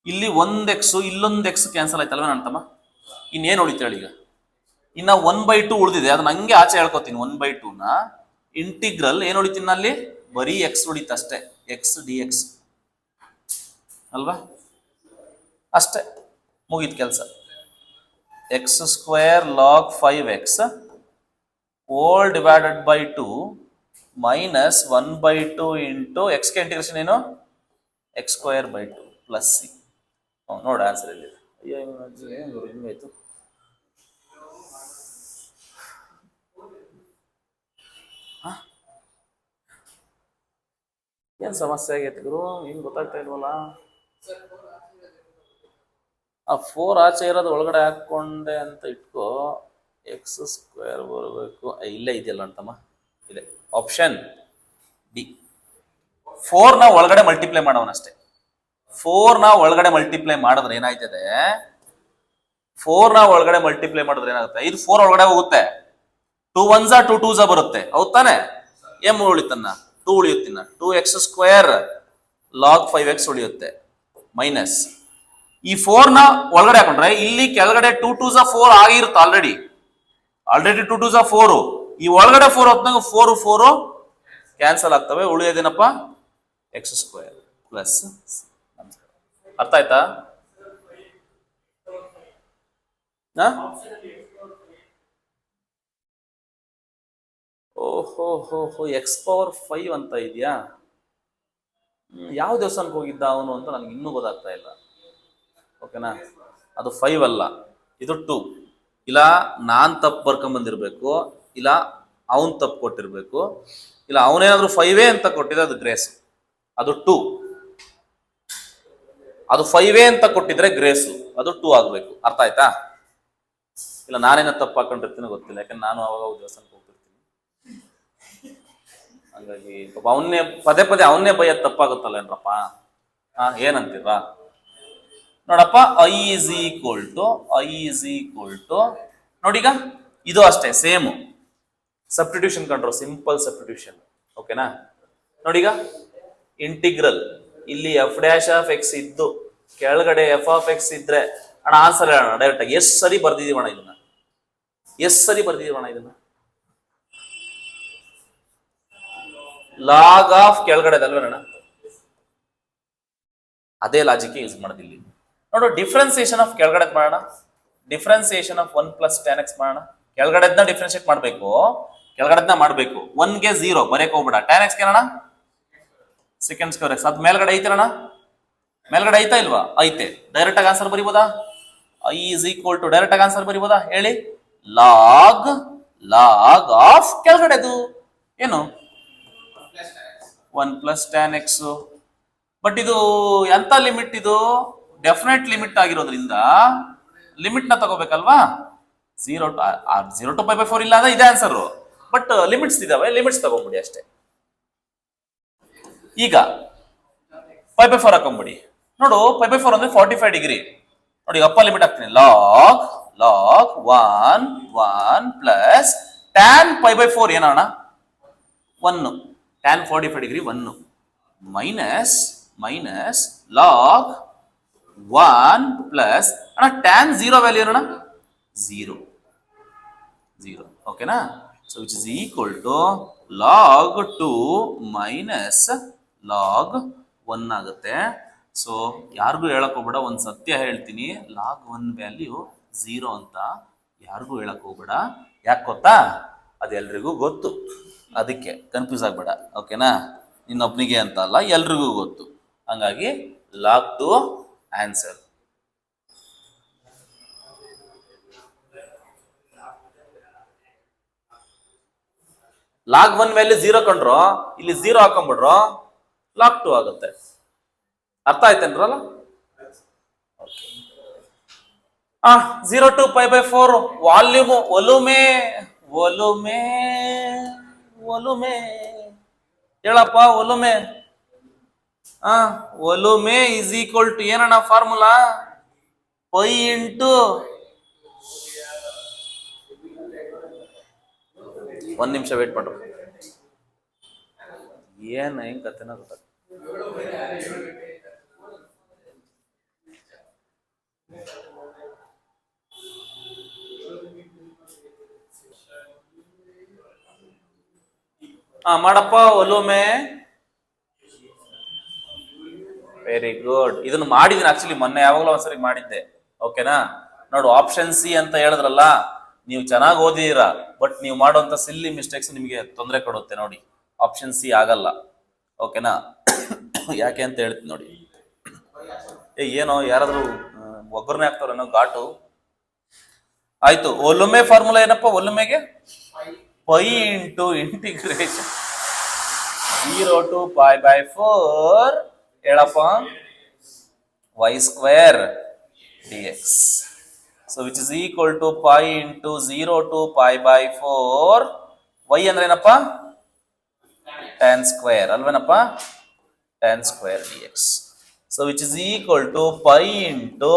ಇಲ್ಲಿ 1x ಇಲ್ಲೊಂದು ಎಕ್ಸ್ ಕ್ಯಾನ್ಸಲ್ ಆಯ್ತಲ್ವ ನನ್ನ ತಮ್ಮ? ಇನ್ನೇನು ಉಳಿತು ಹೇಳಿ? ಈಗ ಇನ್ನ 1/2 ಉಳಿದಿದೆ, ಅದನ್ನ ಹಂಗೆ ಆಚೆ ಹೇಳ್ಕೊತೀನಿ. 1/2 ನ ಇಂಟಿಗ್ರಲ್ ಏನ್ ಹೊಡಿತೀನಿ ಅಲ್ಲಿ, ಬರೀ ಎಕ್ಸ್ ಹೊಡಿತಷ್ಟೇ, ಎಕ್ಸ್ ಡಿ ಎಕ್ಸ್ ಅಲ್ವಾ, ಅಷ್ಟೇ ಮುಗೀತು ಕೆಲಸ. X square log 5x whole divided by 2 minus 1/2 into ಎಕ್ಸ್ಗೆ ಇಂಟಿಗ್ರೇಷನ್ ಏನು, X square by 2 plus C. ನೋಡ ಆನ್ಸರ್ ಇಲ್ಲಿ. ಅಯ್ಯೋ ಹಿಂಗಾಯ್ತು. ಏನ್ ಸಮಸ್ಯೆ ಆಗೈತೆ ಗುರು, ಏನ್ ಗೊತ್ತಾಗ್ತಾ ಇಲ್ವಲ್ಲ. ಆ 4 ಆಚೆ ಇರೋದು ಒಳಗಡೆ ಹಾಕೊಂಡೆ ಅಂತ ಇಟ್ಕೋ, ಎಕ್ಸ್ ಸ್ಕ್ವೇರ್ ಬರಬೇಕು. ಇಲ್ಲೇ ಇದೆಯಲ್ಲ ಅಂತಮ್ಮ, ಇದೆ ಆಪ್ಷನ್ ಡಿ. 4 ನ ಒಳಗಡೆ ಮಲ್ಟಿಪ್ಲೈ ಮಾಡೋವನಷ್ಟೇ. 4 ನ ಒಳಗಡೆ ಮಲ್ಟಿಪ್ಲೈ ಮಾಡಿದ್ರೆ ಏನಾಯ್ತದೆ, 4 ನ ಒಳಗಡೆ ಮಲ್ಟಿಪ್ಲೈ ಮಾಡಿದ್ರೆ ಏನಾಗುತ್ತೆ, ಇದು 4 ಒಳಗಡೆ ಹೋಗುತ್ತೆ, 2 1s 2 2s ಬರುತ್ತೆ, ಹೌದ್ ತಾನೆ. ಏನ್ ಉಳಿತನ್ನ 2 ಉಳಿಯುತ್ತಿನ, 2x ಸ್ಕ್ವೇರ್ ಲಾಗ್ 5x ಉಳಿಯುತ್ತೆ, ಮೈನಸ್ ಈ 4 ನ ಒಳಗಡೆ ಹಾಕೊಂಡ್ರೆ ಇಲ್ಲಿ ಕೆಳಗಡೆ 2 2s 4 ಆಗಿರುತ್ತೆ ಆಲ್ರೆಡಿ 2 2s 4. ಈ ಒಳಗಡೆ 4 ಹೊತ್ನಾಗ 4 4 ಕ್ಯಾನ್ಸಲ್ ಆಗ್ತವೆ, ಉಳಿಯೋದೇನಪ್ಪ ಎಕ್ಸ್ ಸ್ಕ್ವೇರ್ ಪ್ಲಸ್. ಅರ್ಥ ಆಯ್ತಾ? ಓಹೋ ಹೋ ಹೋ, ಎಕ್ಸ್ ಪವರ್ 5 ಅಂತ ಇದೆಯಾ? ಯಾವ ದೇವಸ್ಥಾನಕ್ಕೆ ಹೋಗಿದ್ದ ಅವನು ಅಂತ ನನಗೆ ಇನ್ನೂ ಗೊತ್ತಾಗ್ತಾ ಇಲ್ಲ. ಓಕೆನಾ, ಅದು 5 ಅಲ್ಲ, ಇದು 2. ಇಲ್ಲ ನಾನ್ ತಪ್ಪು ಬರ್ಕೊಂಬಂದಿರ್ಬೇಕು, ಇಲ್ಲ ಅವನ್ ತಪ್ಪು ಕೊಟ್ಟಿರ್ಬೇಕು, ಇಲ್ಲ ಅವನೇನಾದ್ರೂ 5 ಅಂತ ಕೊಟ್ಟಿದ್ರೆ ಅದು ಗ್ರೇಸ್, ಅದು 2. ಅದು 5 ಅಂತ ಕೊಟ್ಟಿದ್ರೆ ಗ್ರೇಸು, ಅದು 2 ಆಗ್ಬೇಕು. ಅರ್ಥ ಆಯ್ತಾ? ಇಲ್ಲ ನಾನೇನ ತಪ್ಪು ಹಾಕೊಂಡಿರ್ತೀನಿ ಗೊತ್ತಿಲ್ಲ, ಯಾಕಂದ್ರೆ ನಾನು ಅವಾಗ ದೇವಸ್ಥಾನಕ್ಕೆ ಹೋಗ್ತಿರ್ತೀನಿ, ಹಾಗಾಗಿ ಅವನ್ನೇ ಪದೇ ಪದೇ ಅವನ್ನೇ ಬೈಯದ್ ತಪ್ಪಾಗುತ್ತಲ್ಲ ಏನ್ರಪ್ಪ. ಏನಂತೀರಾ ನೋಡಪ್ಪ, ಐ ಇಸ್ ಈಕ್ವಲ್ ಟು ನೋಡೀಗ ಇದು ಅಷ್ಟೇ ಸೇಮು, ಸಬ್ಸ್ಟಿಟ್ಯೂಷನ್ ಕಂಡ್ರು, ಸಿಂಪಲ್ ಸಬ್ಸ್ಟಿಟ್ಯೂಷನ್. ಓಕೆನಾ, ನೋಡೀಗ ಇಂಟಿಗ್ರಲ್ ಇಲ್ಲಿ ಎಫ್ ಡ್ಯಾಶ್ ಆಫ್ ಎಕ್ಸ್ ಇದ್ದು ಕೆಳಗಡೆ ಎಫ್ ಆಫ್ ಎಕ್ಸ್ ಇದ್ರೆ ಅಣ್ಣ ಆನ್ಸರ್ ಹೇಳೋಣ ಡೈರೆಕ್ಟ್ ಆಗಿ. ಎಷ್ಟು ಸರಿ ಬರ್ದಿದೀವಣ್ಣ ಇದನ್ನ, ಎಷ್ಟು ಸರಿ ಬರ್ದಿದೀವಣ್ಣ ಇದನ್ನ? ಲಾಗ್ ಆಫ್ ಕೆಳಗಡೆ ಅಲ್ವೇನಣ್ಣ, ಅದೇ ಲಾಜಿಕ್ ಯೂಸ್ ಮಾಡೋದಿಲ್ಲ. ನೋಡು, ಡಿಫ್ರೆನ್ಸಿಯೇಷನ್ ಆಫ್ ಕೆಳಗಡೆ ಮಾಡೋಣ, ಡಿಫ್ರೆನ್ಸಿಯೇಷನ್ ಆಫ್ 1 + tan x ಮಾಡೋಣ. ಕೆಳಗಡೆದ್ನ ಡಿಫ್ರೆನ್ಶಿಯೇಟ್ ಮಾಡಬೇಕು, ಕೆಳಗಡೆದ್ನ ಮಾಡಬೇಕು. 1 ಗೆ 0 ಬರೆಯಕ್ ಹೋಗ್ಬೇಡ, tan x ಏನಣ್ಣ ಸೆಕೆಂಡ್ ಸ್ಕ್ವೇರ್ ಎಕ್ಸ್. ಅದ್ ಮೇಲ್ಗಡೆ ಐತಣ್ಣ, ಮೇಲ್ಗಡೆ ಐತಾ ಇಲ್ವಾ? ಐತೆ. ಡೈರೆಕ್ಟ್ ಆಗಿ ಆನ್ಸರ್ ಬರಿಬೋದಾ? I is equal to direct ಆಗಿ ಆನ್ಸರ್ ಬರಿಬೋದಾ ಹೇಳಿ? ಲಾಗ್ ಆಫ್ ಕೆಳಗಡೆದು ಏನು 1 + tan x. ಬಟ್ ಇದು ಎಂತ ಲಿಮಿಟ್, ಇದು ಡೆಫಿನೆಟ್ ಲಿಮಿಟ್ ಆಗಿರೋದ್ರಿಂದ ಲಿಮಿಟ್ ನ ತಗೋಬೇಕಲ್ವಾ. 0 to π/4 ಇಲ್ಲ ಅಂದ್ರೆ ಇದೇ ಆನ್ಸರ್. ಬಟ್ ಲಿಮಿಟ್ಸ್ ಇದಾವೆ, ಲಿಮಿಟ್ಸ್ ತಗೊಂಡ್ಬಿಡಿ ಅಷ್ಟೇ. ಈಗ π/4 ಹಾಕೊಂಡ್ಬಿಡಿ. ನೋಡು, π/4 ಅಂದ್ರೆ 45 ಡಿಗ್ರಿ. ನೋಡಿ, ಅಪ್ಪ ಲಿಮಿಟ್ ಹಾಕ್ತೀನಿ, ಲಾಗ್ 1 ಪ್ಲಸ್ tan π/4 ಏನಣ್ಣ 1, tan 45 degree 1 minus log 1 plus ಅಣ್ಣ tan 0 ವ್ಯಾಲ್ಯೂ ಏನಣ್ಣ 0. ಓಕೆನಾ? So which is equal to log 2 minus log 1 ಆಗುತ್ತೆ. ಸೊ ಯಾರಿಗೂ ಹೇಳಕ್ ಹೋಗ್ಬೇಡ, ಒಂದು ಸತ್ಯ ಹೇಳ್ತೀನಿ, log 1 ವ್ಯಾಲ್ಯೂ 0 ಅಂತ ಯಾರಿಗೂ ಹೇಳಕ್ ಹೋಗ್ಬೇಡ. ಯಾಕೆ ಗೊತ್ತಾ? ಅದೆಲ್ರಿಗೂ ಗೊತ್ತು, ಅದಕ್ಕೆ ಕನ್ಫ್ಯೂಸ್ ಆಗ್ಬೇಡ. ಓಕೆನಾ? ಇನ್ನೊಬ್ನಿಗೆ ಅಂತ ಅಲ್ಲ, ಎಲ್ರಿಗೂ ಗೊತ್ತು. ಹಂಗಾಗಿ log 2 ಆನ್ಸರ್. log 1 ವ್ಯಾಲ್ಯೂ 0 ಕಂಡ್ರು, ಇಲ್ಲಿ 0 ಹಾಕೊಂಡ್ಬಿಡ್ರು, log 2 ಆಗುತ್ತೆ. ಅರ್ಥ ಆಯ್ತೇನ್ರಲ್ಲ? 0 to π/4 ವಾಲ್ಯೂಮ್ ಒಲುಮೆ ಹೇಳಪ್ಪ. ಒಲುಮೆ ಇಸ್ ಈಕ್ವಲ್ ಟು ಏನಣ್ಣ ಫಾರ್ಮುಲಾ? π ಇಂಟು 1 ನಿಮಿಷ ವೇಟ್ ಮಾಡ್ರು, ಏನ್ ಹೆಂಗ್ ಕತೆನ ಗೊತ್ತಾಗ. ಮಾಡಪ್ಪ ಒಲೊಮ್ಮೆ. Very good. ಇದನ್ನ ಮಾಡಿದೀನಿ ಆಕ್ಚುಲಿ ಮೊನ್ನೆ ಯಾವಾಗಲೂ ಒಂದ್ಸರಿ ಮಾಡಿದ್ದೆ. ಓಕೆನಾ? ನೋಡು, ಆಪ್ಷನ್ ಸಿ ಅಂತ ಹೇಳಿದ್ರಲ್ಲ, ನೀವು ಚೆನ್ನಾಗಿ ಓದಿದೀರಾ, ಬಟ್ ನೀವು ಮಾಡುವಂತ ಸಿಲ್ಲಿ ಮಿಸ್ಟೇಕ್ಸ್ ನಿಮಗೆ ತೊಂದರೆ ಕೊಡುತ್ತೆ ನೋಡಿ. ಆಪ್ಷನ್ ಸಿ ಆಗಲ್ಲ. ಓಕೆನಾ? ಯಾಕೆ ಅಂತ ಹೇಳ್ತೀನಿ ನೋಡಿ. ಏನೋ ಯಾರಾದ್ರೂ ಒಗ್ಗರಣೆ ಹಾಕ್ತಾರೇನೋ ಘಾಟು. ಆಯ್ತು, ಒಲೊಮ್ಮೆ ಫಾರ್ಮುಲಾ ಏನಪ್ಪ? ಒಲೊಮ್ಮೆಗೆ ಪೈ ಇಂಟು ಇಂಟಿಗ್ರೇಷನ್ 0 to π/4 ಹೇಳಪ್ಪ y square dx. So which is equal to pi into 0 to π/4 y ಅಂದ್ರೆ ಏನಪ್ಪ? tan square ಅಲ್ವೇನಪ್ಪ? tan square dx. So which is equal to pi into,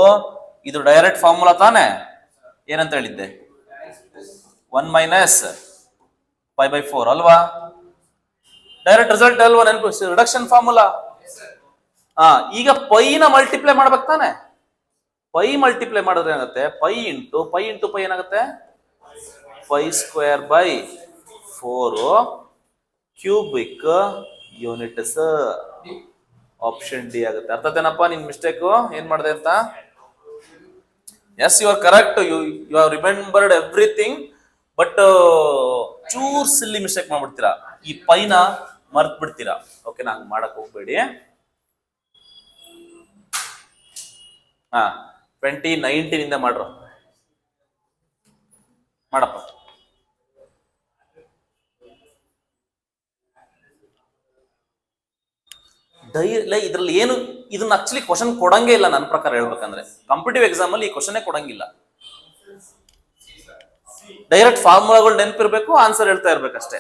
ಇದು ಡೈರೆಕ್ಟ್ ಫಾರ್ಮುಲಾ ತಾನೆ? ಏನಂತ ಹೇಳಿದ್ದೆ? 1 minus π/4 ಅಲ್ವಾ? Direct result ಅಲ್ವಾ? ನೆನಪು, ರಿಡಕ್ಷನ್ ಫಾರ್ಮುಲಾ. ಈಗ ಪೈನ ಮಲ್ಟಿಪ್ಲೈ ಮಾಡ್ಬೇಕು ತಾನೆ? ಪೈ ಮಲ್ಟಿಪ್ಲೈ ಮಾಡಿದ್ರೆ ಏನಾಗುತ್ತೆ? ಪೈ ಇಂಟು ಪೈ ಏನಾಗುತ್ತೆ? π²/4 ಕ್ಯೂಬಿಕ್ ಯೂನಿಟ್ಸ್. ಆಪ್ಷನ್ ಡಿ ಆಗುತ್ತೆ. ಅರ್ಥದೇನಪ್ಪ ನಿನ್ ಮಿಸ್ಟೇಕು ಏನ್ ಮಾಡಿದೆ ಅಂತ? Yes, you are correct. You have remembered everything, but ಚೂರ್ ಸಿಲ್ಲಿ ಮಿಸ್ಟೇಕ್ ಮಾಡ್ಬಿಡ್ತೀರಾ. ಈ ಪೈನ ಮರ್ತ್ ಬಿಡ್ತೀರಾ. ಓಕೆನಾ? ಹಂಗ್ ಮಾಡಕ್ ಹೋಗ್ಬೇಡಿ. 2019 ಇಂದ ಮಾಡ್ರ ಮಾಡಪ್ಪ. ಇದ್ರಲ್ಲಿ ಏನು, ಇದನ್ನ ಆಕ್ಚುಲಿ ಕ್ವಶನ್ ಕೊಡಂಗೇ ಇಲ್ಲ ನನ್ನ ಪ್ರಕಾರ ಹೇಳ್ಬೇಕಂದ್ರೆ. ಕಾಂಪಿಟೇಟಿವ್ ಎಕ್ಸಾಮ್ ಅಲ್ಲಿ ಈ ಕ್ವಶನ್ ಕೊಡಂಗಿಲ್ಲ. ಡೈರೆಕ್ಟ್ ಫಾರ್ಮುಲಾಗಳು ನೆನಪಿರ್ಬೇಕು, ಆನ್ಸರ್ ಹೇಳ್ತಾ ಇರ್ಬೇಕಷ್ಟೇ.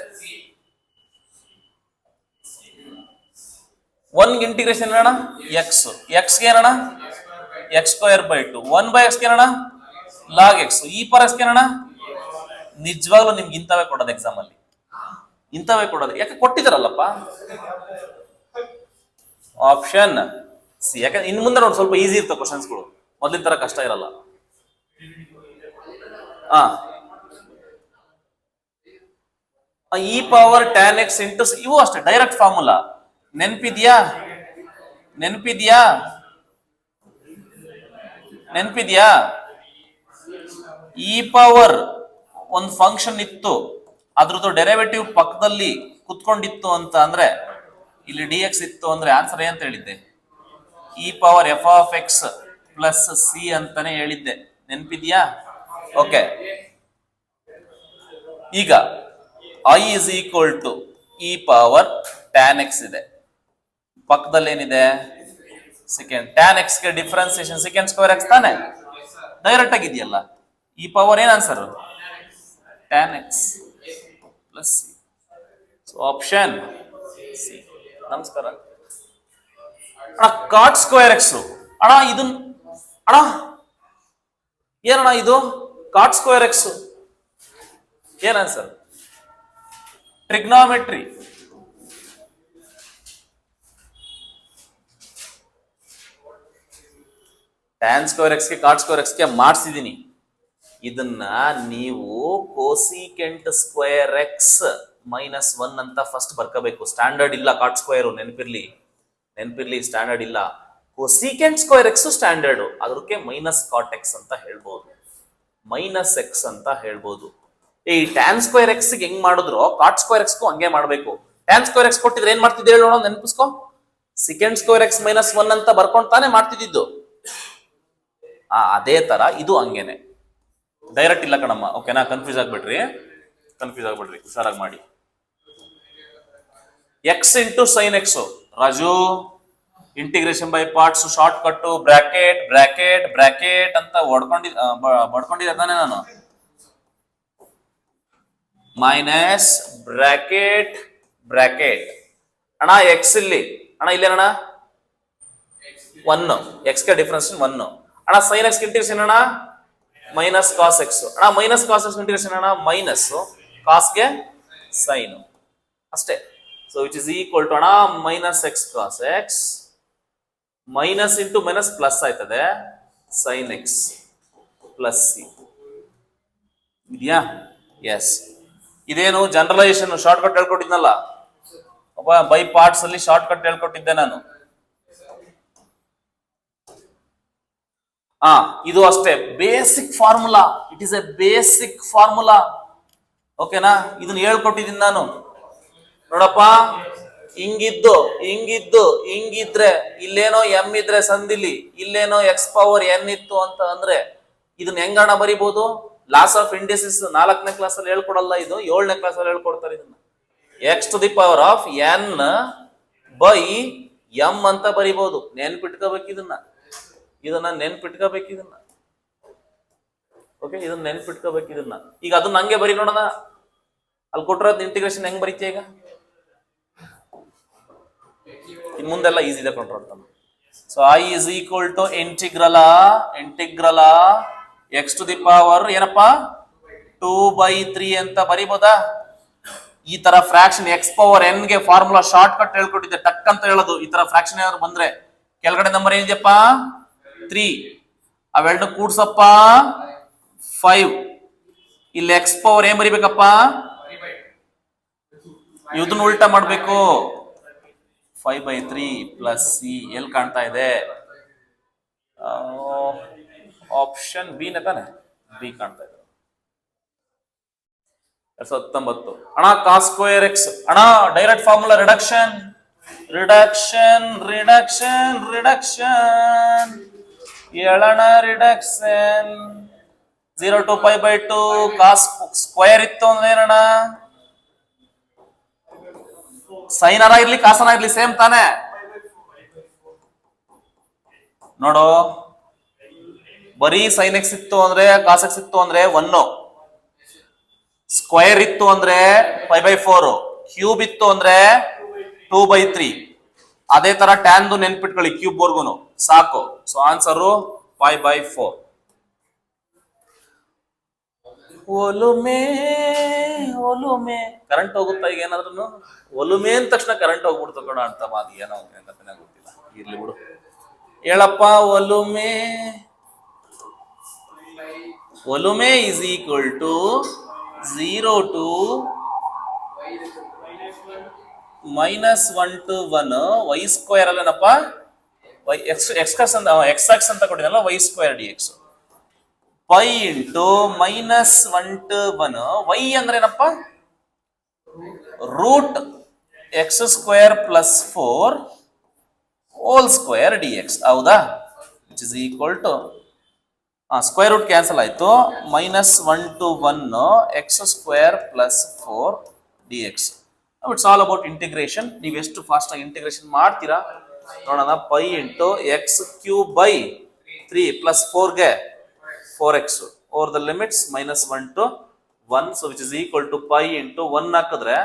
1 ಇಂಟಿಗ್ರೇಷನ್ ಏನಣ್ಣ? ಎಕ್ಸ್ ಗೆ ಏನಣ್ಣ? x²/2. 1/x ಗೆ ಏನಣ್ಣ? log x. e per x ಗೆ ಏನಣ್ಣ? ನಿಜವಾಗ್ಲೂ ನಿಮ್ಗೆ ಇಂಥವೇ ಕೊಡೋದು ಎಕ್ಸಾಮ್ ಅಲ್ಲಿ, ಇಂಥವೇ ಕೊಡೋದು. ಯಾಕೆ ಕೊಟ್ಟಿದಾರಲ್ಲಪ್ಪ? Option C. ಯಾಕಂದ್ರೆ ಇನ್ ಮುಂದೆ ನೋಡಿ ಸ್ವಲ್ಪ ಈಸಿ ಇರ್ತವೆ ಕ್ವಶನ್ಸ್ಗಳು, ಮೊದಲಿನ ತರ ಕಷ್ಟ ಇರಲ್ಲ. e power tan x into ಇವು ಅಷ್ಟೇ ಡೈರೆಕ್ಟ್ ಫಾರ್ಮುಲಾ. ನೆನ್ಪಿದ್ಯಾ? ಇ ಪವರ್ ಒಂದು ಫಂಕ್ಷನ್ ಇತ್ತು, ಅದ್ರದ್ದು ಡೆರಿವೇಟಿವ್ ಪಕ್ಕದಲ್ಲಿ ಕುತ್ಕೊಂಡಿತ್ತು ಅಂತ ಅಂದ್ರೆ, ಇಲ್ಲಿ ಡಿ ಎಕ್ಸ್ ಇತ್ತು ಅಂದ್ರೆ ಆನ್ಸರ್ ಏನಂತ ಹೇಳಿದ್ದೆ? E power f of x plus C ಅಂತಾನೆ ಹೇಳಿದ್ದೆ. ನೆನ್ಪಿದ್ಯಾ? ಓಕೆ. ಈಗ I is equal to e power tan x ಇದೆ, ಪಕ್ಕದಲ್ಲಿ ಏನಿದೆ? ಸೆಕೆಂಡ್. ಟ್ಯಾನ್ ಎಕ್ಸ್ ಗೆ ಡಿಫ್ರೆನ್ಸಿಯೇಷನ್ sec² x ತಾನೆ? ಡೈರೆಕ್ಟ್ ಆಗಿದೆಯಲ್ಲ. ಈ ಪವರ್ ಏನ್ answer? Tan x plus C. So option C. ನಮಸ್ಕಾರ ಅಣ್ಣ. cot²x ಅಣ್ಣ, ಇದನ್ ಅಣ್ಣ ಏನಣ್ಣ ಇದು? cot²x ಏನ್ ಆನ್ಸರ್? ಟ್ರಿಗ್ನಾಮೆಟ್ರಿ. tan²x ಗೆ cot²x ಗೆ ಮಾಡಿಸಿದೀನಿ. ಇದನ್ನ ನೀವು cosec²x -1 ಅಂತ ಫಸ್ಟ್ ಬರ್ಕೋಬೇಕು. ಸ್ಟ್ಯಾಂಡರ್ಡ್ ಇಲ್ಲ cot². ನೆನಪಿರ್ಲಿ, ಸ್ಟ್ಯಾಂಡರ್ಡ್ ಇಲ್ಲ. cosec²x ಸ್ಟ್ಯಾಂಡರ್ಡ್, ಅದಕ್ಕೆ -cot x ಅಂತ ಹೇಳ್ಬೋದು, -x ಅಂತ ಹೇಳ್ಬೋದು. ಈ tan²x ಹೆಂಗ್ ಮಾಡಿದ್ರು cot²x ಹಂಗೆ ಮಾಡ್ಬೇಕು. tan²x ಕೊಟ್ಟಿದ್ರೆ ಏನ್ ಮಾಡ್ತಿದ್ದೆ ಹೇಳೋಣ? ನೆನಪಿಸ್ಕೊ. sec²x -1 ಅಂತ ಬರ್ಕೊಂಡ್ ತಾನೇ ಮಾಡ್ತಿದ್ದು. ಅದೇ ತರ ಇದು ಹಂಗೇನೆ, ಡೈರೆಕ್ಟ್ ಇಲ್ಲ ಕಣಮ್ಮ. ಓಕೆನಾ? ಕನ್ಫ್ಯೂಸ್ ಆಗ್ಬಿಡ್ರಿ, ಹುಷಾರಾಗಿ ಮಾಡಿ. x into sin x. Raju, integration by parts short cut bracket ಅಂತ ಬಡ್ಕೊಂಡಿದ್ದೆ ತಾನೆ ನಾನು. ಮೈನಸ್ ಬ್ರಾಕೆಟ್ ಅಣ್ಣ. ಎಕ್ಸ್ ಇಲ್ಲಿ ಅಣ್ಣ, ಇಲ್ಲೇನಣ್ಣ? 1. ಎಕ್ಸ್ ಗೆ ಡಿಫ್ರೆನ್ಸ್ 1 ಅಣ್ಣ. sin x ಇಂಟಿಗ್ರೇಷನ್ ಅಣ್ಣ ಮೈನಸ್ ಕಾಸ್ ಎಕ್ಸ್ ಅಣ್ಣ. ಮೈನಸ್ ಕಾಸ್ ಎಕ್ಸ್ ಇಂಟಿಗ್ರೇಷನ್ ಅಣ್ಣ ಮೈನಸ್ ಕಾಸ್ ಗೆ ಸೈನ್ ಅಷ್ಟೇ. So which is equal to ಅಣ್ಣ -x cos x minus into minus plus ಆಯ್ತದೆ sin x ಪ್ಲಸ್ ಸಿ. ಇದೆಯಾ? ಎಸ್. ಇದೇನು ಜನರಲೈಸೇಷನ್ ಶಾರ್ಟ್ ಕಟ್ ಹೇಳ್ಕೊಟ್ಟಿದ್ನಲ್ಲ, ಬೈ ಪಾರ್ಟ್ಸ್ ಅಲ್ಲಿ ಶಾರ್ಟ್ ಕಟ್ ಹೇಳ್ಕೊಟ್ಟಿದ್ದೆ ನಾನು. ಇದು ಅಷ್ಟೇ basic formula. It is a basic formula. ಓಕೆನಾ? ಇದನ್ನ ಹೇಳ್ಕೊಟ್ಟಿದ್ದೀನಿ ನಾನು. ನೋಡಪ್ಪ, ಹಿಂಗಿದ್ರೆ ಇಲ್ಲೇನೋ ಎಂ ಇದ್ರೆ ಸಂದಿಲಿ, ಇಲ್ಲೇನೋ ಎಕ್ಸ್ ಪವರ್ ಎನ್ ಇತ್ತು ಅಂತ ಅಂದ್ರೆ ಇದನ್ನ ಹೆಂಗಣ ಬರಿಬಹುದು? ಲಾಸ್ ಆಫ್ ಇಂಡಿಸಿಸ್ 4ನೇ ಕ್ಲಾಸ್ ಅಲ್ಲಿ ಹೇಳ್ಕೊಡಲ್ಲ, ಇದು 7ನೇ ಕ್ಲಾಸ್ ಅಲ್ಲಿ ಹೇಳ್ಕೊಡ್ತಾರೆ. ಇದನ್ನ x to the power of n by m ಅಂತ ಬರಿಬಹುದು. ನೆನ್ಪಿಟ್ಕೋಬೇಕು ಇದನ್ನ ನೆನ್ಪಿಟ್ಕೋಬೇಕು ಇದನ್ನ. ಓಕೆ, ಇದನ್ನ ನೆನ್ಪಿಟ್ಕೋಬೇಕು ಇದನ್ನ. ಈಗ ಅದನ್ನ ಹಂಗೆ ಬರಿ ನೋಡೋಣ. ಅಲ್ಲಿ ಕೊಟ್ಟಿರೋದ್ ಇಂಟಿಗ್ರೇಷನ್ ಹೆಂಗ್ ಬರೀತೀಯ ಈಗ? ಇನ್ ಮುಂದೆಲ್ಲ ಈಸಿ ಇದೆ control. So I is equal to integral x to the power ಏನಪ್ಪಾ 2/3 ಅಂತ ಬರಿಬೋದಾ? ಈ ತರ ಫ್ರಾಕ್ಷನ್ ಎಕ್ಸ್ ಪವರ್ ಎನ್ ಗೆ ಫಾರ್ಮುಲಾ ಶಾರ್ಟ್ ಕಟ್ ಹೇಳ್ಕೊಟ್ಟಿದ್ದೆ, ಟಕ್ ಅಂತ ಹೇಳೋದು. ಈ ತರ ಫ್ರಾಕ್ಷನ್ ಏನಾದ್ರು ಬಂದ್ರೆ ಕೆಳಗಡೆ ನಂಬರ್ ಏನಿದೆಯಪ್ಪ 3, ಅವೆರಡು ಕೂಡ್ಸಪ್ಪ 5. ಇಲ್ಲಿ ಎಕ್ಸ್ ಪವರ್ ಏನ್ ಬರಿಬೇಕಪ್ಪ? ಇದನ್ನ ಉಲ್ಟಾ ಮಾಡ್ಬೇಕು. 5/3 ಪ್ಲಸ್ ಸಿ ಎಲ್ಲಿ ಕಾಣ್ತಾ ಇದೆ? ಆಪ್ಷನ್ ಬಿ ನೇ ತಾನೆ? ಬಿ ಕಾಣ್ತಾ ಇದೆ. 19 ಅಣ್ಣ ಕಾಸ್ ಸ್ಕ್ವೇರ್ ಎಕ್ಸ್. ಅಣ್ಣ ಡೈರೆಕ್ಟ್ ಫಾರ್ಮುಲಾ ರಿಡಕ್ಷನ್ ಹೇಳೋಣ. ರಿಡಕ್ಷನ್ 0 to π/2 ಕಾಸ್ ಸ್ಕ್ವೇರ್ ಇತ್ತು ಅಂದ್ರೆ ಏನಣ್ಣ? ಸೈನರ ಇರ್ಲಿ ಕಾಸನ ಇರ್ಲಿ ಸೇಮ್ ತಾನೆ? ನೋಡು, ಬರೀ ಸೈನ್ ಎಕ್ಸ್ ಇತ್ತು ಅಂದ್ರೆ ಕಾಸ್ ಎಕ್ಸ್ ಇತ್ತು ಅಂದ್ರೆ 1, ಸ್ಕ್ವೇರ್ ಇತ್ತು ಅಂದ್ರೆ π/4, ಕ್ಯೂಬ್ ಇತ್ತು ಅಂದ್ರೆ 2/3. ಅದೇ ತರ ಟ್ಯಾನ್ ನೆನ್ಪಿಟ್ಕೊಳ್ಳಿ, ಕ್ಯೂಬ್ ವರ್ಗುನು ಸಾಕು. So answer π/4. ಒಲುಮೆ ಕರೆಂಟ್ ಹೋಗುತ್ತಾ ಈಗ? ಏನಾದ್ರು ಒಲುಮೆ ಅಂದ ತಕ್ಷಣ ಕರೆಂಟ್ ಹೋಗ್ಬಿಡ್ತು ಕಣ ಅಂತ ಮಾತು. ಏನೋ ಗೊತ್ತಿಲ್ಲ, ಇರ್ಲಿ ಬಿಡು. ಹೇಳಪ್ಪ, ಒಲುಮೆ is equal to 0 to -1 to 1 y square ಅಲ್ಲೇನಪ್ಪ? ಎಕ್ಸ್ ಅಂತ ಕೊಟ್ಟಿದ್ದಲ್ಲ, y square dx π into -1 to 1 y ಅಂದ್ರೆ ಏನಪ್ಪ? Root X square plus 4 whole square dx. ಹೌದಾ? Which is equal to square root cancel ಆಯ್ತು. -1 to 1 X square plus 4 dx. It's all about integration. ನೀವು ಎಷ್ಟು fast ಆಗಿ integration ಮಾಡ್ತೀರಾ ನೋಡೋಣ. π into x³ 3 plus 4ಗೆ 4x over the limits -1 to 1. So which is equal to π into 1 ಹಾಕಿದ್ರೆ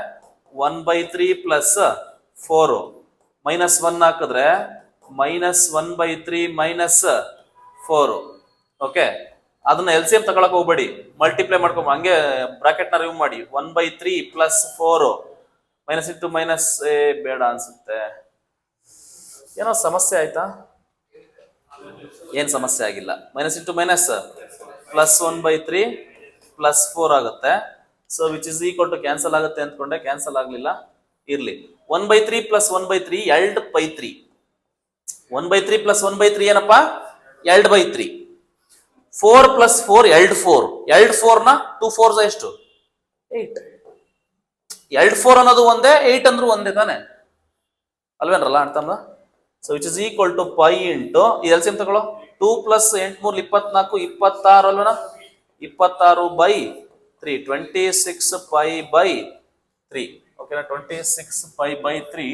1/3 plus 4, -1 ಹಾಕಿದ್ರೆ -1/3 minus 4. Okay, ಅದನ್ನ LCM ತಗೊಳಕ್ ಹೋಗ್ಬೇಡಿ, ಮಲ್ಟಿಪ್ಲೈ ಮಾಡ್ಕೊಂಬ, ಹಂಗೆ ಬ್ರಾಕೆಟ್ ನ ರಿಮೂವ್ ಮಾಡಿ. 1/3 ಪ್ಲಸ್ 4 ಮೈನಸ್ ಇಂಟು ಮೈನಸ್ ಬೇಡ ಅನ್ಸುತ್ತೆ. ಏನೋ ಸಮಸ್ಯೆ ಆಯ್ತಾ? ಏನ್ ಸಮಸ್ಯೆ ಆಗಿಲ್ಲ. Minus into minus plus 1/3 plus 4 ಆಗುತ್ತೆ. So which is equal to cancel ಆಗುತ್ತೆ ಅಂದ್ಕೊಂಡೆ, ಕ್ಯಾನ್ಸಲ್ ಆಗ್ಲಿಲ್ಲ, ಇರ್ಲಿ. 1/3 ಪ್ಲಸ್ 1/3 2/3. 1/3 ಪ್ಲಸ್ 1/3 ಏನಪ್ಪಾ? 2/3. 4 ಪ್ಲಸ್ 4 2/4. 2/4 ನ 2 4s ಎಷ್ಟು? 8. 2/4 ಅನ್ನೋದು ಒಂದೇ, 8 ಅಂದ್ರೂ ಒಂದೇ ತಾನೆ ಅಲ್ವೇನ್ರಲ್ಲ ಅಂತಂದ? So which is equal to π into LCM ತಗೊಳ್ಳೋ. 2 ಪ್ಲಸ್ 8 3 24 26 ಅಲ್ವೇನಾ? 26/3 26π/3. ಓಕೆನಾ? 26π/3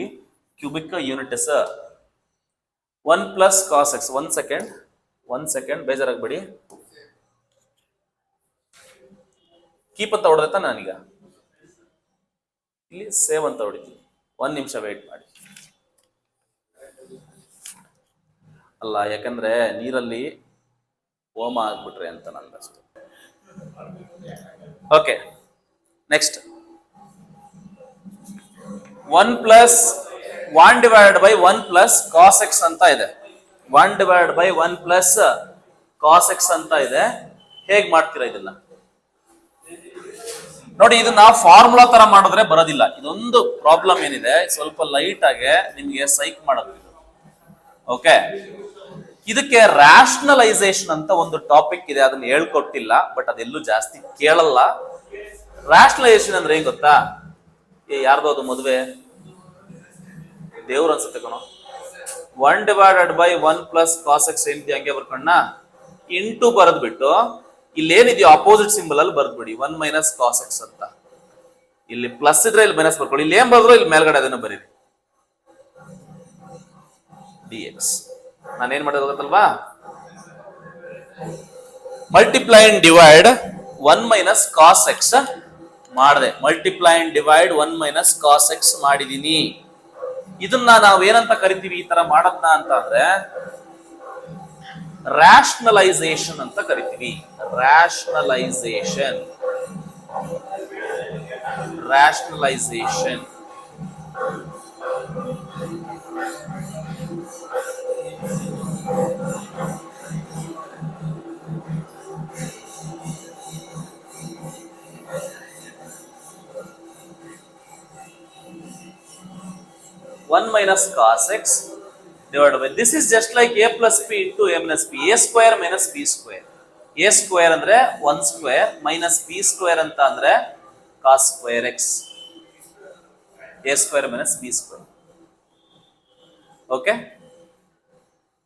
cubic units. 1 plus cos X. 1 second ಬೇಜಾರಾಗಬೇಡಿ. ಕೀಪ್ ಅಂತ ಹೊಡೆದತ್ತ ನಾನೀಗ ಇಲ್ಲಿ ಸೇವ್ ಅಂತ ಹೊಡಿತೀನಿ. 1 ನಿಮಿಷ ವೇಟ್ ಮಾಡಿ. ಅಲ್ಲ, ಯಾಕಂದ್ರೆ ನೀರಲ್ಲಿ ಹೋಮ ಆಗ್ಬಿಟ್ರೆ ಅಂತ ನಂದಷ್ಟು. Okay, next 1 plus 1 divide by 1 plus cos X ಅಂತ ಇದೆ. 1 divide by 1 plus cos X ಅಂತ ಇದೆ. ಹೇಗ್ ಮಾಡ್ತೀರಾ ಇದನ್ನ? ನೋಡಿ ಇದನ್ನ ಫಾರ್ಮುಲಾ ತರ ಮಾಡಿದ್ರೆ ಬರೋದಿಲ್ಲ. ಇದೊಂದು ಪ್ರಾಬ್ಲಮ್ ಏನಿದೆ, ಸ್ವಲ್ಪ ಲೈಟ್ ಆಗಿ ನಿಮ್ಗೆ ಸೈಕ್ ಮಾಡೋದು. ಓಕೆ, ಇದಕ್ಕೆ ರಾಷನಲೈಸೇಷನ್ ಅಂತ ಒಂದು ಟಾಪಿಕ್ ಇದೆ, ಅದನ್ನ ಹೇಳ್ಕೊಟ್ಟಿಲ್ಲ, ಬಟ್ ಅದೆಲ್ಲೂ ಜಾಸ್ತಿ ಕೇಳಲ್ಲ. ರಾಷನಲೈಸೇಷನ್ ಅಂದ್ರೆ ಏನ್ ಗೊತ್ತಾ? ಯಾರ್ದು ಅದು ಮದುವೆ ದೇವ್ರು ಅನ್ಸುತ್ತೆ ಕಣೋ. 1/1 + cos x ಏನಿದೆ ಹಂಗೆ ಬರ್ಕಣ್ಣ ಇಂಟು ಬರೆದ್ಬಿಟ್ಟು ಇಲ್ಲೇನಿದೆಯೋ ಅಪೋಸಿಟ್ ಸಿಂಬಲ್ ಅಲ್ಲಿ ಬರ್ದ್ಬಿಡಿ 1 - cos x ಅಂತ. ಇಲ್ಲಿ ಪ್ಲಸ್ ಇದ್ರೆ ಇಲ್ಲಿ ಮೈನಸ್ ಬರ್ಕೊಳ್ಳಿ, ಇಲ್ಲಿ ಏನ್ ಬರೆದ್ರು ಇಲ್ಲಿ ಮೇಲ್ಗಡೆ ಅದನ್ನ ಬರೀರಿ dx. ನಾನೇನ್ ಮಾಡೋದು ಗೊತ್ತಲ್ವಾ? Multiply and divide 1 - cos x ಮಾಡಿದೆ. Multiply and divide 1 - cos x ಮಾಡಿದೀನಿ. ಇದನ್ನ ನಾವು ಏನಂತ ಕರಿತೀವಿ ಈ ತರ ಮಾಡದ್ನ ಅಂತ ಅಂದ್ರೆ ರಾಷನಲೈಸೇಷನ್ ಅಂತ ಕರಿತೀವಿ. Rationalisation 1 - cos x divided by this is just like a plus p into a minus p, a square minus b square. a square ಅಂದ್ರೆ 1 square minus b square ಅಂತ ಅಂದ್ರೆ cos square x. a square minus b square. Okay,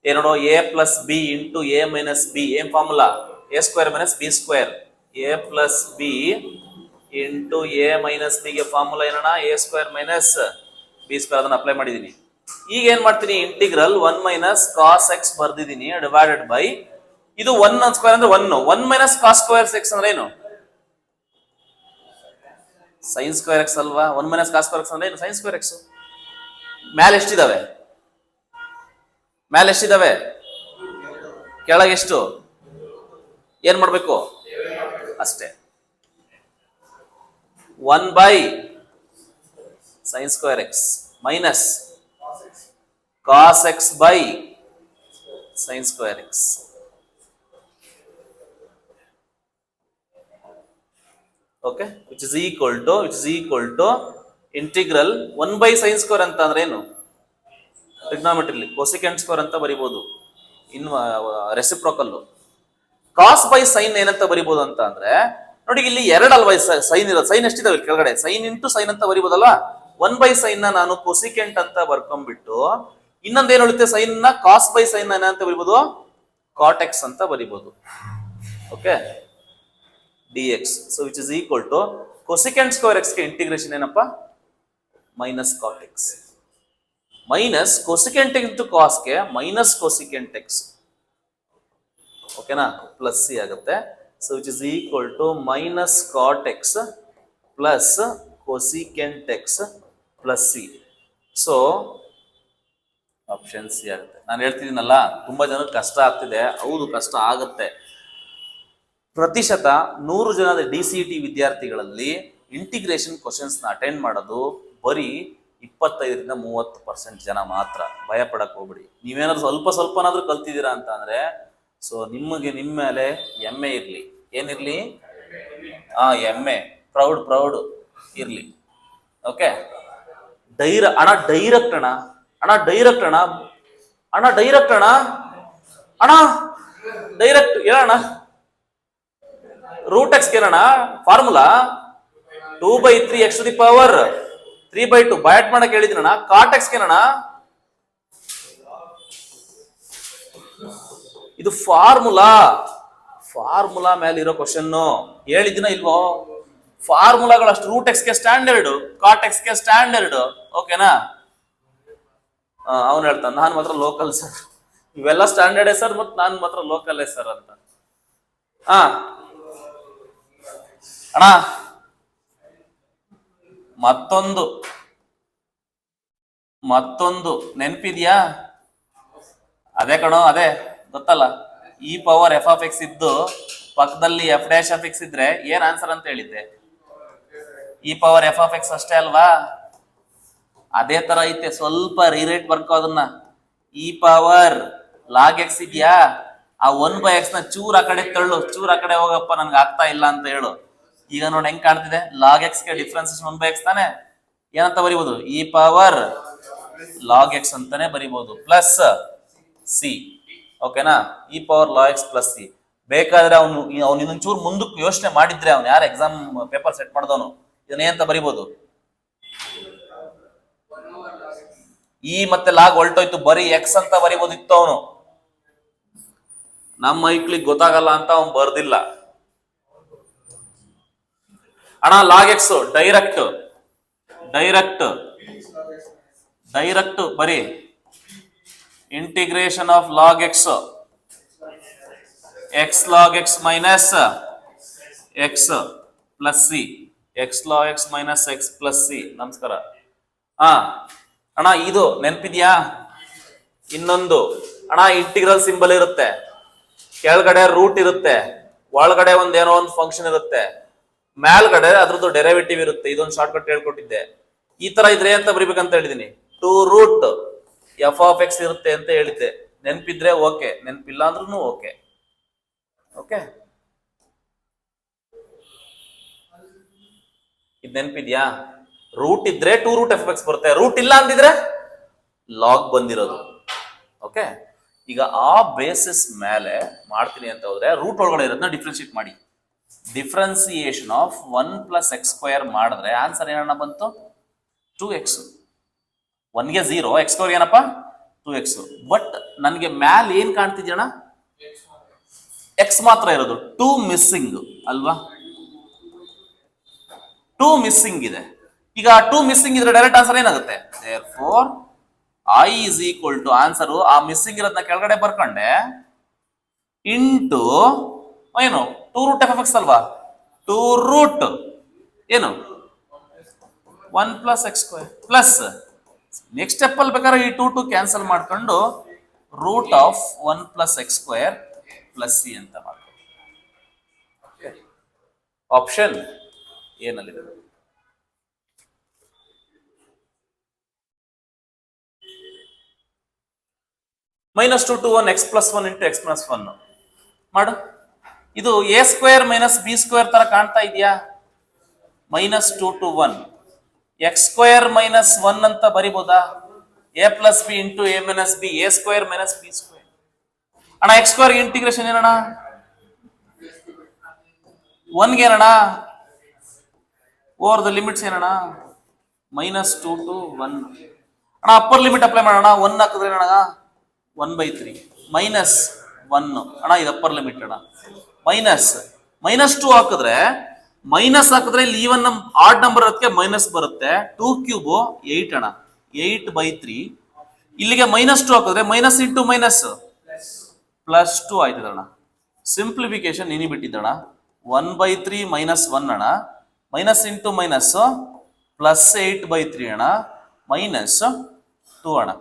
ಏನೋ a plus b into a minus b ಏನ್ formula? a square minus b square. a plus b into a minus b ಗೆ formula ಏನಣ್ಣ? a square minus b square. ಅದನ್ನ apply ಮಾಡಿದೀನಿ. ಈಗ ಏನ್ ಮಾಡ್ತೀನಿ? Integral 1 - cos x ಬರ್ದಿದ್ದೀನಿ ಡಿವೈಡೆಡ್ ಬೈ ಇದು 1 ಸ್ಕ್ವೇರ್ ಅಂದ್ರೆ 1 - cos square x ಅಂದ್ರೆ ಏನು? sin square x ಅಲ್ವಾ? 1 - cos square x ಅಂದ್ರೆ ಏನು? sin square x. ಮೇಲೆ ಎಷ್ಟಿದಾವೆ? ಮೇಲೆ ಎಷ್ಟಿದಾವೆ? ಕೆಳಗೆ ಎಷ್ಟು? ಏನ್ ಮಾಡ್ಬೇಕು? ಅಷ್ಟೇ. 1/sin square x minus cos x by sin square x. Okay, which is equal to integral 1/sin square ಅಂತ ಅಂದ್ರೆ ಏನು? ಟ್ರಿಗ್ನಾಮೆಟ್ರಿಲಿ ಕೊಸಿಕೆಂಟ್ ಸ್ಕ್ವೇರ್ ಅಂತ ಬರಿಬಹುದು. ಇನ್ ರೆಸಿಪ್ರೋಕಲ್. ಕಾಸ್ ಬೈ ಸೈನ್ ಏನಂತ ಬರಿಬಹುದು ಅಂತ ಅಂದ್ರೆ ನೋಡಿ, ಇಲ್ಲಿ 2 ಅಲ್ವಾ ಸೈನ್ ಇರೋದು? ಸೈನ್ ಎಷ್ಟಿದಾವೆ ಕೆಳಗಡೆ? ಸೈನ್ ಇಂಟು ಸೈನ್ ಅಂತ ಬರಿಬಹುದಲ್ವಾ? 1/sin ನ ನಾನು ಕೊಸಿಕೆಂಟ್ ಅಂತ ಬರ್ಕೊಂಡ್ಬಿಟ್ಟು ಇನ್ನೊಂದೇನು ಉಳಿತೆ? ಸೈನ್ ನ ಕಾಸ್ ಬೈ ಸೈನ್ ನ ಏನಂತ ಬರಿಬಹುದು? ಕಾಟ್ ಎಕ್ಸ್ ಅಂತ ಬರಿಬಹುದು. Okay, dx. So which is equal to cosecant square X ಗೆ ಇಂಟಿಗ್ರೇಷನ್ ಏನಪ್ಪ? Minus cot X. Minus cosecant into cos ಗೆ ಮೈನಸ್ ಕೊಸಿಕೆಂಟ್ ಎಕ್ಸ್. ಓಕೆನಾ? ಪ್ಲಸ್ ಸಿ ಆಗುತ್ತೆ. So which is equal to minus cot X plus cosecant X plus C. So option C ಆಗುತ್ತೆ. ನಾನು ಹೇಳ್ತಿದ್ದೀನಲ್ಲ, ತುಂಬಾ ಜನಕ್ಕೆ ಕಷ್ಟ ಆಗ್ತಿದೆ. ಹೌದು, ಕಷ್ಟ ಆಗುತ್ತೆ. ಪ್ರತಿಶತ 100 ಜನದ DCET ವಿದ್ಯಾರ್ಥಿಗಳಲ್ಲಿ ಇಂಟಿಗ್ರೇಷನ್ ಕ್ವಶನ್ಸ್ ನ ಅಟೆಂಡ್ ಮಾಡೋದು ಬರೀ 25 - 30% ಜನ ಮಾತ್ರ. ಭಯ ಪಡಕ್ ಹೋಗ್ಬಿಡಿ. ನೀವೇನಾದ್ರು ಸ್ವಲ್ಪನಾದ್ರೂ ಕಲ್ತಿದ್ದೀರಾ ಅಂತ ಅಂದ್ರೆ ಸೊ ನಿಮಗೆ ನಿಮ್ಮ ಮೇಲೆ ಹೆಮ್ಮೆ ಇರ್ಲಿ. ಏನಿರ್ಲಿ? ಹೆಮ್ಮೆ, ಪ್ರೌಡ್ ಇರ್ಲಿ. ಓಕೆ, ಡೈರೆಕ್ಟ್ ಅಣ್ಣ ಡೈರೆಕ್ಟ್ ಹೇಳೋಣ. ರೂಟ್ ಎಕ್ಸ್ ಕೇಳೋಣ. Formula 2/3 x to the power 3/2 ಬಯಾಟ್ ಮಾಡಕ್ ಹೇಳಿದಿನಣ್ಣ. ಕಾಟ್ ಎಕ್ಸ್ ಕೇಳೋಣ. ಇದು ಫಾರ್ಮುಲಾ ಮೇಲೆ ಇರೋ ಕ್ವಶನ್. ಹೇಳಿದಿನ ಇಲ್ವೋ? ಫಾರ್ಮುಲಾಗಳು ಅಷ್ಟು. ರೂಟ್ ಎಕ್ಸ್ ಗೆ ಸ್ಟ್ಯಾಂಡರ್ಡ್, ಕಾಟ್ ಎಕ್ಸ್ ಗೆ ಸ್ಟ್ಯಾಂಡರ್ಡ್. ಓಕೆನಾ? ಅವನು ಹೇಳ್ತಾನೆ ನಾನು ಮಾತ್ರ ಲೋಕಲ್ ಸರ್. ಇವೆಲ್ಲ ಸ್ಟ್ಯಾಂಡರ್ಡೇ ಸರ್, ಮತ್ತು ನಾನು ಮಾತ್ರ ಲೋಕಲ್ಲೇ ಸರ್ ಅಂತ. ಅಣ್ಣ ಮತ್ತೊಂದು ನೆನಪಿದ್ಯಾ? ಅದೇ ಕಣೋ, ಅದೇ ಗೊತ್ತಲ್ಲ. e power f of x ಇದ್ದು ಪಕ್ಕದಲ್ಲಿ f' x ಇದ್ರೆ ಏನ್ ಆನ್ಸರ್ ಅಂತ ಹೇಳಿದ್ದೆ? e power f of x ಅಷ್ಟೇ ಅಲ್ವಾ? ಅದೇ ತರ ಐತೆ. ಸ್ವಲ್ಪ ರೀರೇಟ್ ಬರ್ಕೋ ಅದನ್ನ. e ಪವರ್ log x ಇದೆಯಾ? ಆ 1/x ನ ಚೂರ್ ಆ ಕಡೆ ತಳ್ಳು, ಚೂರ್ ಆ ಕಡೆ ಹೋಗಪ್ಪ, ನನ್ಗೆ ಆಗ್ತಾ ಇಲ್ಲ ಅಂತ ಹೇಳು. ಈಗ ನೋಡಿ ಹೆಂಗ್ ಕಾಣ್ತಿದೆ, ಲಾಗ್ ಎಕ್ಸ್ ಗೆ ಡಿಫ್ರೆನ್ಸ್ 1/x ತಾನೆ, ಏನಂತ ಬರಿಬಹುದು, ಇ ಪವರ್ ಲಾಗ್ ಎಕ್ಸ್ ಅಂತಾನೆ ಬರಿಬಹುದು ಪ್ಲಸ್ ಸಿ. ಓಕೆನಾ, E power log X plus C. ಬೇಕಾದ್ರೆ ಅವನು ಇನ್ನೊಂಚೂರು ಮುಂದಕ್ಕೆ ಯೋಚನೆ ಮಾಡಿದ್ರೆ, ಅವ್ನು ಯಾರು ಎಕ್ಸಾಮ್ ಪೇಪರ್ ಸೆಟ್ ಮಾಡಿದವನು, ಇದನ್ನೇ ಅಂತ ಬರಿಬಹುದು, ಈ ಮತ್ತೆ ಲಾಗ್ ಹೊಲ್ಟೋಯ್ತು, ಬರೀ ಎಕ್ಸ್ ಅಂತ ಬರಿಬೋದಿತ್ತು ಅವನು. ನಮ್ಮ ಐಕ್ಲಿಗೆ ಗೊತ್ತಾಗಲ್ಲ ಅಂತ ಅವನು ಬರ್ದಿಲ್ಲ. ಅಣ್ಣ ಲಾಗ್ ಎಕ್ಸ್ ಡೈರೆಕ್ಟ್ ಬರೀ integration of log X X log X minus X plus C, X log X minus X plus C. ನಮಸ್ಕಾರ. ಅಣ್ಣ ಇದು ನೆನ್ಪಿದ್ಯಾ? ಇನ್ನೊಂದು ಅಣ್ಣ ಇಂಟಿಗ್ರಲ್ ಸಿಂಬಲ್ ಇರುತ್ತೆ, ಕೆಳಗಡೆ ರೂಟ್ ಇರುತ್ತೆ, ಒಳಗಡೆ ಒಂದೇನೋ ಒಂದು ಫಂಕ್ಷನ್ ಇರುತ್ತೆ, ಮೇಲ್ಗಡೆ ಅದ್ರದ್ದು ಡೆರಿವೇಟಿವ್ ಇರುತ್ತೆ. ಇದೊಂದು ಶಾರ್ಟ್ ಕಟ್ ಹೇಳ್ಕೊಟ್ಟಿದ್ದೆ. ಈ ತರ ಇದ್ರೆ ಅಂತ ಬರಿಬೇಕಂತ ಹೇಳಿದೀನಿ. 2 ರೂಟ್ f(x) ಇರುತ್ತೆ ಅಂತ ಹೇಳಿದ್ದೆ. ನೆನ್ಪಿದ್ರೆ ಓಕೆ, ನೆನ್ಪಿಲ್ಲ ಅಂದ್ರೂ ಓಕೆ. ಓಕೆ, ಇದು ನೆನ್ಪಿದ್ಯಾ? ರೂಟ್ ಇದ್ರೆ 2 ರೂಟ್ f(x) ಬರುತ್ತೆ, ರೂಟ್ ಇಲ್ಲ ಅಂದಿದ್ರೆ ಲಾಗ್ ಬಂದಿರೋದು. ಓಕೆ, ಈಗ ಆ ಬೇಸಿಸ್ ಮೇಲೆ ಮಾಡ್ತೀನಿ ಅಂತ ಹೋದ್ರೆ ರೂಟ್ ಒಳಗಡೆ ಇರೋದನ್ನ ಡಿಫ್ರೆನ್ಶಿಯೇಟ್ ಮಾಡಿ. ಡಿಫ್ರೆನ್ಸಿಯೇಷನ್ ಆಫ್ 1 + x² ಮಾಡಿದ್ರೆ ಆನ್ಸರ್ ಏನನ್ನ ಬಂತು? 2x. 1ಗೆ 0, x² ಏನಪ್ಪ 2x. ಬಟ್ ನನಗೆ ಮ್ಯಾಲ್ ಏನ್ ಕಾಣ್ತಿದ್ಯಣ್ಣ? x ಮಾತ್ರ ಇರೋದು, 2 ಮಿಸ್ಸಿಂಗ್ ಅಲ್ವಾ? 2 ಮಿಸ್ಸಿಂಗ್ ಇದೆ. ಈಗ 2 ಮಿಸ್ಸಿಂಗ್ ಇದ್ರೆ ಡೈರೆಕ್ಟ್ ಆನ್ಸರ್ ಏನಾಗುತ್ತೆ? therefore I is equal to answer ಆ ಮಿಸ್ಸಿಂಗ್ ಇರೋದನ್ನ ಕೆಳಗಡೆ ಬರ್ಕೊಂಡೆ ಇಂಟು ಏನು 2 ರೂಟ್ f(x) ಅಲ್ವಾ? 2 ರೂಟ್ ಏನು 1 + x² ಪ್ಲಸ್ ನೆಕ್ಸ್ಟ್ ಸ್ಟೆಪ್ ಅಲ್ಲಿ ಬೇಕಾದ್ರೆ ಈ 2 ಕ್ಯಾನ್ಸಲ್ ಮಾಡ್ಕೊಂಡು root of 1 + x² plus C ಅಂತ ಮಾಡ್ಕೊಂಡು ಆಪ್ಷನ್ ಏನಲ್ಲಿದೆ? -2 to 1 x + 1 × x + 1 ಮಾಡು. ಇದು a² - b² ತರ ಕಾಣ್ತಾ ಇದೆಯಾ? -2 to 1 x² - 1 ಅಂತ ಬರಿಬೋದಾ? a + b × a - b, a² - b². ಅಣ್ಣ x² ಇಂಟಿಗ್ರೇಷನ್ ಏನಣ್ಣ? 1ಗೆ ಏನಣ್ಣ? ಓವರ್ ದ ಲಿಮಿಟ್ಸ್ ಏನಣ್ಣ? -2 to 1. ಅಣ್ಣ ಅಪ್ಪರ್ ಲಿಮಿಟ್ ಅಪ್ಲೈ ಮಾಡೋಣ. 1 ಹಾಕಿದ್ರೆ ಏನಣ್ಣ? 1/3 -1. ಅಣ್ಣ ಇದು ಅಪ್ಪರ್ ಲಿಮಿಟ್ ಅಣ್ಣ. -2 ಹಾಕಿದ್ರೆ ಇಲ್ಲಿ ಈವನ್ ಆಡ್ ನಂಬರ್ ಅದಕ್ಕೆ ಮೈನಸ್ ಬರುತ್ತೆ. 2³ 8 ಅಣ್ಣ, 8/3. ಇಲ್ಲಿಗೆ -2 ಹಾಕಿದ್ರೆ ಮೈನಸ್ ಇಂಟು ಮೈನಸ್ +2 ಆಯ್ತದಣ್ಣ. ಸಿಂಪ್ಲಿಫಿಕೇಶನ್ ನೀನಿ ಬಿಟ್ಟಿದ್ದಣ್ಣ. 1/3 -1 ಅಣ್ಣ, ಮೈನಸ್ ಇಂಟು ಮೈನಸ್ +8/3 ಅಣ್ಣ, -2 ಅಣ್ಣ.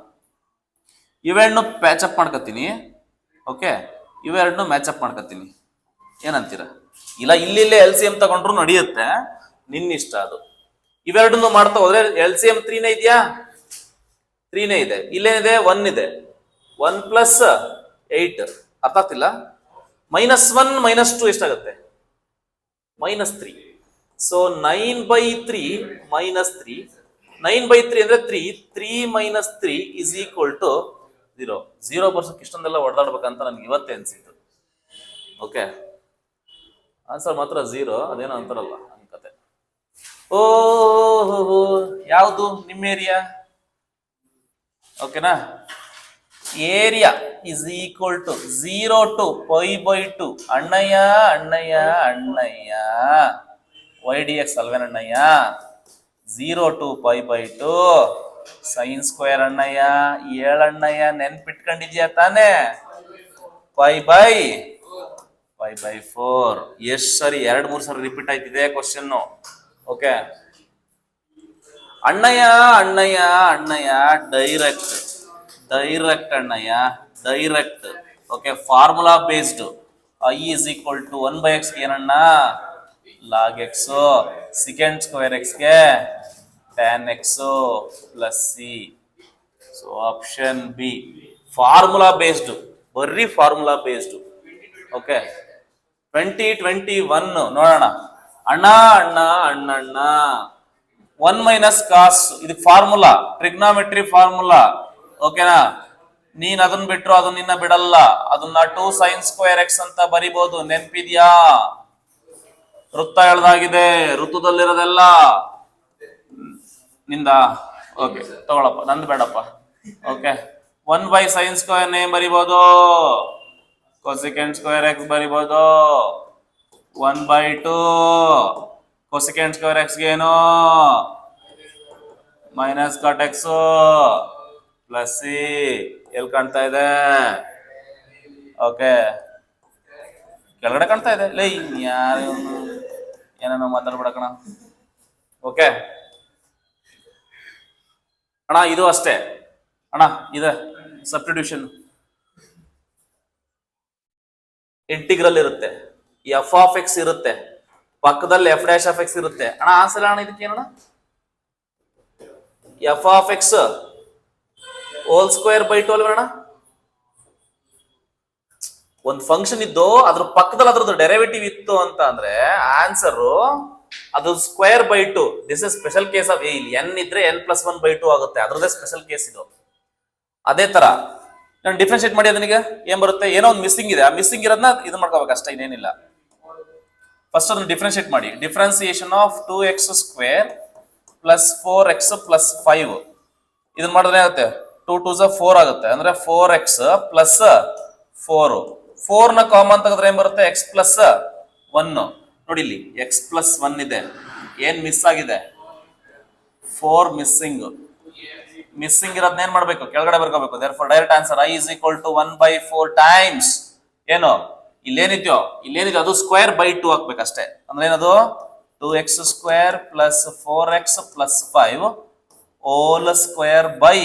ಇವೆರಡನ್ನು ಪ್ಯಾಚಪ್ ಮಾಡ್ಕೊತೀನಿ. ಓಕೆ, ಇವೆರಡನ್ನು ಮ್ಯಾಚಪ್ ಮಾಡ್ಕೊತೀನಿ. ಏನಂತೀರ? ಇಲ್ಲ ಇಲ್ಲಿಲ್ಲೇ LCM ತಗೊಂಡ್ರು ನಡೆಯುತ್ತೆ, ನಿನ್ನಿಷ್ಟ ಅದು. ಇವೆರಡನ್ನು ಮಾಡ್ತಾ ಹೋದ್ರೆ LCM 3ನೇ ಇದೆಯಾ? 3ನೇ ಇದೆ. ಇಲ್ಲೇನಿದೆ? 1 ಇದೆ. 1 + 8 ಅರ್ಥ ಆಗ್ತಿಲ್ಲ. -1 -2 ಎಷ್ಟಾಗುತ್ತೆ? -3. ಸೊ 9/3 -3, 9/3 ಅಂದ್ರೆ 3, 3 - 3 is equal to 0. 0 ಬರ್ಸಕ್ಕೆ ಇಷ್ಟೊಂದೆಲ್ಲ ಹೊಡೆದಾಡ್ಬೇಕಂತ ನನ್ಗೆ ಇವತ್ತೇ ಅನ್ಸಿತ್ತು. ಓಕೆ, ಆನ್ಸರ್ ಮಾತ್ರ 0. ಅದೇನೋ ಅಂತಾರಲ್ಲ ಅನ್ಕತೆ. ಓಹೋ, ಯಾವುದು ನಿಮ್ಮ ಏರಿಯಾ? ಓಕೆನಾ, area is equal to 0 to π/2. ಅಣ್ಣಯ್ಯ YDX ಅಲ್ವೇನಣ್ಣಯ್ಯ? 0 to π/2 sin² ಅಣ್ಣಯ್ಯ. 7 ಅಣ್ಣಯ್ಯ, ನೆನ್ಪಿಟ್ಕೊಂಡಿದ್ಯಾ ತಾನೇ? π/4. ಎಷ್ಟು ಸರಿ? 2-3 ಸರಿ ರಿಪೀಟ್ ಆಯ್ತಿದೆ ಕ್ವಶನ್. ಓಕೆ, ಅಣ್ಣಯ್ಯ ಡೈರೆಕ್ಟ್ ಅಣ್ಣಯ್ಯ, direct. Okay, formula based. I is equal to 1/x ಏನಣ್ಣ? log x. sec² x ಗೆ tan x plus c. So option B formula based, ಬರೀ ಫಾರ್ಮುಲಾ ಬೇಸ್ಡ್. ಓಕೆ, 2021 ನೋಡೋಣ. ಅಣ್ಣ ಅಣ್ಣ ಅಣ್ಣ ಅಣ್ಣ 1 ಮೈನಸ್ ಕಾಸ್ ಇದು ಫಾರ್ಮುಲಾ, ಟ್ರಿಗ್ನಾಮೆಟ್ರಿ ಫಾರ್ಮುಲಾ. ಓಕೆನಾ? ನೀನ್ ಅದನ್ನ ಬಿಟ್ರು ಅದು ನಿನ್ನ ಬಿಡಲ್ಲ. ಅದನ್ನ 2 sin ಸ್ಕ್ವೇರ್ x ಅಂತ ಬರಿಬಹುದು. ನೆನ್ಪಿದ್ಯಾ? ವೃತ್ತ ಎಳ್ದಾಗಿದೆ, ಋತುದಲ್ಲಿರೋದೆಲ್ಲ ನಿಂದ. ಓಕೆ ತಗೊಳಪ್ಪ, ನಂದು ಬೇಡಪ್ಪ. ಓಕೆ 1 by sin ಸ್ಕ್ವೇರ್ ನೇಮ್ ಬರಿಬಹುದು, ಕೊಸಿಕೆಂಟ್ ಸ್ಕ್ವೇರ್ x ಬರಿಬಹುದು. 1/2 ಕೊಸಿಕೆಂಟ್ ಸ್ಕ್ವೇರ್ x ಗೆ ಏನು minus cot x plus C. ಎಲ್ಲಿ ಕಾಣ್ತಾ ಇದೆ? ಓಕೆ ಕೆಳಗಡೆ ಕಾಣ್ತಾ ಇದೆ. ಲೈ ಯಾರು ಏನೇನೋ ಮಾತಾಡ್ಬಿಡಕಣ. ಓಕೆ ಅಣ್ಣ ಇದು ಅಷ್ಟೇ ಅಣ್ಣ, ಇದೆ ಸಬ್ಸ್ಟಿಟ್ಯೂಷನ್. ಇಂಟಿಗ್ರಲ್ ಇರುತ್ತೆ, ಎಫ್ ಆಫ್ ಎಕ್ಸ್ ಇರುತ್ತೆ, ಪಕ್ಕದಲ್ಲಿ ಎಫ್ ಡ್ಯಾಶ್ ಆಫ್ ಎಕ್ಸ್ ಇರುತ್ತೆ. ಅಣ್ಣ ಆನ್ಸರ್ ಅಣ್ಣ ಇದಕ್ಕೆ ಏನಣ್ಣ? F of X whole square by 12 ಅಣ್ಣ. ಒಂದು ಫಂಕ್ಷನ್ ಇದ್ದು ಅದ್ರ ಪಕ್ಕದಲ್ಲಿ ಅದ್ರದ್ದು ಡೆರಿವೇಟಿವ್ ಇತ್ತು ಅಂತ ಅಂದ್ರೆ ಆನ್ಸರ್ ಅದು square by 2. This is special case of ಇಲ್ಲಿ ಎನ್ ಇದ್ರೆ n+1/2 ಆಗುತ್ತೆ. ಅದ್ರದ್ದೇ ಸ್ಪೆಷಲ್ ಕೇಸ್ ಇದು. ಅದೇ ತರ ನಾನು ಡಿಫ್ರೆನ್ಶಿಯೇಟ್ ಮಾಡಿ ಅದನಿಗೆ ಏನ್ ಬರುತ್ತೆ? ಏನೋ ಒಂದು ಮಿಸ್ಸಿಂಗ್ ಇದೆ, ಆ ಮಿಸ್ಸಿಂಗ್ ಇರೋದನ್ನ ಇದು ಮಾಡ್ಕೋಬೇಕು ಅಷ್ಟೇ, ಇನ್ನೇನಿಲ್ಲ. ಫಸ್ಟ್ ಅದನ್ನ ಡಿಫ್ರೆನ್ಶಿಯೇಟ್ ಮಾಡಿ. Differentiation of 2x² plus 4x plus 5 ಇದನ್ನ ಮಾಡಿದ್ರೆ ಏನಾಗುತ್ತೆ? 2 2s 4 ಆಗುತ್ತೆ. ಅಂದ್ರೆ 4x ಪ್ಲಸ್ 4. 4 ನ ಕಾಮನ್ ತೆಗೆದ್ರೆ ಏನ್ ಬರುತ್ತೆ? x plus 1. ನೋಡಿ ಇಲ್ಲಿ x ಪ್ಲಸ್ 1 ಇದೆ. ಏನ್ ಮಿಸ್ ಆಗಿದೆ? 4 ಮಿಸ್ಸಿಂಗ್. ಮಿಸ್ಸಿಂಗ್ ಇರೋದನ್ನ ಏನ್ ಮಾಡ್ಬೇಕು? ಕೆಳಗಡೆ ಬರ್ಕೋಬೇಕು. therefore direct answer I is equal to 1/4 times ಏನು ಇಲ್ಲೇನಿದ್ಯೋ ಅದು ಸ್ಕ್ವೇರ್ ಬೈ 2 ಹಾಕ್ಬೇಕು ಅಷ್ಟೇ. ಅಂದ್ರೆ ಏನದು? 2x² plus 4x plus 5 hole square by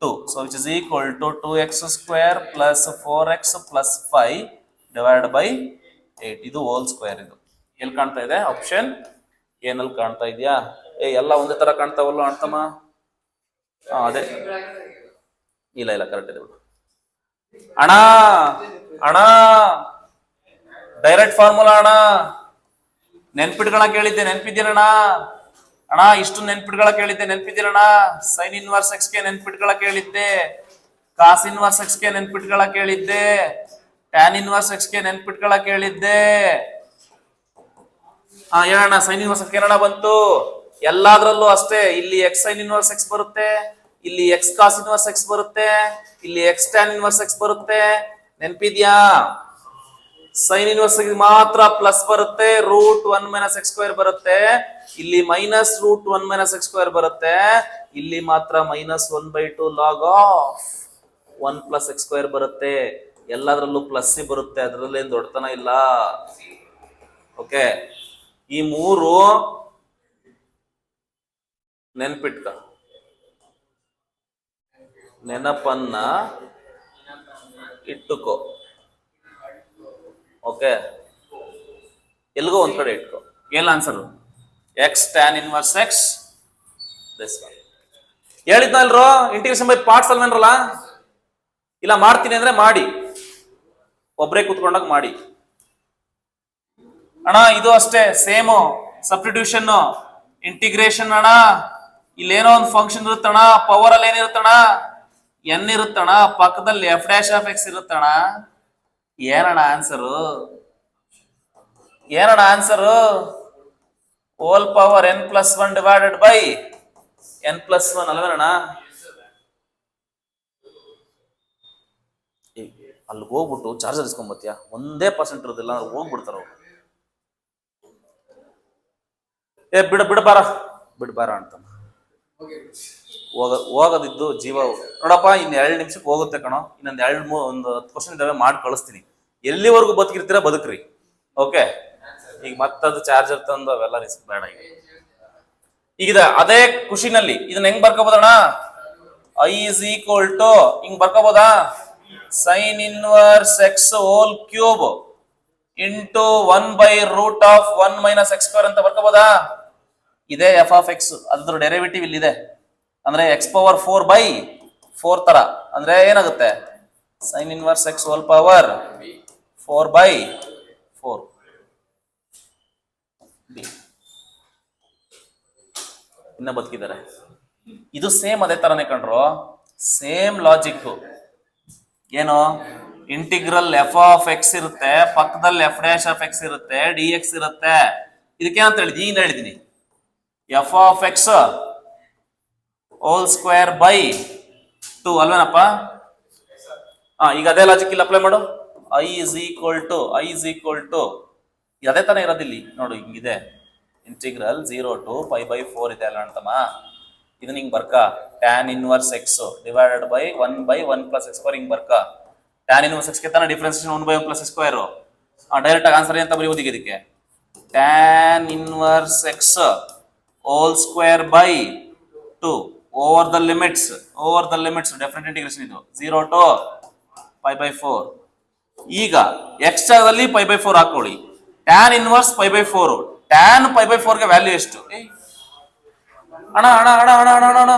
2. So which is equal to 2x² plus 4x plus 5 divided by 8. ಇದು ಹೋಲ್ ಸ್ಕ್ವೇರ್. ಇದು ಎಲ್ಲಿ ಕಾಣ್ತಾ ಇದೆ? ಆಪ್ಷನ್ ಏನಲ್ಲಿ ಕಾಣ್ತಾ ಇದೆಯಾ? ಎಲ್ಲ ಒಂದೇ ತರ ಕಾಣ್ತಾವಲ್ಲ ಅಂತಮ್ಮ? ಅದೇ ಇಲ್ಲ ಕರೆಕ್ಟ್ ಇದೆ. ಅಣ್ಣ ಅಣ್ಣ ಡೈರೆಕ್ಟ್ ಫಾರ್ಮುಲಾ ಅಣ್ಣ, ನೆನ್ಪಿಟ್ಗಳ ಕೇಳಿದ್ದೆ, ನೆನ್ಪಿದ್ದೀರಣ್ಣ? ಅಣ್ಣ ಇಷ್ಟು ನೆನ್ಪಿಟ್ಗಳ ಕೇಳಿದ್ದೆ, ನೆನ್ಪಿದ್ದೀರಣ್ಣ? ಸೈನ್ ಇನ್ವರ್ಸ್ ಎಕ್ಸ್ ಗೆ ನೆನ್ಪಿಟ್ಗಳ ಕೇಳಿದ್ದೆ, ಕಾಸ್ ಇನ್ವರ್ಸ್ ಎಕ್ಸ್ ಗೆ ನೆನ್ಪಿಟ್ಗಳ ಕೇಳಿದ್ದೆ, ಟ್ಯಾನ್ ಇನ್ವರ್ಸ್ ಎಕ್ಸ್ ಗೆ ನೆನ್ಪಿಟ್ಗಳ ಕೇಳಿದ್ದೆ. ಹೇಳಣ್ಣ ಸೈನ್ ಇನ್ವರ್ಸ್ ಎಕ್ಸ್ ಏನಣ್ಣ ಬಂತು? ಎಲ್ಲಾದ್ರಲ್ಲೂ ಅಷ್ಟೇ. ಇಲ್ಲಿ ಎಕ್ಸ್ ಸೈನ್ ಇನ್ವರ್ಸ್ ಎಕ್ಸ್ ಬರುತ್ತೆ, ಇಲ್ಲಿ ಎಕ್ಸ್ ಕಾಸ್ ಇನ್ವರ್ಸ್ ಎಕ್ಸ್ ಬರುತ್ತೆ, ಇಲ್ಲಿ ಎಕ್ಸ್ ಟ್ಯಾನ್ ಇನ್ವರ್ಸ್ ಎಕ್ಸ್ ಬರುತ್ತೆ. ನೆನ್ಪಿದ್ಯಾ? ಸೈನ್ ಇನ್ವರ್ಸ್ ಮಾತ್ರ ಪ್ಲಸ್ ಬರುತ್ತೆ, √1 - x² ಬರುತ್ತೆ. ಇಲ್ಲಿ -√1 - x² ಬರುತ್ತೆ. ಇಲ್ಲಿ ಮಾತ್ರ -1/2 log ಆಫ್ 1 + x² ಬರುತ್ತೆ. ಎಲ್ಲದರಲ್ಲೂ ಪ್ಲಸ್ ಬರುತ್ತೆ, ಅದರಲ್ಲಿ ಏನು ದೊಡ್ಡತನ ಇಲ್ಲ. ಓಕೆ, ಈ ಮೂರು ನೆನ್ಪಿಟ್ಕ, ನೆನಪನ್ನ ಇಟ್ಟುಕೋ. ಓಕೆ, ಎಲ್ಗೋ ಒಂದ್ ಕಡೆ ಇಟ್ಕೋ. ಏನ್ answer? X tan inverse X. ಹೇಳಿದ್ನಲ್ರೋ ಇಂಟಿಗ್ರೇಷನ್ ಬೈ ಪಾರ್ಟ್ಸ್ ಅಲ್ವೇನ್ರಲ್ಲ? ಇಲ್ಲ ಮಾಡ್ತೀನಿ ಅಂದ್ರೆ ಮಾಡಿ, ಒಬ್ರೇ ಕೂತ್ಕೊಂಡಾಗ ಮಾಡಿ. ಅಣ್ಣ ಇದು ಅಷ್ಟೇ ಸೇಮ್ ಸಬ್ಸ್ಟಿಟ್ಯೂಷನ್ ಇಂಟಿಗ್ರೇಷನ್. ಅಣ್ಣ ಇಲ್ಲೇನೋ ಒಂದು ಫಂಕ್ಷನ್ ಇರುತ್ತಣ್ಣ, ಪವರ್ ಅಲ್ಲಿ ಏನಿರುತ್ತಣ್ಣ? ಎನ್ ಇರುತ್ತಣ್ಣ, ಪಕ್ಕದಲ್ಲಿ ಎಫ್ ಡ್ಯಾಶ್ ಆಫ್ ಎಕ್ಸ್ ಇರುತ್ತಣ್ಣ. ಏನಣ್ಣ ಆನ್ಸರು? ಏನಣ್ಣ answer? Whole power n+1 divided by n+1 ಅಲ್ವೇನಣ್ಣ? ಅಲ್ಲಿ ಹೋಗ್ಬಿಟ್ಟು ಚಾರ್ಜರ್ ಇಸ್ಕೊಂಬತ್ತೀಯ, 1% ಇರೋದಿಲ್ಲ, ಹೋಗ್ಬಿಡ್ತಾರ ಅವ್ರು. ಬಿಡ್ಬಾರ ಅಂತ ಹೋಗೋದಿದ್ದು ಜೀವ. ನೋಡಪ್ಪ ಇನ್ನು 2 ನಿಮಿಷಕ್ಕೆ ಹೋಗುತ್ತೆ ಕಣೋ, ಇನ್ನೊಂದು 1 10 ಕ್ವಶನ್ ಇದಾವೆ, ಮಾಡಿ ಕಳಿಸ್ತೀನಿ. ಎಲ್ಲಿವರೆಗೂ ಬದುಕಿರ್ತೀರಾ ಬದುಕ್ರಿ. ಓಕೆ, ಈಗ ಮತ್ತದು ಚಾರ್ಜರ್ ತಂದು ಅವೆಲ್ಲ ರಿಸ್ಕ್ ಬೇಡ. ಈಗ ಅದೇ ಖುಷಿನಲ್ಲಿ ಇದನ್ನ ಹೆಂಗ್ ಬರ್ಕೋಬೋದಣ್ಣ? I is equal to ಹಿಂಗ್ ಬರ್ಕೋಬೋದಾ? Sine inverse X whole cube into 1/√1 - x² ಅಂತ ಬರ್ಕೋಬೋದಾ? ಇದೇ ಎಫ್ ಆಫ್ ಎಕ್ಸ್, ಅದ್ರ ಡೆರಿವೇಟಿವ್ ಇಲ್ಲಿದೆ. ಅಂದ್ರೆ x⁴/4 ತರ. ಅಂದ್ರೆ ಏನಾಗುತ್ತೆ? Sine inverse X whole power 4/4. D. ಇನ್ನ ಬದುಕಿದ್ದಾರೆ. ಇದು ಸೇಮ್ ಅದೇ ತರನೇ ಕಂಡ್ರು, ಸೇಮ್ ಲಾಜಿಕ್. ಏನು, ಇಂಟಿಗ್ರಲ್ ಎಫ್ ಆಫ್ ಎಕ್ಸ್ ಇರುತ್ತೆ, ಪಕ್ಕದಲ್ಲಿ ಎಫ್ ಡ್ಯಾಶ್ ಆಫ್ ಎಕ್ಸ್ ಇರುತ್ತೆ, ಡಿ ಎಕ್ಸ್ ಇರುತ್ತೆ. ಇದಕ್ಕೆ ಅಂತ ಹೇಳಿದ್ವಿ, ಈಗ ಹೇಳಿದೀನಿ, F of X whole square by 2 ಅಲ್ವೇನಪ್ಪ? ಈಗ ಅದೇ ಲಾಜಿಕ್ ಇಲ್ಲಿ ಅಪ್ಲೈ ಮಾಡು. ಐ ಇಸ್ ಈಕ್ವಲ್ ಟು ಅದೇ ತಾನೇ ಇರೋದಿಲ್ಲಿ ನೋಡು, ಹಿಂಗಿದೆ ಇಂಟಿಗ್ರಲ್ 0 to π/4 ಇದೆ ಅಲ್ಲ ಅಂತಮ್ಮ. ಇದನ್ನ ಹಿಂಗ್ ಬರ್ಕ tan inverse X divided by 1/1 + x² ಹಿಂಗ್ ಬರ್ಕ. ಟ್ಯಾನ್ ಇನ್ವರ್ಸ್ ಎಕ್ಸ್ ಗೆ ತಾನೇ ಡಿಫ್ರೆನ್ಸಿಯೇಷನ್ 1/1 + x². ಡೈರೆಕ್ಟ್ ಆಗಿ ಆನ್ಸರ್ ಅಂತ ಬರೆಯೋದು ಇದಕ್ಕೆ, tan inverse X whole square by 2 over the limits definite integration ಇದು 0 to π/4. ಈಗ ಎಕ್ಸ್ ಜಾಗದಲ್ಲಿ π/4 ಹಾಕೊಳ್ಳಿ. ಟ್ಯಾನ್ ಇನ್ವರ್ಸ್ π/4, ಟ್ಯಾನ್ π/4 ಗೆ ವ್ಯಾಲ್ಯೂ ಎಷ್ಟು? ಅಣ್ಣ ಅಣ್ಣ ಅಣ್ಣ ಅಣ್ಣ ಅಣ್ಣ ಅಣ್ಣ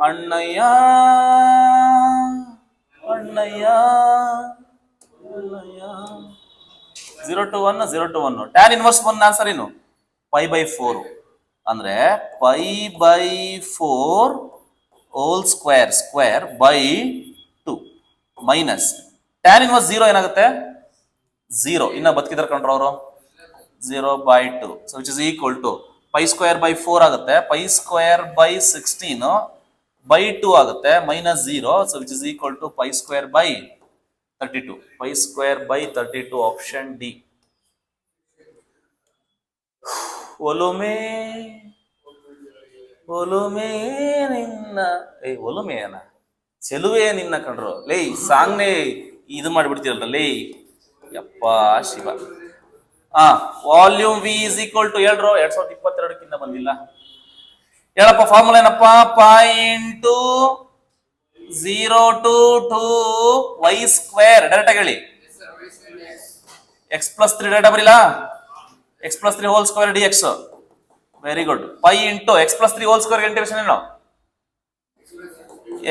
ಅಣ್ಣಯ್ಯ ಅಣ್ಣಯ್ಯ ಅಣ್ಣಯ್ಯ 0 to 1 ಟ್ಯಾನ್ ಇನ್ವರ್ಸ್ 1 ಆನ್ಸರ್ ಏನು? π/4 ಅಂದ್ರೆ π/4 whole square by 2 minus tan inverse 0 ಏನಾಗುತ್ತೆ? 0. ಇನ್ನ ಬದುಕಿದಾರೆ ಕಂಡ್ರು ಅವರು, 0/2. So which is equal to π²/4 ಆಗುತ್ತೆ, π²/16 ಬೈ 2 ಆಗುತ್ತೆ, minus 0. So which is equal to π²/32. π²/32 option D. ಒಲುಮೆ ನಿನ್ನ ಒಲುಮೆಯನ ಚೆಲುವೆ ನಿನ್ನ ಕಂಡ್ರು ಲೇ, ಸಾಂಗ್ನೇ ಇದು ಮಾಡಿಬಿಡ್ತೀರಲ್ಲ ಲೇ ಯಪ್ಪ ಶಿವ. Volume V is equal to ಹೇಳ್ರು 2022 ಬಂದಿಲ್ಲ ಹೇಳಪ್ಪ. ಫಾರ್ಮುಲಾ ಏನಪ್ಪ? Point 0 to 2y². ಡೈರೆಕ್ಟ್ ಆಗಿ ಹೇಳಿ, x+3 ಡೈರೆಕ್ಟ್ ಬರಿಲ್ಲ, x+3 whole square D X. Very good. Pi into x+3 whole square integration ಏನು?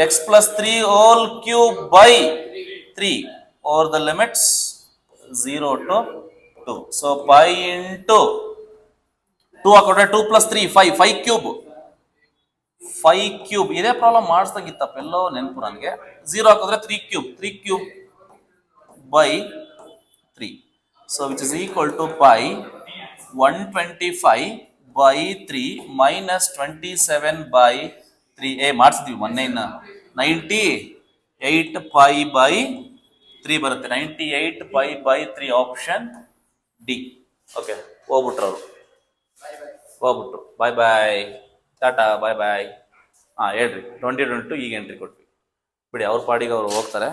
x+3 whole cube by 3 over the limits 0 to 2. So pi into 2 ಹಾಕೊಂಡ್ರೆ 2 + 3 5 cube. ಇದೇ problem ಮಾಡಿಸ್ದಂಗಿತ್ತಪ್ಪ ಎಲ್ಲೋ ನೆನಪು ನನಗೆ. 0 ಹಾಕಿದ್ರೆ 3 cube by 3. So which is equal to pi 125/3 minus 27/3. ಮಾಡಿಸಿದ್ವಿ ಮೊನ್ನೆ, ಇನ್ನ 98π/3 ಬರುತ್ತೆ. 98π/3 ಆಪ್ಷನ್ ಡಿ. ಓಕೆ, ಹೋಗ್ಬಿಟ್ರು ಬಾಯ್ ಬಾಯ್, ಟಾಟಾ ಬಾಯ್ ಬಾಯ್. ಹೇಳ್ರಿ 2022 ಈಗ ಎಂಟ್ರಿ ಕೊಟ್ವಿ ಬಿಡಿ, ಅವ್ರ ಪಾಡಿಗೆ ಅವ್ರು ಹೋಗ್ತಾರೆ.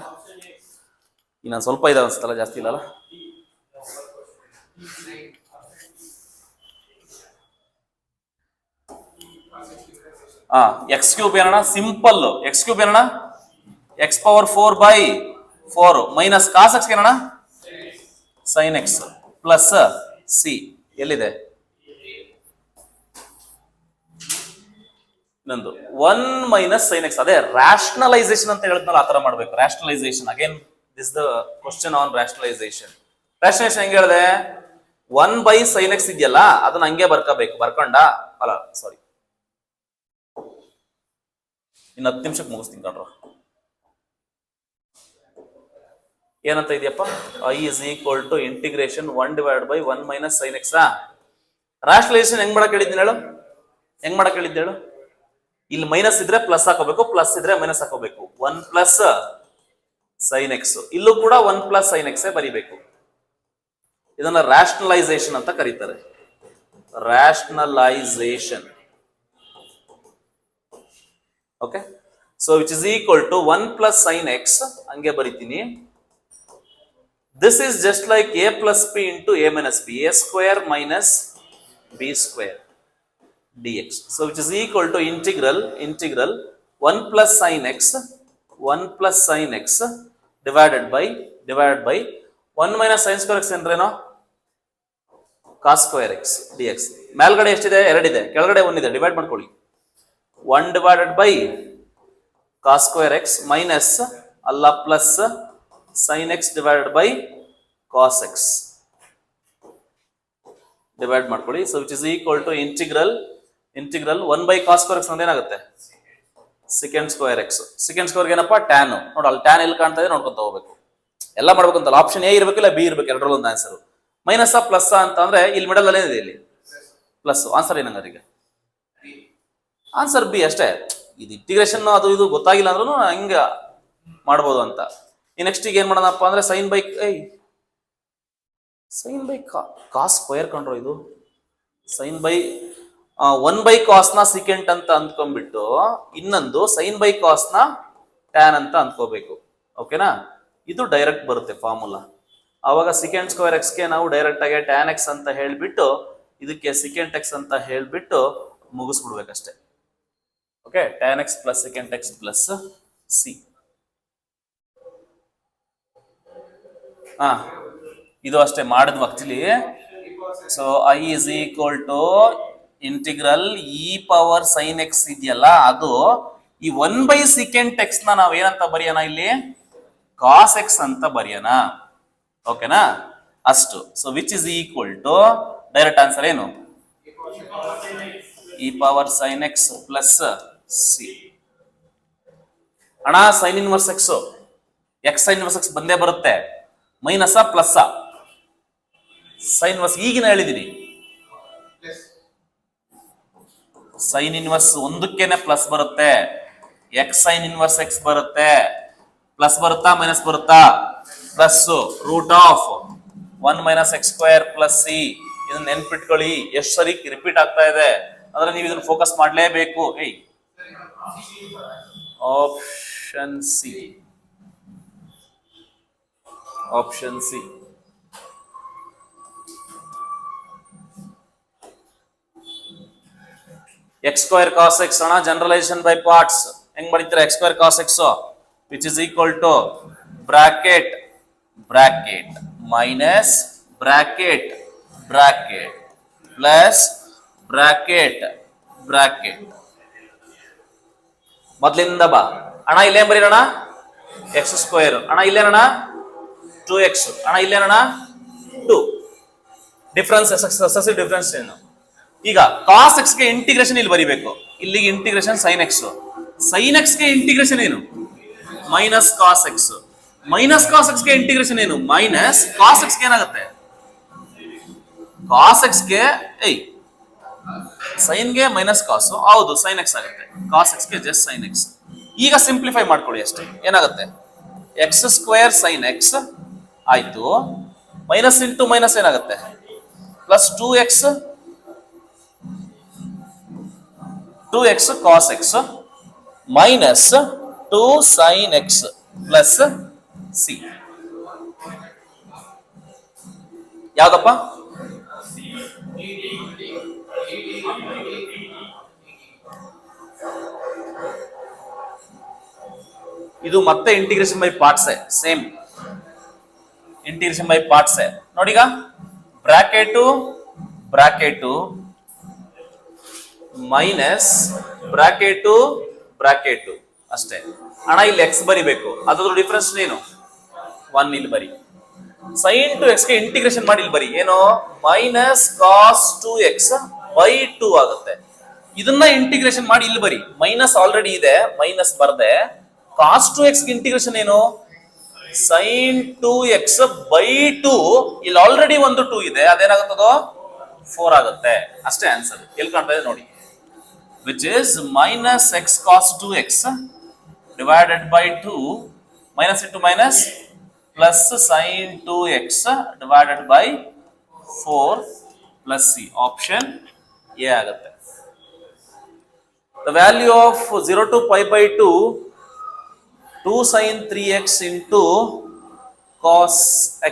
ಇನ್ನೊಂದು ಸ್ವಲ್ಪ ಇದೆ ಅನ್ಸುತ್ತಲ್ಲ, ಜಾಸ್ತಿ ಇಲ್ಲಲ್ಲ. x³ ಏನಣ್ಣ? ಸಿಂಪಲ್ x³ ಏನಣ್ಣ? x⁴/4 ಮೈನಸ್ ಕಾಸ್ ಎಕ್ಸ್ ಏನಣ್ಣ? Sine x plus C. ಎಲ್ಲಿದೆ ಇನ್ನೊಂದು 1 ಮೈನಸ್ ಸೈನ್ ಎಕ್ಸ್? ಅದೇ ರಾಷನಲೈಸೇಷನ್ ಅಂತ ಹೇಳಿದ್ನಲ್ಲ, ಆತರ ಮಾಡ್ಬೇಕು. Rationalisation again this the question on rationalisation. ಹೆಂಗ್ ಹೇಳಿದೆ? 1/sin x ಇದೆಯಲ್ಲ, ಅದನ್ನ ಹಂಗೆ ಬರ್ಕೋಬೇಕು. ಬರ್ಕೊಂಡ ಅಲ್ಲ, ಸಾರಿ, ಇನ್ನು 10 ನಿಮಿಷಕ್ಕೆ ಮುಗಿಸ್ತೀನಿ ಕಣ್ರು. ಏನಂತ ಇದೆಯಪ್ಪ? I is equal to integration 1/1 - sin x. Rationalization ಹೆಂಗ್ ಮಾಡಕ್ ಹೇಳಿದ್ದೇಳು? ಇಲ್ಲಿ ಮೈನಸ್ ಇದ್ರೆ ಪ್ಲಸ್ ಹಾಕೋಬೇಕು, ಪ್ಲಸ್ ಇದ್ರೆ ಮೈನಸ್ ಹಾಕೋಬೇಕು. 1 + sin x. ಇಲ್ಲೂ ಕೂಡ 1 + sin x ಬರಿಬೇಕು. ಇದನ್ನ ರಾಷನಲೈಸೇಷನ್ ಅಂತ ಕರೀತಾರೆ. Rationalisation. Okay, so which is equal to 1 + sin x ಹಂಗೆ ಬರಿತೀನಿ. This is just like a + b into a - b, a² - b² dx. So which is equal to integral 1 + sin x divided by 1 - sin² x ಅಂದ್ರೇನೋ cos² x dx. ಮೇಲ್ಗಡೆ ಎಷ್ಟಿದೆ? 2 ಇದೆ, ಕೆಳಗಡೆ 1 ಇದೆ. Divide ಮಾಡ್ಕೊಳ್ಳಿ. 1 divided by cos² x minus ಅಲ್ಲ plus sin x divided by cos x divide ಮಾಡ್ಕೊಳ್ಳಿ. So which is equal to integral 1/cos² x ಏನಾಗುತ್ತೆ sec² x. sec² ಏನಪ್ಪ ಟ್ಯಾನ್. ನೋಡಿ ಅಲ್ಲಿ ಟ್ಯಾನ್ ಎಲ್ಲಿ ಕಾಣ್ತಾ ಇದೆ ನೋಡ್ಕೊಂತ ಹೋಗ್ಬೇಕು. ಎಲ್ಲ ಮಾಡ್ಬೇಕಂತಲ್ಲ, ಆಪ್ಷನ್ ಎ ಇರ್ಬೇಕಿಲ್ಲ ಬಿ ಇರ್ಬೇಕು, ಎರಡರಲ್ಲಿ ಒಂದು ಆನ್ಸರ್. ಮೈನಸ್ ಪ್ಲಸ್ ಅಂತ ಅಂದ್ರೆ ಇಲ್ಲಿ ಮಿಡಲ್ ಅಲ್ಲೇ ಇದೆ, ಇಲ್ಲಿ ಪ್ಲಸ್. ಆನ್ಸರ್ ಏನಂಗಾರಿಗೆ ಆನ್ಸರ್ ಬಿ ಅಷ್ಟೇ. ಇದು ಇಂಟಿಗ್ರೇಷನ್ ಅದು ಇದು ಗೊತ್ತಾಗಿಲ್ಲ ಅಂದ್ರೂ ಹಿಂಗ ಮಾಡ್ಬೋದು ಅಂತ. ಈ ನೆಕ್ಸ್ಟ್ ಈಗ ಏನ್ ಮಾಡೋಣಪ್ಪ ಅಂದ್ರೆ ಸೈನ್ ಬೈ cos² ಕಂಡ್ರೋ, ಇದು ಸೈನ್ ಬೈ 1/cos ನ ಸಿಕೆಂಟ್ ಅಂತ ಅಂದ್ಕೊಂಡ್ಬಿಟ್ಟು ಇನ್ನೊಂದು sin by cos ನ ಟ್ಯಾನ್ ಅಂತ ಅಂದ್ಕೋಬೇಕು. ಓಕೆನಾ, ಇದು ಡೈರೆಕ್ಟ್ ಬರುತ್ತೆ ಫಾರ್ಮುಲಾ. ಆವಾಗ sec² x ಗೆ ನಾವು ಡೈರೆಕ್ಟ್ ಆಗಿ tan x ಅಂತ ಹೇಳ್ಬಿಟ್ಟು ಇದಕ್ಕೆ secant x ಅಂತ ಹೇಳ್ಬಿಟ್ಟು ಮುಗಿಸ್ಬಿಡ್ಬೇಕಷ್ಟೇ. Okay, tan x plus secant x plus c. ಇದು ಅಷ್ಟೇ ಮಾಡಿದ್ವು actually. So I is equal to integral e⁻sin x ಇದೆಯಲ್ಲ, ಅದು ಈ 1/secant x ನ ನಾವ್ ಏನಂತ ಬರೆಯೋಣ ಇಲ್ಲಿ cos x ಅಂತ ಬರೆಯೋಣ. ಓಕೆನಾ, ಅಷ್ಟು. So which is equal to direct answer ಏನು e⁻sin x ಪ್ಲಸ್ c. ಅಣ್ಣ sin inverse x sin inverse x ಬಂದೇ ಬರುತ್ತೆ. ಮೈನಸ್ ಪ್ಲಸ್ sin ಇನ್ವರ್ಸ್ ಈಗಿನ ಹೇಳಿದೀನಿ. sin ಇನ್ವರ್ಸ್ ಒಂದಕ್ಕೇನೆ ಪ್ಲಸ್ ಬರುತ್ತೆ, x sin ಇನ್ವರ್ಸ್ x ಬರುತ್ತೆ. ಪ್ಲಸ್ ಬರುತ್ತಾ ಮೈನಸ್ ಬರುತ್ತಾ? Plus root of 1 - x² plus c. ಇದನ್ನ ನೆನ್ಪಿಟ್ಕೊಳ್ಳಿ, ಎಷ್ಟು ಸರಿ ರಿಪೀಟ್ ಆಗ್ತಾ ಇದೆ ಅಂದ್ರೆ ನೀವು ಇದನ್ನ ಫೋಕಸ್ ಮಾಡಲೇಬೇಕು. Option C, option C. x² cos x ಅಣ್ಣ ಜನರಲೈಸೇಷನ್ ಬೈ ಪಾರ್ಟ್ಸ್ ಹೆಂಗ್ ಮಾಡಿದ್ರೆ x² cos x which is equal to bracket minus bracket plus bracket. ಮೊದಲಿಂದ ಬಾ ಅಣ್ಣ, ಇಲ್ಲೇನ್ ಬರೀರೋಣ x². ಅಣ್ಣ ಇಲ್ಲೇನಣ್ಣ 2x. ಅಣ್ಣ ಇಲ್ಲೇನಣ್ಣ 2. ಡಿಫ್ರೆನ್ಸ್ ಡಿಫ್ರೆನ್ಸ್ ಏನು? ಈಗ cos x ಗೆ ಇಂಟಿಗ್ರೇಷನ್ ಇಲ್ಲಿ ಬರಿಬೇಕು. ಇಲ್ಲಿಗೆ integration sin x. sin x ಗೆ ಇಂಟಿಗ್ರೇಷನ್ ಏನು minus cos x. Minus cos x ಗೆ ಇಂಟಿಗ್ರೇಷನ್ ಏನು ಮೈನಸ್ cos x ಗೆ ಏನಾಗುತ್ತೆ cos x ಗೆ sin ಗೆ ಮೈನಸ್ cos, ಹೌದು sin x ಆಗುತ್ತೆ. cos x ಗೆ ಜಸ್ಟ್ sin x. ಈಗ ಸಿಂಪ್ಲಿಫೈ ಮಾಡ್ಕೊಳ್ಳಿ ಅಷ್ಟೇ. ಏನಾಗುತ್ತೆ x² sin x ಆಯ್ತು, ಮೈನಸ್ ಇಂಟು ಮೈನಸ್ ಏನಾಗುತ್ತೆ plus 2x cos x minus 2 sin x plus c. ಯಾವ್ದಪ್ಪ? ಇದು ಮತ್ತೆ integration by parts, same integration by parts. ನೋಡಿಗ ಬ್ರಾಕೆಟು ಮೈನಸ್ ಬ್ರಾಕೆಟು ಅಷ್ಟೇ. ಅಣ್ಣ ಇಲ್ಲಿ x ಬರಿಬೇಕು, ಅದ್ರ ಡಿಫ್ರೆನ್ಸ್ ಏನು 1 ಇಲ್ಲಿ ಬರಿ. sin to x ಗೆ ಇಂಟಿಗ್ರೇಷನ್ ಮಾಡಿ ಇಲ್ಲಿ ಬರಿ, ಏನು ಮೈನಸ್ cos 2x ಬೈ 2 ಆಗುತ್ತೆ. ಇದನ್ನ ಇಂಟಿಗ್ರೇಷನ್ ಮಾಡಿ ಇಲ್ಲಿ ಬರಿ, ಮೈನಸ್ ಆಲ್ರೆಡಿ ಇದೆ ಮೈನಸ್ ಬರ್ದೆ. cos 2x ಗೆ ಇಂಟಿಗ್ರೇಷನ್ ಏನು sin 2x ಬೈ 2. ಇಲ್ಲಿ ಆಲ್ರೆಡಿ ಒಂದು 2 ಇದೆ, ಅದೇನಾಗುತ್ತದೋ 4 ಆಗುತ್ತೆ. ಅಷ್ಟೇ ಆನ್ಸರ್. ಎಲ್ಲಿ ಕಾಣ್ತಾ ಇದೆ ನೋಡಿ, which is minus x cos 2x divided by 2 minus into minus plus sin 2x divided by 4 plus c. Option A ಆಗುತ್ತೆ. The value of 0 to pi by 2 sin 3x into cos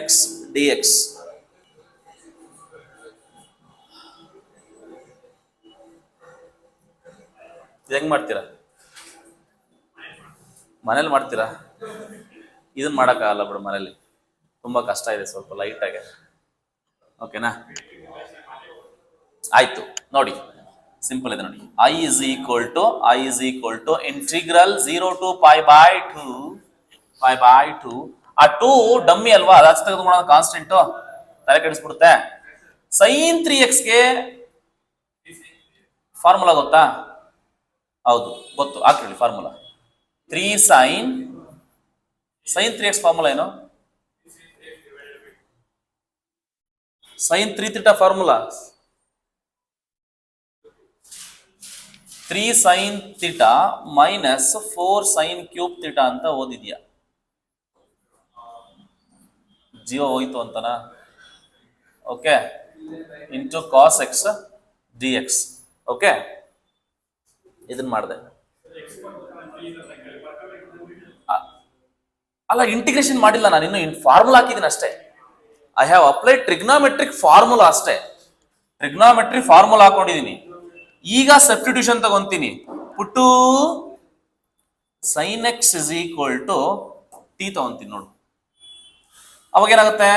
x dx. ಹೆಂಗ್ ಮಾಡ್ತೀರಾ? ಮನೇಲಿ ಮಾಡ್ತೀರಾ? ಇದನ್ನ ಮಾಡೋಕ್ಕಾಗಲ್ಲ ಬಿಡು, ಮನೇಲಿ ತುಂಬಾ ಕಷ್ಟ ಇದೆ, ಸ್ವಲ್ಪ ಲೈಟ್ ಆಗಿ. ಓಕೆನಾ, ಆಯ್ತು. ನೋಡಿ ಸಿಂಪಲ್ ಇದೆ ನೋಡಿ. I is equal to integral 0 to pi by 2. ಆ 2 ಡಮ್ಮಿ ಅಲ್ವಾ, ಅದಾಚೆ ತೆಗೆದುಕೊಳ್ಳೋಣ ಕಾನ್ಸ್ಟೆಂಟ್, ತಲೆ ಕೆಡಿಸ್ಬಿಡುತ್ತೆ. ಸೈನ್ 3x ಫಾರ್ಮುಲಾ ಗೊತ್ತಾ? ಹೌದು ಗೊತ್ತು, ಹಾಕಿ ಫಾರ್ಮುಲಾ. 3 ಸೈನ್ 3x ಫಾರ್ಮುಲಾ ಏನು? Sine 3 theta formula 3 sine theta minus 4 sine cube theta ಅಂತ ಓದಿದ್ಯಾ? ಜೀವ ಹೋಯ್ತು ಅಂತನಾ? Okay, into cos X D x. Okay, ಇದನ್ನ ಮಾಡಿದೆ. ಅಲ್ಲ, ಇಂಟಿಗ್ರೇಷನ್ ಮಾಡಿಲ್ಲ ನಾನು, ಇನ್ನು ಫಾರ್ಮುಲಾ ಹಾಕಿದ್ದೀನಿ ಅಷ್ಟೇ. I have applied trigonometric formula ಅಷ್ಟೇ. ಟ್ರಿಗ್ನಾಮೆಟ್ರಿಕ್ ಫಾರ್ಮುಲಾ ಹಾಕೊಂಡಿದ್ದೀನಿ. ಈಗ ಸಬ್ಸ್ಟಿಟ್ಯೂಷನ್ ತಗೊಂತೀನಿ. Put sine X is equal to T ತಗೊಂತೀನಿ ನೋಡು. ಅವಾಗ ಏನಾಗುತ್ತೆ?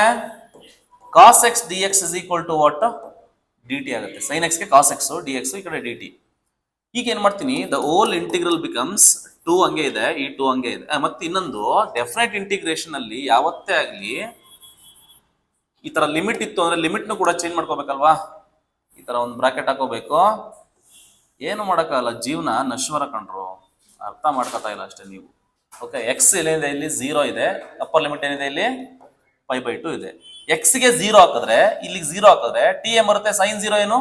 Cos X D X is equal to what? D T ಆಗುತ್ತೆ. ಸೈನ್ ಎಕ್ಸ್ಗೆ ಕಾಸ್ ಎಕ್ಸ್, ಡಿ ಎಕ್ಸ್ ಈ ಕಡೆ ಡಿ ಟಿ. ಈಗ ಏನ್ ಮಾಡ್ತೀನಿ, ದ ಹೋಲ್ ಇಂಟಿಗ್ರಲ್ ಬಿಕಮ್ಸ್ 2 ಹಂಗೆ ಇದೆ, ಈ 2 ಹಂಗೆ ಇದೆ. ಮತ್ತೆ ಇನ್ನೊಂದು ಡೆಫಿನೆಟ್ ಇಂಟಿಗ್ರೇಷನ್ ಅಲ್ಲಿ ಯಾವತ್ತೇ ಆಗ್ಲಿ ಈ ತರ ಲಿಮಿಟ್ ಇತ್ತು ಅಂದ್ರೆ ಲಿಮಿಟ್ನು ಕೂಡ ಚೇಂಜ್ ಮಾಡ್ಕೋಬೇಕಲ್ವಾ? ಈ ತರ ಒಂದು ಬ್ರಾಕೆಟ್ ಹಾಕೋಬೇಕು. ಏನು ಮಾಡೋಕ್ಕಾಗಲ್ಲ, ಜೀವನ ನಶ್ವರ ಕಂಡ್ರು, ಅರ್ಥ ಮಾಡ್ಕೊತಾ ಇಲ್ಲ ಅಷ್ಟೇ ನೀವು. ಓಕೆ, ಎಕ್ಸ್ ಏನಿದೆ ಇಲ್ಲಿ 0 ಇದೆ, ಅಪ್ಪರ್ ಲಿಮಿಟ್ ಏನಿದೆ ಇಲ್ಲಿ π/2 ಇದೆ. ಎಕ್ಸ್ಗೆ 0 ಹಾಕಿದ್ರೆ ಇಲ್ಲಿಗೆ 0 ಹಾಕಿದ್ರೆ ಟಿ ಎಂ ಬರುತ್ತೆ. ಸೈನ್ 0 ಏನು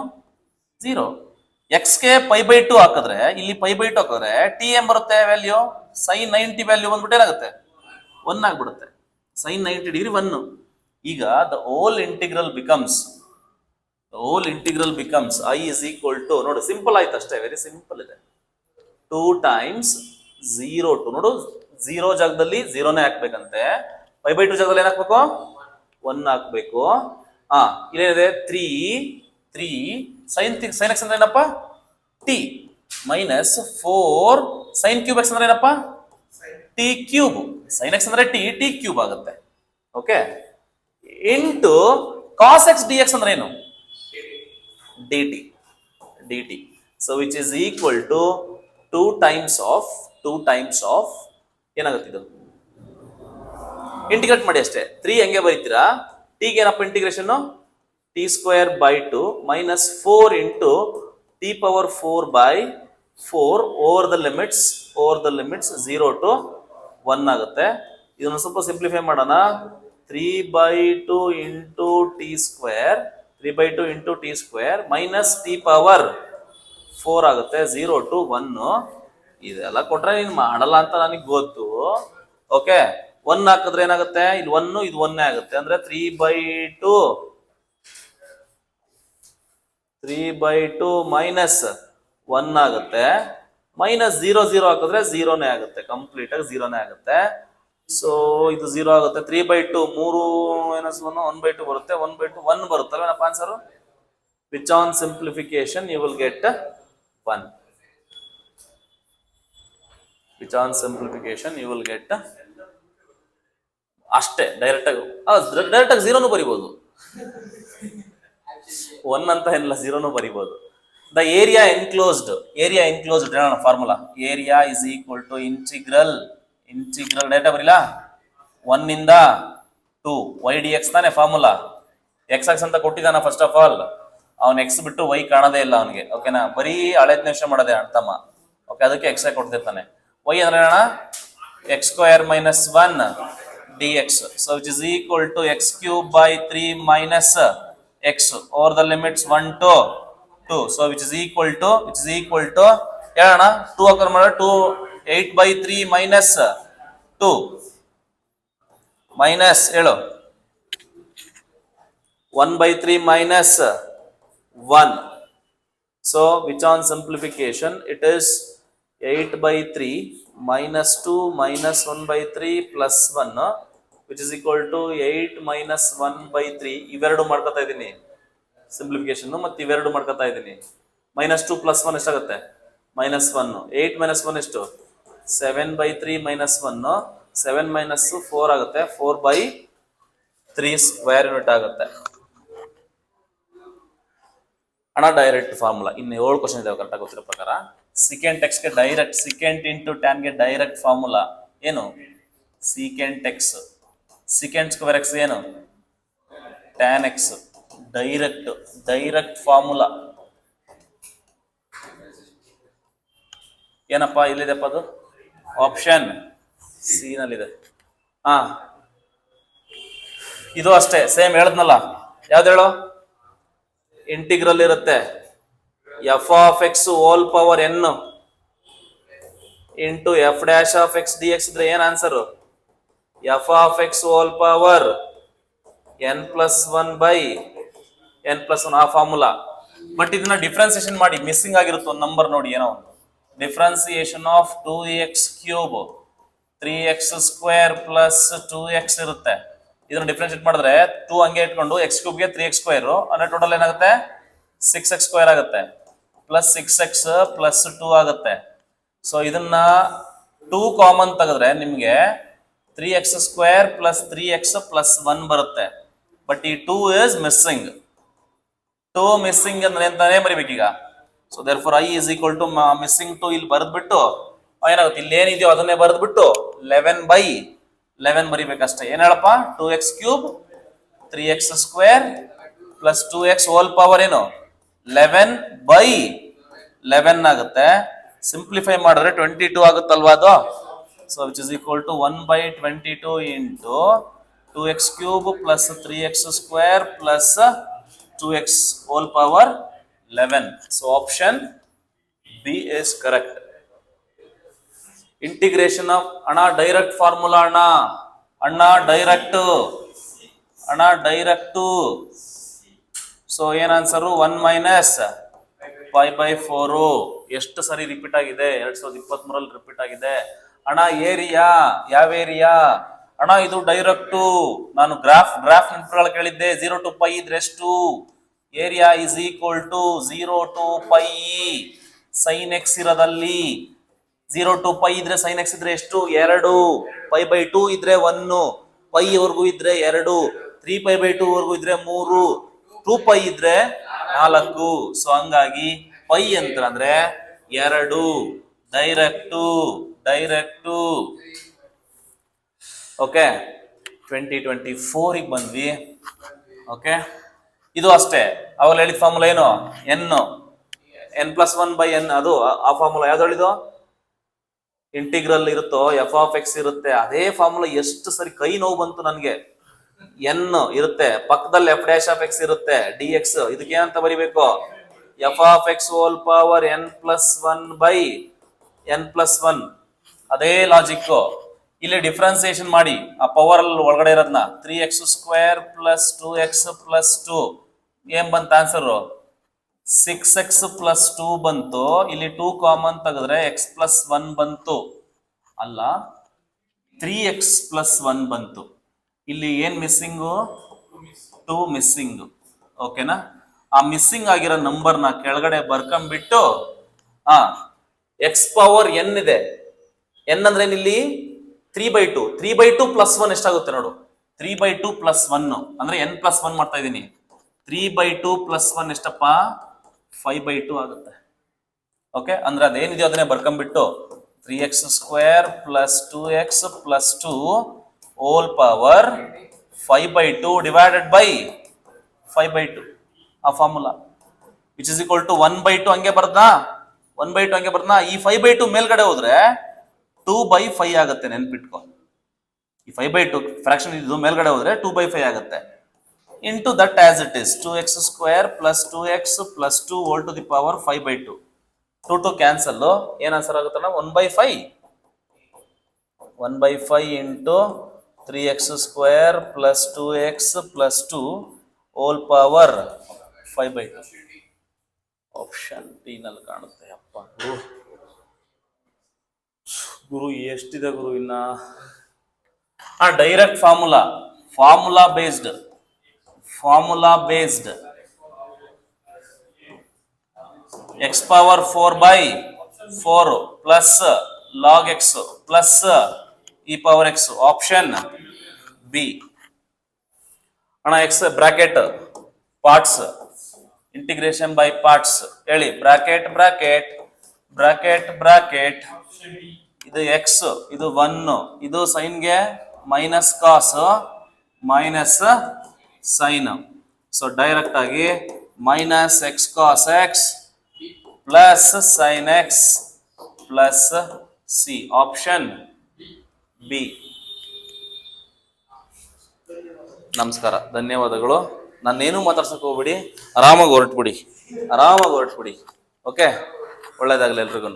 0. ಎಕ್ಸ್ಗೆ π/2 ಹಾಕಿದ್ರೆ ಇಲ್ಲಿ π/2 ಹಾಕಿದ್ರೆ ಟಿ ಎಂ ಬರುತ್ತೆ ವ್ಯಾಲ್ಯೂ. ಸೈನ್ 90 ವ್ಯಾಲ್ಯೂ ಬಂದ್ಬಿಟ್ಟು ಏನಾಗುತ್ತೆ? 1 ಆಗ್ಬಿಡುತ್ತೆ. Sine 90 degree 1. ಈಗ the whole integral becomes I is equal to, ನೋಡು ಸಿಂಪಲ್ ಆಯ್ತು ಅಷ್ಟೇ, ವೆರಿ ಸಿಂಪಲ್ ಇದೆ. 2 ಟೈಮ್ಸ್ 0 ಟು, ನೋಡು 0 ಜಾಗದಲ್ಲಿ 0ನೇ ಹಾಕ್ಬೇಕಂತೆ, π/2 ಜಾಗದಲ್ಲಿ ಏನ್ ಹಾಕ್ಬೇಕು? 1 ಹಾಕ್ಬೇಕು. ಇಲ್ಲೇನಿದೆ 3 ಸೈನ್ ಎಕ್ಸ್ ಅಂದ್ರೆ ಏನಪ್ಪ? T minus 4 sine cube x ಅಂದ್ರೆ ಏನಪ್ಪ? T cube. ಸೈನ್ ಎಕ್ಸ್ ಅಂದ್ರೆ ಟಿ ಕ್ಯೂಬ್ ಆಗುತ್ತೆ. Okay, into cos X D x ಅಂದ್ರೆ ಏನು? D t. So which is equal to 2 times of ಏನಾಗುತ್ತೆ ಇದು? ಇಂಟಿಗ್ರೇಟ್ ಮಾಡಿ ಅಷ್ಟೇ. 3 ಹೆಂಗೆ ಬರೀತೀರಾ? ಟಿಗೆ ಏನಪ್ಪ integration? t²/2 minus 4 into t⁴/4 over the limits 0 to 1 ಆಗುತ್ತೆ. ಇದನ್ನು ಸ್ವಲ್ಪ ಸಿಂಪ್ಲಿಫೈ ಮಾಡೋಣ. 3/2 ಇಂಟು t² ಮೈನಸ್ t⁴ ಆಗುತ್ತೆ 0 to 1. ಇದೆಲ್ಲ ಕೊಟ್ರೆ ನೀನು ಮಾಡಲ್ಲ ಅಂತ ನನಗೆ ಗೊತ್ತು. ಓಕೆ, 1 ಹಾಕಿದ್ರೆ ಏನಾಗುತ್ತೆ? ಇಲ್ಲಿ 1 ಇದು 1 ಆಗುತ್ತೆ, ಅಂದ್ರೆ 3/2 ಮೈನಸ್ 1 ಆಗುತ್ತೆ. ಮೈನಸ್ 0 ಹಾಕಿದ್ರೆ 0ನೇ ಆಗುತ್ತೆ, ಕಂಪ್ಲೀಟ್ ಆಗಿ 0ನೇ ಆಗುತ್ತೆ. ಸೊ ಇದು 0 ಆಗುತ್ತೆ. 3/2 3 ಮೈನಸ್ 1 1/2 ಬರುತ್ತೆ. 1/2 1 ಬರುತ್ತಲ್ವ ಏನಪ್ಪ answer? Which on simplification you will get 1. Which on simplification you will get ಅಷ್ಟೇ. ಡೈರೆಕ್ಟ್ ಆಗಿ 0ನು ಬರಿಬಹುದು. 1 ಅಂತ ಏನಿಲ್ಲ, 0ನು ಬರಿಬಹುದು. ದ ಏರಿಯಾ ಎನ್ಕ್ಲೋಸ್ಡ್ ಹೇಳೋಣ formula. Area is equal to integral data ಬರಿಲ್ಲ 1 ಇಂದ 2 ವೈ ಡಿ ಎಕ್ಸ್ ತಾನೆ ಫಾರ್ಮುಲಾ. ಎಕ್ಸ್ ಅಂತ ಕೊಟ್ಟಿದ್ದಾನ. ಫಸ್ಟ್ ಆಫ್ ಆಲ್ ಅವ್ನು ಎಕ್ಸ್ ಬಿಟ್ಟು ವೈ ಕಾಣದೇ ಇಲ್ಲ ಅವನಿಗೆ. ಓಕೆನಾ? ಬರೀ ಹಳೇದ್ ನಿಮಿಷ ಮಾಡದೆ ಅಣ್ತಮ್ಮ. ಓಕೆ, ಅದಕ್ಕೆ ಎಕ್ಸ್ ಕೊಡ್ತಿರ್ತಾನೆ. ವೈ ಅಂದ್ರೆ ಅಣ್ಣ x² minus 1 dx. So which is equal to x³/3 minus x over the limits 1 to 2. So which is equal to ಹೇಳೋಣ 2 ಹಾಕೋಣ. 2 8/3 minus 2 minus ಹೇಳು 1/3 minus 1. So which on simplification it is 8/3 minus 2 minus 1/3 plus 1 which is equal to 8 minus 1/3. ಇವೆರಡು ಮಾಡ್ಕೊತಾ ಇದ್ದೀನಿ simplification, ಮತ್ತೆ ಇವೆರಡು ಮಾಡ್ಕೊತಾ ಇದ್ದೀನಿ. ಮೈನಸ್ 2 ಪ್ಲಸ್ 1 ಎಷ್ಟಾಗುತ್ತೆ? -1. 8 minus 1 ಎಷ್ಟು? 7/3 minus 1. 7 minus 4 ಆಗುತ್ತೆ. 4/3 ಸ್ಕ್ವೇರ್ ಯೂನಿಟ್ ಆಗುತ್ತೆ. ಹಣ ಡೈರೆಕ್ಟ್ ಫಾರ್ಮುಲಾ. ಇನ್ನು 7 ಕ್ವಶನ್ ಇದಾವೆ ಕರೆಕ್ಟಾಗಿ ಗೊತ್ತಿರೋ ಪ್ರಕಾರ. ಸೆಕೆಂಟ್ ಎಕ್ಸ್ಗೆ ಡೈರೆಕ್ಟ್, ಸೆಕೆಂಟ್ ಇಂಟು ಟ್ಯಾನ್ಗೆ ಡೈರೆಕ್ಟ್ ಫಾರ್ಮುಲಾ ಏನು? Secant x. Secant square x ಏನು? ಟ್ಯಾನ್ ಎಕ್ಸ್ ಡೈರೆಕ್ಟ್ ಫಾರ್ಮುಲಾ ಏನಪ್ಪಾ ಇಲ್ಲಿದೆಪ್ಪ ಅದು ಆಪ್ಷನ್ ಸಿ ನಲ್ಲಿದೆ. ಹಾ ಇದು ಅಷ್ಟೇ ಸೇಮ್ ಹೇಳದ್ನಲ್ಲ, ಯಾವ್ದು ಹೇಳು, ಇಂಟಿಗ್ರಲ್ ಇರುತ್ತೆ F of X whole power N into F dash of X D X ಇದ್ರೆ ಏನ್ answer? F of X whole power N plus one by N plus one, ಆ ಫಾರ್ಮುಲಾ. ಬಟ್ ಇದನ್ನ ಡಿಫ್ರೆನ್ಸಿಯೇಷನ್ ಮಾಡಿ missing ಆಗಿರುತ್ತೆ ಒಂದು number ನೋಡಿ, ಏನೋ ಒಂದು differentiation of 2x cube 3x square plus 2x ಇರುತ್ತೆ. ಇದನ್ನ ಡಿಫ್ರೆನ್ಶಿಯೇಟ್ ಮಾಡಿದ್ರೆ 2 ಹಂಗೆ ಇಟ್ಕೊಂಡು ಎಕ್ಸ್ ಕ್ಯೂಬ್ಗೆ 3x ಸ್ಕ್ವೇರ್ ಅಂದ್ರೆ ಟೋಟಲ್ ಏನಾಗುತ್ತೆ 6x ಸ್ಕ್ವೇರ್ ಆಗುತ್ತೆ ಪ್ಲಸ್ 6x ಪ್ಲಸ್ 2 ಆಗುತ್ತೆ. ಸೊ ಇದನ್ನ 2 ಕಾಮನ್ ತೆಗೆದ್ರೆ ನಿಮ್ಗೆ 3x square plus 3x plus 1 ಬರುತ್ತೆ. ಬಟ್ ಈ 2 ಇಸ್ ಮಿಸ್ಸಿಂಗ್. 2 ಮಿಸ್ಸಿಂಗ್ ಅಂದ್ರೆ ಅಂತಾನೆ ಬರಿಬೇಕೀಗ. So therefore I is equal to missing 2 ಇಲ್ಲಿ ಬರೆದ್ಬಿಟ್ಟು ಏನಾಗುತ್ತೆ, ಇಲ್ಲಿ ಏನಿದೆಯೋ ಅದನ್ನೇ ಬರೆದ್ಬಿಟ್ಟು 11/11 ಬರಿಬೇಕಷ್ಟೇ. ಏನ್ ಹೇಳಪ್ಪ, 2x cube 3x square plus 2x whole power ಏನು 11/11 ಆಗುತ್ತೆ. ಸಿಂಪ್ಲಿಫೈ ಮಾಡಿದ್ರೆ 22 ಆಗುತ್ತಲ್ವಾ ಅದು. So which is equal to 1/22 into 2x cube plus 3x square plus 2x whole power 11. So option B is correct. Integration of ಅಣ್ಣ direct formula ಅಣ್ಣ direct. So ಏನ್ answer 1 minus 5/4. ಎಷ್ಟು ಸರಿ ರಿಪೀಟ್ ಆಗಿದೆ? 2023 ರಿಪೀಟ್ ಆಗಿದೆ. ಅಣ್ಣ ಏರಿಯಾ ಯಾವ area? ಅಣ್ಣ ಇದು ಡೈರೆಕ್ಟು. ನಾನು ಗ್ರಾಫ್ ನೆನಪುಗಳು ಕೇಳಿದ್ದೆ. 0 to pi ಇದ್ರೆ ಎಷ್ಟು? Area is equal to 0 to pi sine x ಇರೋದಲ್ಲಿ. 0 to pi ಇದ್ರೆ ಸೈನ್ ಎಕ್ಸ್ ಇದ್ರೆ ಎಷ್ಟು? 2. π/2 ಇದ್ರೆ 1, ಪೈ ವರ್ಗೂ ಇದ್ರೆ 2, 3π/2 ವರ್ಗೂ ಇದ್ರೆ 3, 2π ಇದ್ರೆ 4. ಸೊ ಹಂಗಾಗಿ ಪೈ ಅಂತಂದ್ರೆ 2. ಡೈರೆಕ್ಟು. ಓಕೆ, 2024 ಬಂದ್ವಿ. ಓಕೆ, ಇದು ಅಷ್ಟೇ. ಅವಾಗ ಹೇಳಿದ ಫಾರ್ಮುಲಾ ಏನು? n plus 1/n. ಅದು ಆ ಫಾರ್ಮುಲಾ ಯಾವ್ದು ಹೇಳಿದು? ಇಂಟಿಗ್ರಲ್ ಇರುತ್ತೋ ಎಫ್ ಆಫ್ ಎಕ್ಸ್ ಇರುತ್ತೆ, ಅದೇ ಫಾರ್ಮುಲಾ. ಎಷ್ಟು ಸರಿ ಕೈ ನೋವು ಬಂತು ನನಗೆ. n ಇರುತ್ತೆ, ಪಕ್ಕದಲ್ಲಿ ಎಫ್ ಡ್ಯಾಶ್ ಆಫ್ ಎಕ್ಸ್ ಇರುತ್ತೆ, ಡಿ ಎಕ್ಸ್. ಇದಕ್ಕೆ ಏನಂತ ಬರಿಬೇಕು? F of X whole power n plus 1/n plus 1. ಅದೇ ಲಾಜಿಕ್ ಇಲ್ಲಿ ಡಿಫ್ರೆನ್ಸಿಯೇಷನ್ ಮಾಡಿ ಆ ಪವರ್ ಅಲ್ಲಿ ಒಳಗಡೆ ಇರೋದನ್ನ 3x square plus 2x plus 2 ಏನ್ ಬಂತ ಆನ್ಸರ್? 6x ಪ್ಲಸ್ 2 ಬಂತು. ಇಲ್ಲಿ 2 ಕಾಮನ್ ತೆಗೆದ್ರೆ x ಪ್ಲಸ್ 1 ಬಂತು, ಅಲ್ಲ 3x ಪ್ಲಸ್ 1 ಬಂತು. ಇಲ್ಲಿ ಏನ್ ಮಿಸ್ಸಿಂಗು? 2 ಮಿಸ್ಸಿಂಗ್. ಓಕೆನಾ? ಆ ಮಿಸ್ಸಿಂಗ್ ಆಗಿರೋ ನಂಬರ್ನ ಕೆಳಗಡೆ ಬರ್ಕೊಂಡ್ಬಿಟ್ಟು x ಪವರ್ n ಇದೆ. n ಅಂದ್ರೆ ಇಲ್ಲಿ 3/2. 3/2 ಪ್ಲಸ್ 1 ಎಷ್ಟಾಗುತ್ತೆ ನೋಡು? 3/2 ಪ್ಲಸ್ 1 ಅಂದ್ರೆ n ಪ್ಲಸ್ 1 ಮಾಡ್ತಾ ಇದ್ದೀನಿ. 3/2 ಪ್ಲಸ್ 1 ಎಷ್ಟಪ್ಪ? 5/2 ಆಗುತ್ತೆ. ಓಕೆ, ಅಂದ್ರೆ ಅದೇನಿದೆಯೋ ಅದನ್ನೇ ಬರ್ಕೊಂಡ್ಬಿಟ್ಟು 3x square plus 2x plus 2 whole power 5/2 divided by 5/2. ಆ formula which is equal to 1/2 ಹಂಗೆ ಬರ್ದಾ? 1/2 ಹಂಗೆ ಬರ್ದಾ? ಈ 5/2 ಮೇಲ್ಗಡೆ ಹೋದ್ರೆ 2/5 ಆಗುತ್ತೆ. ನೆನ್ಪಿಟ್ಕೊ, ಈ 5/2 ಫ್ರಾಕ್ಷನ್ ಇದು ಮೇಲ್ಗಡೆ ಹೋದ್ರೆ 2/5 ಆಗುತ್ತೆ. Into that as it is 2x square plus 2x plus 2 whole to the power 5/2. 2 cancel. ಏನ್ ಆನ್ಸರ್ ಆಗುತ್ತಲ್ಲ? 1/5 into 3x square plus 2x plus 2 whole power 5/2. Option D ನಲ್ಲಿ ಕಾಣುತ್ತೆ. ಅಪ್ಪ ಗುರು ಎಷ್ಟಿದೆ ಗುರು ಇನ್ನ. Direct formula based x power 4/4 plus log x plus e power x. Option B. ಅಣ್ಣ x bracket parts, integration by parts ಹೇಳಿ. ಬ್ರಾಕೆಟ್ ಇದು ಎಕ್ಸ್, ಇದು 1, ಇದು ಸೈನ್ಗೆ minus cos minus sine. So direct ಆಗಿ minus x cos X plus sine x plus c, option B. ನಮಸ್ಕಾರ, ಧನ್ಯವಾದಗಳು. ನಾನೇನು ಮಾತಾಡ್ಸಕ್ ಹೋಗ್ಬಿಡಿ, ಆರಾಮಾಗಿ ಹೊರಟ್ಬಿಡಿ. ಓಕೆ, ಒಳ್ಳೇದಾಗಲಿ ಎಲ್ರಿಗೂ.